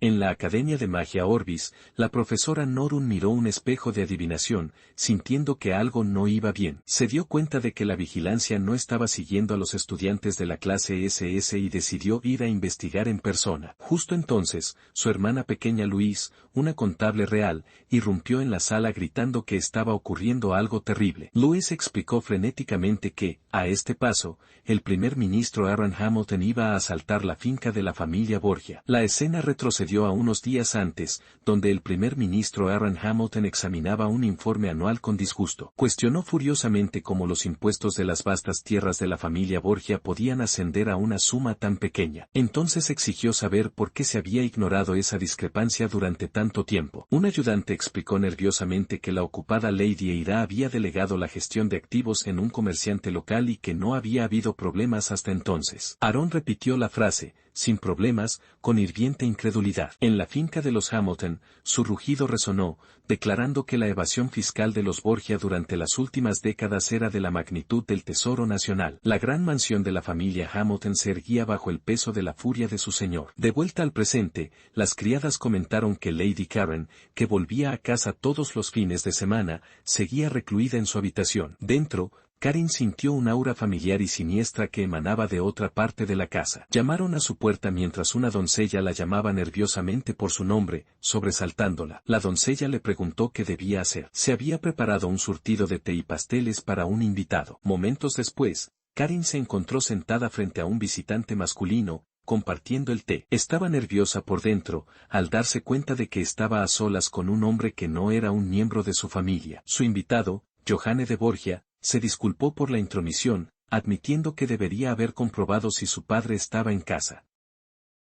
En la Academia de Magia Orbis, la profesora Norun miró un espejo de adivinación, sintiendo que algo no iba bien. Se dio cuenta de que la vigilancia no estaba siguiendo a los estudiantes de la clase SS y decidió ir a investigar en persona. Justo entonces, su hermana pequeña Louise, una contable real, irrumpió en la sala gritando que estaba ocurriendo algo terrible. Louise explicó frenéticamente que, a este paso, el primer ministro Aaron Hamilton iba a asaltar la finca de la familia Borgia. La escena retrocedió a unos días antes, donde el primer ministro Aaron Hamilton examinaba un informe anual con disgusto. Cuestionó furiosamente cómo los impuestos de las vastas tierras de la familia Borgia podían ascender a una suma tan pequeña. Entonces exigió saber por qué se había ignorado esa discrepancia durante tanto tiempo. Un ayudante explicó nerviosamente que la ocupada Lady Eira había delegado la gestión de activos en un comerciante local y que no había habido problemas hasta entonces. Aaron repitió la frase, sin problemas, con hirviente incredulidad. En la finca de los Hamilton, su rugido resonó, declarando que la evasión fiscal de los Borgia durante las últimas décadas era de la magnitud del Tesoro Nacional. La gran mansión de la familia Hamilton se erguía bajo el peso de la furia de su señor. De vuelta al presente, las criadas comentaron que Lady Karen, que volvía a casa todos los fines de semana, seguía recluida en su habitación. Dentro, Karin sintió un aura familiar y siniestra que emanaba de otra parte de la casa. Llamaron a su puerta mientras una doncella la llamaba nerviosamente por su nombre, sobresaltándola. La doncella le preguntó qué debía hacer. Se había preparado un surtido de té y pasteles para un invitado. Momentos después, Karin se encontró sentada frente a un visitante masculino, compartiendo el té. Estaba nerviosa por dentro, al darse cuenta de que estaba a solas con un hombre que no era un miembro de su familia. Su invitado, Johanne de Borgia, se disculpó por la intromisión, admitiendo que debería haber comprobado si su padre estaba en casa.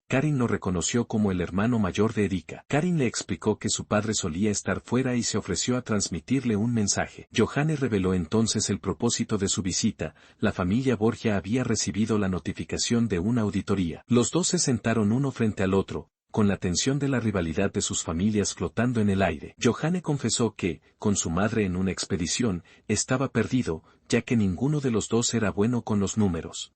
Karin lo reconoció como el hermano mayor de Erika. Karin le explicó que su padre solía estar fuera y se ofreció a transmitirle un mensaje. Johanne reveló entonces el propósito de su visita. La familia Borgia había recibido la notificación de una auditoría. Los dos se sentaron uno frente al otro, con la tensión de la rivalidad de sus familias flotando en el aire. Johanne confesó que, con su madre en una expedición, estaba perdido, ya que ninguno de los dos era bueno con los números.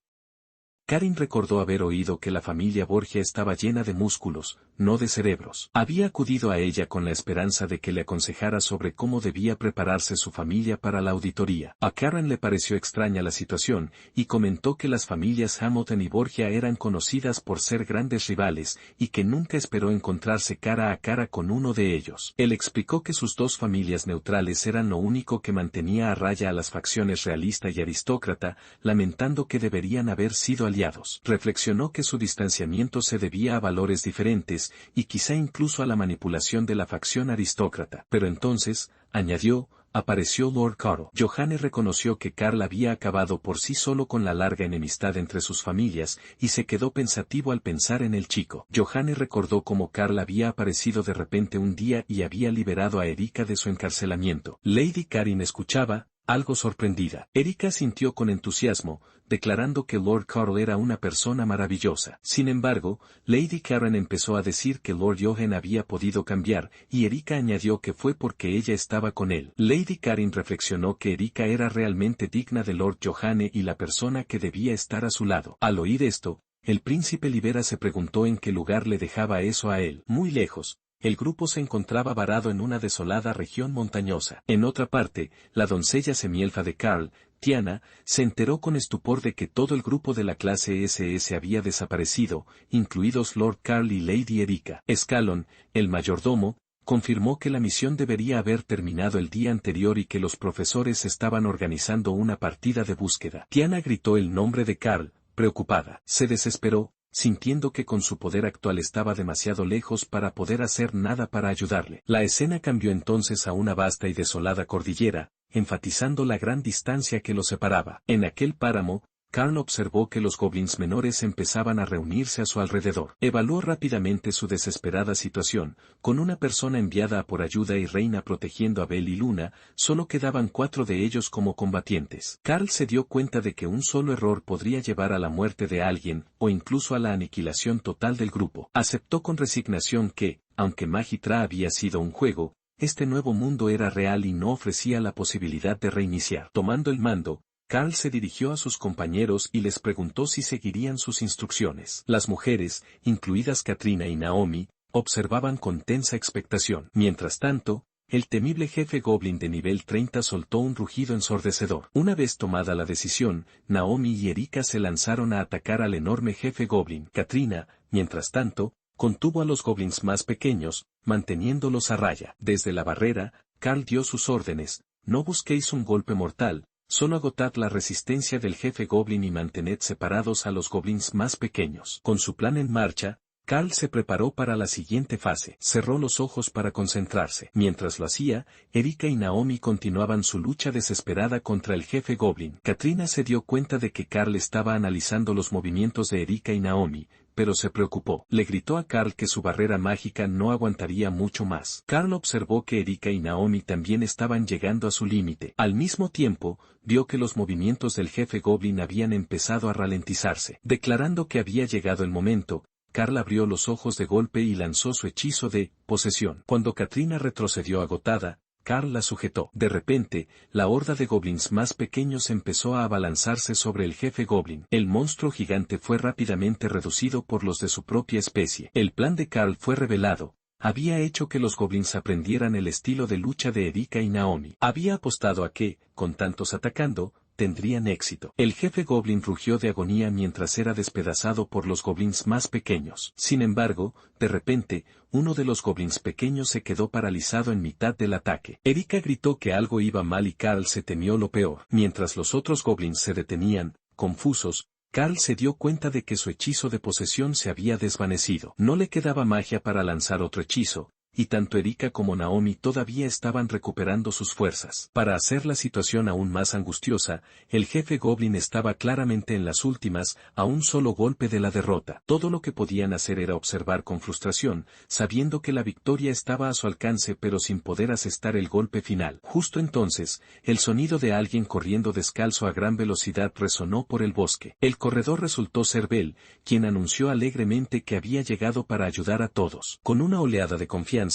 Karin recordó haber oído que la familia Borgia estaba llena de músculos, no de cerebros. Había acudido a ella con la esperanza de que le aconsejara sobre cómo debía prepararse su familia para la auditoría. A Karen le pareció extraña la situación, y comentó que las familias Hamilton y Borgia eran conocidas por ser grandes rivales, y que nunca esperó encontrarse cara a cara con uno de ellos. Él explicó que sus dos familias neutrales eran lo único que mantenía a raya a las facciones realista y aristócrata, lamentando que deberían haber sido aliados. Reflexionó que su distanciamiento se debía a valores diferentes, y quizá incluso a la manipulación de la facción aristócrata. Pero entonces, añadió, apareció Lord Carl. Johanne reconoció que Carl había acabado por sí solo con la larga enemistad entre sus familias, y se quedó pensativo al pensar en el chico. Johanne recordó cómo Carl había aparecido de repente un día y había liberado a Erika de su encarcelamiento. Lady Karin escuchaba, algo sorprendida. Erika sintió con entusiasmo, declarando que Lord Carl era una persona maravillosa. Sin embargo, Lady Karen empezó a decir que Lord Johan había podido cambiar, y Erika añadió que fue porque ella estaba con él. Lady Karen reflexionó que Erika era realmente digna de Lord Johanne y la persona que debía estar a su lado. Al oír esto, el príncipe Libera se preguntó en qué lugar le dejaba eso a él. Muy lejos, el grupo se encontraba varado en una desolada región montañosa. En otra parte, la doncella semielfa de Carl, Tiana, se enteró con estupor de que todo el grupo de la clase SS había desaparecido, incluidos Lord Carl y Lady Erika. Scallon, el mayordomo, confirmó que la misión debería haber terminado el día anterior y que los profesores estaban organizando una partida de búsqueda. Tiana gritó el nombre de Carl, preocupada. Se desesperó, sintiendo que con su poder actual estaba demasiado lejos para poder hacer nada para ayudarle. La escena cambió entonces a una vasta y desolada cordillera, enfatizando la gran distancia que los separaba. En aquel páramo, Carl observó que los goblins menores empezaban a reunirse a su alrededor. Evaluó rápidamente su desesperada situación. Con una persona enviada a por ayuda y Reina protegiendo a Bel y Luna, solo quedaban 4 de ellos como combatientes. Carl se dio cuenta de que un solo error podría llevar a la muerte de alguien, o incluso a la aniquilación total del grupo. Aceptó con resignación que, aunque Magitra había sido un juego, este nuevo mundo era real y no ofrecía la posibilidad de reiniciar. Tomando el mando, Carl se dirigió a sus compañeros y les preguntó si seguirían sus instrucciones. Las mujeres, incluidas Katrina y Naomi, observaban con tensa expectación. Mientras tanto, el temible jefe Goblin de nivel 30 soltó un rugido ensordecedor. Una vez tomada la decisión, Naomi y Erika se lanzaron a atacar al enorme jefe Goblin. Katrina, mientras tanto, contuvo a los goblins más pequeños, manteniéndolos a raya. Desde la barrera, Carl dio sus órdenes: no busquéis un golpe mortal, solo agotad la resistencia del jefe Goblin y mantened separados a los goblins más pequeños. Con su plan en marcha, Carl se preparó para la siguiente fase. Cerró los ojos para concentrarse. Mientras lo hacía, Erika y Naomi continuaban su lucha desesperada contra el jefe Goblin. Katrina se dio cuenta de que Carl estaba analizando los movimientos de Erika y Naomi, pero se preocupó. Le gritó a Carl que su barrera mágica no aguantaría mucho más. Carl observó que Erika y Naomi también estaban llegando a su límite. Al mismo tiempo, vio que los movimientos del jefe Goblin habían empezado a ralentizarse. Declarando que había llegado el momento, Carl abrió los ojos de golpe y lanzó su hechizo de posesión. Cuando Katrina retrocedió agotada, Carl la sujetó. De repente, la horda de goblins más pequeños empezó a abalanzarse sobre el jefe Goblin. El monstruo gigante fue rápidamente reducido por los de su propia especie. El plan de Carl fue revelado. Había hecho que los goblins aprendieran el estilo de lucha de Erika y Naomi. Había apostado a que, con tantos atacando, tendrían éxito. El jefe Goblin rugió de agonía mientras era despedazado por los goblins más pequeños. Sin embargo, de repente, uno de los goblins pequeños se quedó paralizado en mitad del ataque. Erika gritó que algo iba mal y Carl se temió lo peor. Mientras los otros goblins se detenían, confusos, Carl se dio cuenta de que su hechizo de posesión se había desvanecido. No le quedaba magia para lanzar otro hechizo, y tanto Erika como Naomi todavía estaban recuperando sus fuerzas. Para hacer la situación aún más angustiosa, el jefe Goblin estaba claramente en las últimas, a un solo golpe de la derrota. Todo lo que podían hacer era observar con frustración, sabiendo que la victoria estaba a su alcance pero sin poder asestar el golpe final. Justo entonces, el sonido de alguien corriendo descalzo a gran velocidad resonó por el bosque. El corredor resultó ser Bel, quien anunció alegremente que había llegado para ayudar a todos. Con una oleada de confianza,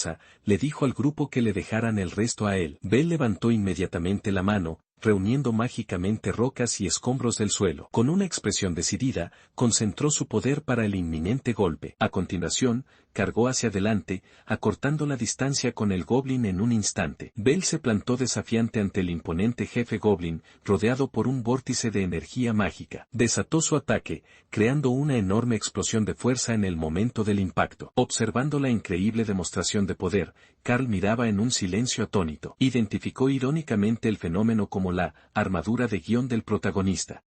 le dijo al grupo que le dejaran el resto a él. Bel levantó inmediatamente la mano, reuniendo mágicamente rocas y escombros del suelo. Con una expresión decidida, concentró su poder para el inminente golpe. A continuación, cargó hacia adelante, acortando la distancia con el Goblin en un instante. Bel se plantó desafiante ante el imponente jefe Goblin, rodeado por un vórtice de energía mágica. Desató su ataque, creando una enorme explosión de fuerza en el momento del impacto. Observando la increíble demostración de poder, Carl miraba en un silencio atónito. Identificó irónicamente el fenómeno como la armadura de guión del protagonista.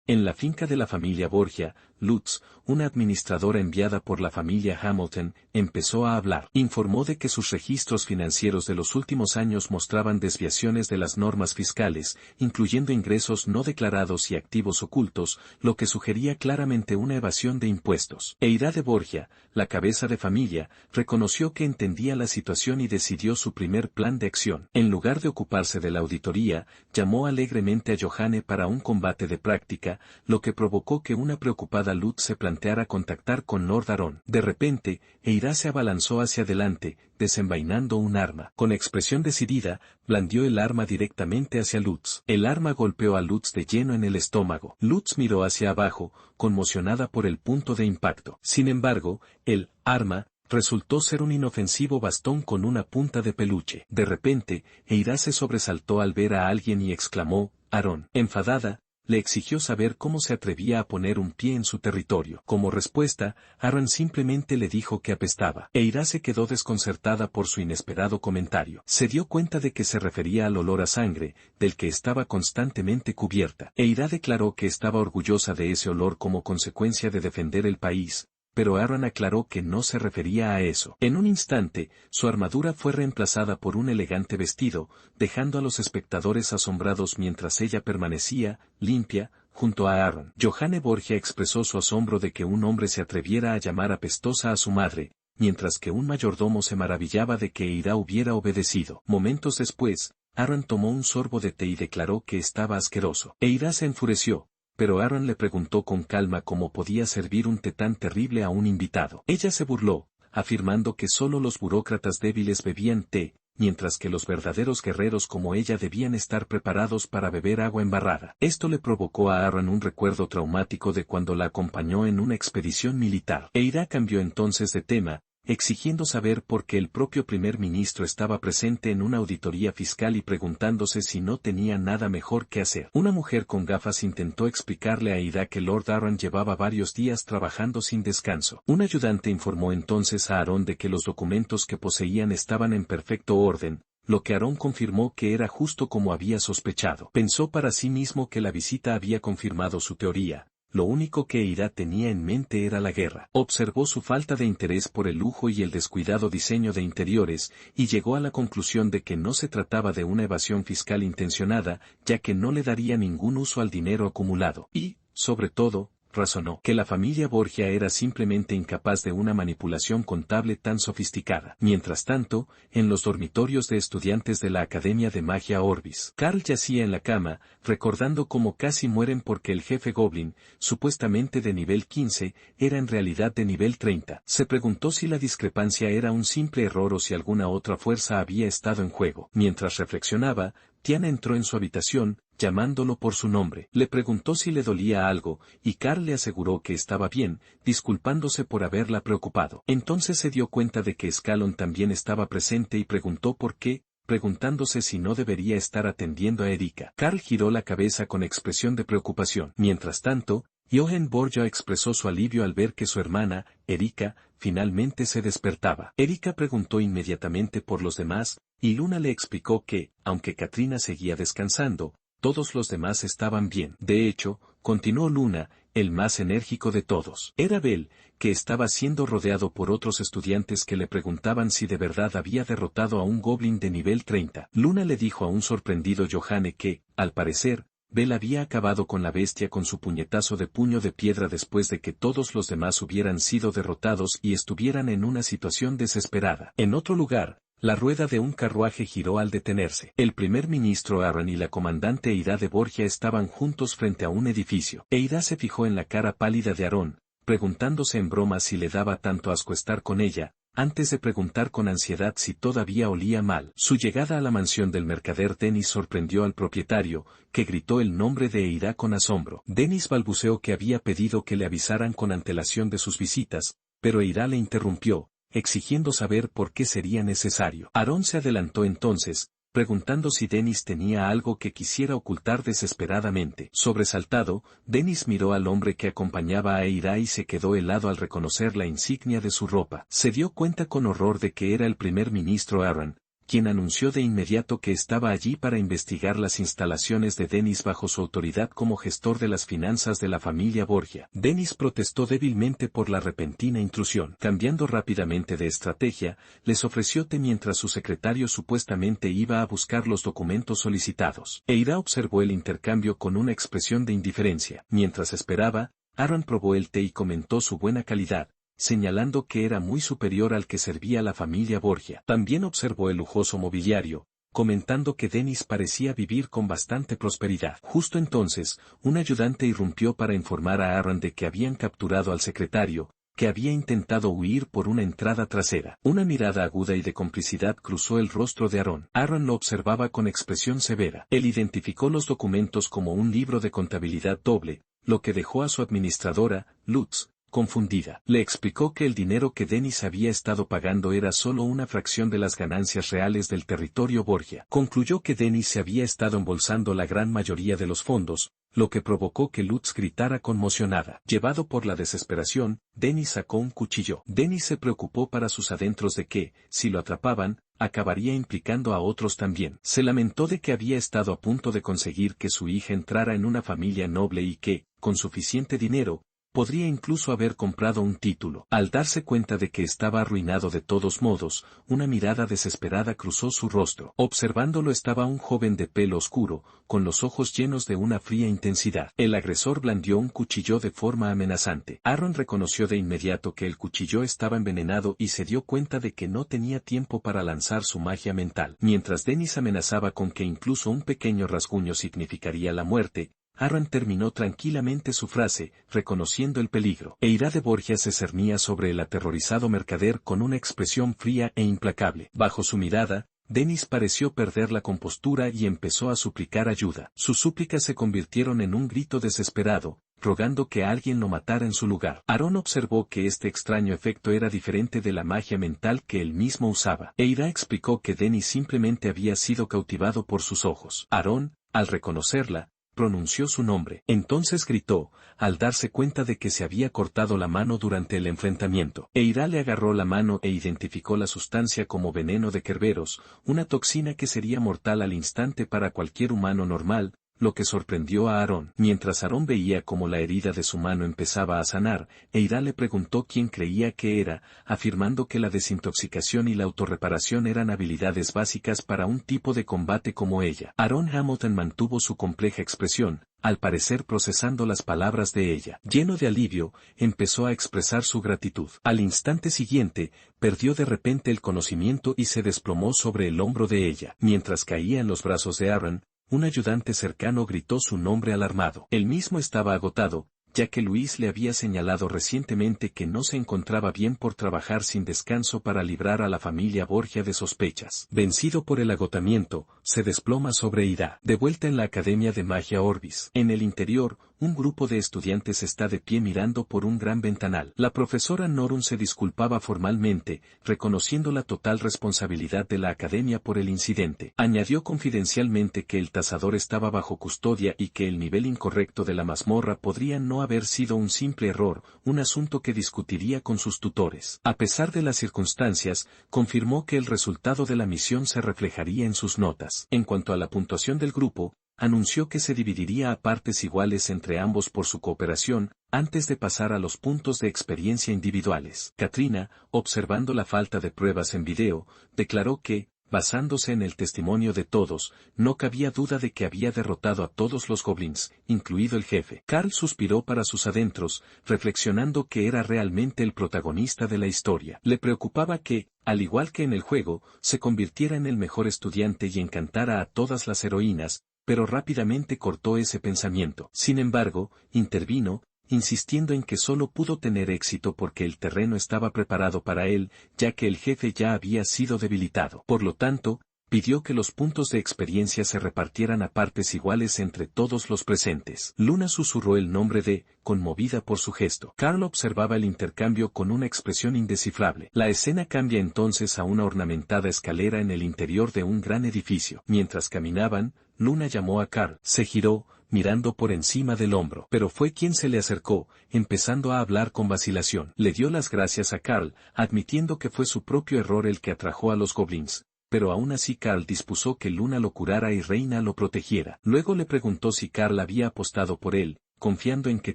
En la finca de la familia Borgia, Lutz, una administradora enviada por la familia Hamilton, empezó a hablar. Informó de que sus registros financieros de los últimos años mostraban desviaciones de las normas fiscales, incluyendo ingresos no declarados y activos ocultos, lo que sugería claramente una evasión de impuestos. Eira de Borgia, la cabeza de familia, reconoció que entendía la situación y decidió su primer plan de acción. En lugar de ocuparse de la auditoría, llamó alegremente a Johanne para un combate de práctica, lo que provocó que una preocupada Lutz se planteara contactar con Lord Aron. De repente, Eira se abalanzó hacia adelante, desenvainando un arma. Con expresión decidida, blandió el arma directamente hacia Lutz. El arma golpeó a Lutz de lleno en el estómago. Lutz miró hacia abajo, conmocionada por el punto de impacto. Sin embargo, el arma resultó ser un inofensivo bastón con una punta de peluche. De repente, Eira se sobresaltó al ver a alguien y exclamó, «Aron». Enfadada, le exigió saber cómo se atrevía a poner un pie en su territorio. Como respuesta, Aron simplemente le dijo que apestaba. Eira se quedó desconcertada por su inesperado comentario. Se dio cuenta de que se refería al olor a sangre, del que estaba constantemente cubierta. Eira declaró que estaba orgullosa de ese olor como consecuencia de defender el país, pero Aron aclaró que no se refería a eso. En un instante, su armadura fue reemplazada por un elegante vestido, dejando a los espectadores asombrados mientras ella permanecía, limpia, junto a Aron. Johanne Borgia expresó su asombro de que un hombre se atreviera a llamar apestosa a su madre, mientras que un mayordomo se maravillaba de que Eira hubiera obedecido. Momentos después, Aron tomó un sorbo de té y declaró que estaba asqueroso. Eira se enfureció, pero Aron le preguntó con calma cómo podía servir un té tan terrible a un invitado. Ella se burló, afirmando que solo los burócratas débiles bebían té, mientras que los verdaderos guerreros como ella debían estar preparados para beber agua embarrada. Esto le provocó a Aron un recuerdo traumático de cuando la acompañó en una expedición militar. Eira cambió entonces de tema, exigiendo saber por qué el propio primer ministro estaba presente en una auditoría fiscal y preguntándose si no tenía nada mejor que hacer. Una mujer con gafas intentó explicarle a Eira que Lord Aron llevaba varios días trabajando sin descanso. Un ayudante informó entonces a Aron de que los documentos que poseían estaban en perfecto orden, lo que Aron confirmó que era justo como había sospechado. Pensó para sí mismo que la visita había confirmado su teoría. Lo único que Eira tenía en mente era la guerra. Observó su falta de interés por el lujo y el descuidado diseño de interiores, y llegó a la conclusión de que no se trataba de una evasión fiscal intencionada, ya que no le daría ningún uso al dinero acumulado. Y, sobre todo, razonó que la familia Borgia era simplemente incapaz de una manipulación contable tan sofisticada. Mientras tanto, en los dormitorios de estudiantes de la Academia de Magia Orbis, Carl yacía en la cama, recordando cómo casi mueren porque el jefe Goblin, supuestamente de nivel 15, era en realidad de nivel 30. Se preguntó si la discrepancia era un simple error o si alguna otra fuerza había estado en juego. Mientras reflexionaba, Tiana entró en su habitación, llamándolo por su nombre. Le preguntó si le dolía algo, y Carl le aseguró que estaba bien, disculpándose por haberla preocupado. Entonces se dio cuenta de que Scallon también estaba presente y preguntó por qué, preguntándose si no debería estar atendiendo a Erika. Carl giró la cabeza con expresión de preocupación. Mientras tanto, Johann Borgia expresó su alivio al ver que su hermana, Erika, finalmente se despertaba. Erika preguntó inmediatamente por los demás, y Luna le explicó que, aunque Katrina seguía descansando, todos los demás estaban bien. De hecho, continuó Luna, el más enérgico de todos. Era Bell, que estaba siendo rodeado por otros estudiantes que le preguntaban si de verdad había derrotado a un goblin de nivel 30. Luna le dijo a un sorprendido Johanne que, al parecer, Bell había acabado con la bestia con su puñetazo de puño de piedra después de que todos los demás hubieran sido derrotados y estuvieran en una situación desesperada. En otro lugar, la rueda de un carruaje giró al detenerse. El primer ministro Aron y la comandante Eira de Borgia estaban juntos frente a un edificio. Eira se fijó en la cara pálida de Aron, preguntándose en broma si le daba tanto asco estar con ella, antes de preguntar con ansiedad si todavía olía mal. Su llegada a la mansión del mercader Dennis sorprendió al propietario, que gritó el nombre de Eira con asombro. Dennis balbuceó que había pedido que le avisaran con antelación de sus visitas, pero Eira le interrumpió, exigiendo saber por qué sería necesario. Aron se adelantó entonces, preguntando si Dennis tenía algo que quisiera ocultar desesperadamente. Sobresaltado, Dennis miró al hombre que acompañaba a Eira y se quedó helado al reconocer la insignia de su ropa. Se dio cuenta con horror de que era el primer ministro Aron, quien anunció de inmediato que estaba allí para investigar las instalaciones de Dennis bajo su autoridad como gestor de las finanzas de la familia Borgia. Dennis protestó débilmente por la repentina intrusión. Cambiando rápidamente de estrategia, les ofreció té mientras su secretario supuestamente iba a buscar los documentos solicitados. Eira observó el intercambio con una expresión de indiferencia. Mientras esperaba, Aaron probó el té y comentó su buena calidad, señalando que era muy superior al que servía la familia Borgia. También observó el lujoso mobiliario, comentando que Dennis parecía vivir con bastante prosperidad. Justo entonces, un ayudante irrumpió para informar a Aaron de que habían capturado al secretario, que había intentado huir por una entrada trasera. Una mirada aguda y de complicidad cruzó el rostro de Aaron. Aaron lo observaba con expresión severa. Él identificó los documentos como un libro de contabilidad doble, lo que dejó a su administradora, Lutz, confundida. Le explicó que el dinero que Dennis había estado pagando era solo una fracción de las ganancias reales del territorio Borgia. Concluyó que Dennis se había estado embolsando la gran mayoría de los fondos, lo que provocó que Lutz gritara conmocionada. Llevado por la desesperación, Dennis sacó un cuchillo. Dennis se preocupó para sus adentros de que, si lo atrapaban, acabaría implicando a otros también. Se lamentó de que había estado a punto de conseguir que su hija entrara en una familia noble y que, con suficiente dinero, podría incluso haber comprado un título. Al darse cuenta de que estaba arruinado de todos modos, una mirada desesperada cruzó su rostro. Observándolo estaba un joven de pelo oscuro, con los ojos llenos de una fría intensidad. El agresor blandió un cuchillo de forma amenazante. Aaron reconoció de inmediato que el cuchillo estaba envenenado y se dio cuenta de que no tenía tiempo para lanzar su magia mental. Mientras Dennis amenazaba con que incluso un pequeño rasguño significaría la muerte, Aaron terminó tranquilamente su frase, reconociendo el peligro. Eira de Borgia se cernía sobre el aterrorizado mercader con una expresión fría e implacable. Bajo su mirada, Dennis pareció perder la compostura y empezó a suplicar ayuda. Sus súplicas se convirtieron en un grito desesperado, rogando que alguien lo matara en su lugar. Aaron observó que este extraño efecto era diferente de la magia mental que él mismo usaba. Eira explicó que Dennis simplemente había sido cautivado por sus ojos. Aaron, al reconocerla, pronunció su nombre. Entonces gritó, al darse cuenta de que se había cortado la mano durante el enfrentamiento. Eira le agarró la mano e identificó la sustancia como veneno de Kerberos, una toxina que sería mortal al instante para cualquier humano normal, lo que sorprendió a Aaron. Mientras Aaron veía cómo la herida de su mano empezaba a sanar, Eira le preguntó quién creía que era, afirmando que la desintoxicación y la autorreparación eran habilidades básicas para un tipo de combate como ella. Aaron Hamilton mantuvo su compleja expresión, al parecer procesando las palabras de ella. Lleno de alivio, empezó a expresar su gratitud. Al instante siguiente, perdió de repente el conocimiento y se desplomó sobre el hombro de ella. Mientras caía en los brazos de Aaron, un ayudante cercano gritó su nombre alarmado. Él mismo estaba agotado, ya que Luis le había señalado recientemente que no se encontraba bien por trabajar sin descanso para librar a la familia Borgia de sospechas. Vencido por el agotamiento, se desploma sobre Ira. De vuelta en la Academia de Magia Orbis. En el interior, un grupo de estudiantes está de pie mirando por un gran ventanal. La profesora Norun se disculpaba formalmente, reconociendo la total responsabilidad de la Academia por el incidente. Añadió confidencialmente que el tasador estaba bajo custodia y que el nivel incorrecto de la mazmorra podría no haber sido un simple error, un asunto que discutiría con sus tutores. A pesar de las circunstancias, confirmó que el resultado de la misión se reflejaría en sus notas. En cuanto a la puntuación del grupo, anunció que se dividiría a partes iguales entre ambos por su cooperación, antes de pasar a los puntos de experiencia individuales. Katrina, observando la falta de pruebas en video, declaró que, basándose en el testimonio de todos, no cabía duda de que había derrotado a todos los goblins, incluido el jefe. Carl suspiró para sus adentros, reflexionando que era realmente el protagonista de la historia. Le preocupaba que, al igual que en el juego, se convirtiera en el mejor estudiante y encantara a todas las heroínas, pero rápidamente cortó ese pensamiento. Sin embargo, intervino, insistiendo en que solo pudo tener éxito porque el terreno estaba preparado para él, ya que el jefe ya había sido debilitado. Por lo tanto, pidió que los puntos de experiencia se repartieran a partes iguales entre todos los presentes. Luna susurró el nombre de, conmovida por su gesto. Carl observaba el intercambio con una expresión indescifrable. La escena cambia entonces a una ornamentada escalera en el interior de un gran edificio. Mientras caminaban, Luna llamó a Carl. Se giró, mirando por encima del hombro. Pero fue quien se le acercó, empezando a hablar con vacilación. Le dio las gracias a Carl, admitiendo que fue su propio error el que atrajo a los goblins, pero aún así Carl dispuso que Luna lo curara y Reina lo protegiera. Luego le preguntó si Carl había apostado por él, confiando en que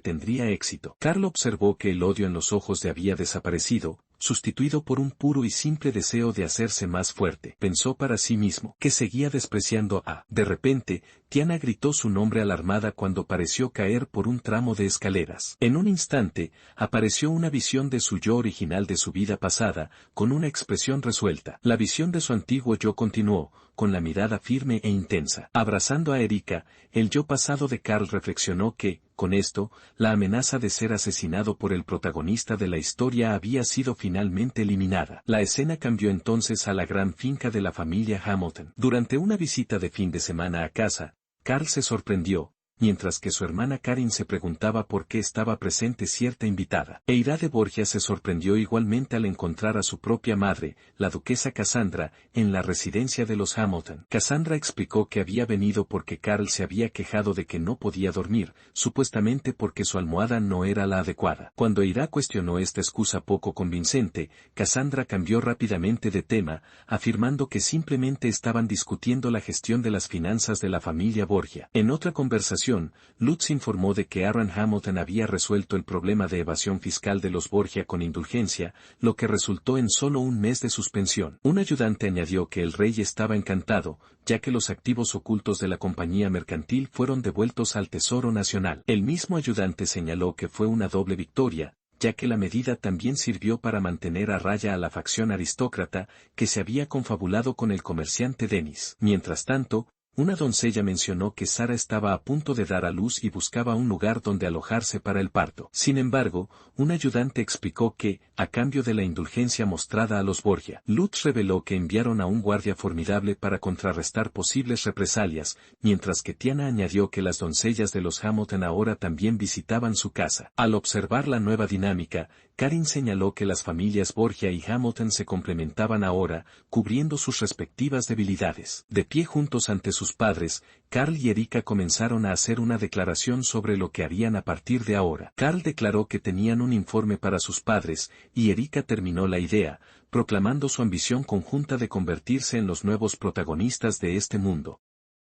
tendría éxito. Carl observó que el odio en los ojos de había desaparecido, sustituido por un puro y simple deseo de hacerse más fuerte. Pensó para sí mismo que seguía despreciando a. De repente, Tiana gritó su nombre alarmada cuando pareció caer por un tramo de escaleras. En un instante, apareció una visión de su yo original de su vida pasada, con una expresión resuelta. La visión de su antiguo yo continuó, con la mirada firme e intensa. Abrazando a Erika, el yo pasado de Carl reflexionó que, con esto, la amenaza de ser asesinado por el protagonista de la historia había sido finalmente eliminada. La escena cambió entonces a la gran finca de la familia Hamilton. Durante una visita de fin de semana a casa, Carl se sorprendió, mientras que su hermana Karin se preguntaba por qué estaba presente cierta invitada. Eira de Borgia se sorprendió igualmente al encontrar a su propia madre, la duquesa Cassandra, en la residencia de los Hamilton. Cassandra explicó que había venido porque Carl se había quejado de que no podía dormir, supuestamente porque su almohada no era la adecuada. Cuando Eira cuestionó esta excusa poco convincente, Cassandra cambió rápidamente de tema, afirmando que simplemente estaban discutiendo la gestión de las finanzas de la familia Borgia. En otra conversación, Lutz informó de que Aaron Hamilton había resuelto el problema de evasión fiscal de los Borgia con indulgencia, lo que resultó en solo un mes de suspensión. Un ayudante añadió que el rey estaba encantado, ya que los activos ocultos de la compañía mercantil fueron devueltos al Tesoro Nacional. El mismo ayudante señaló que fue una doble victoria, ya que la medida también sirvió para mantener a raya a la facción aristócrata, que se había confabulado con el comerciante Dennis. Mientras tanto, una doncella mencionó que Sara estaba a punto de dar a luz y buscaba un lugar donde alojarse para el parto. Sin embargo, un ayudante explicó que, a cambio de la indulgencia mostrada a los Borgia, Lutz reveló que enviaron a un guardia formidable para contrarrestar posibles represalias, mientras que Tiana añadió que las doncellas de los Hamilton ahora también visitaban su casa. Al observar la nueva dinámica, Karin señaló que las familias Borgia y Hamilton se complementaban ahora, cubriendo sus respectivas debilidades. De pie juntos ante sus padres, Carl y Erika comenzaron a hacer una declaración sobre lo que harían a partir de ahora. Carl declaró que tenían un informe para sus padres, y Erika terminó la idea, proclamando su ambición conjunta de convertirse en los nuevos protagonistas de este mundo.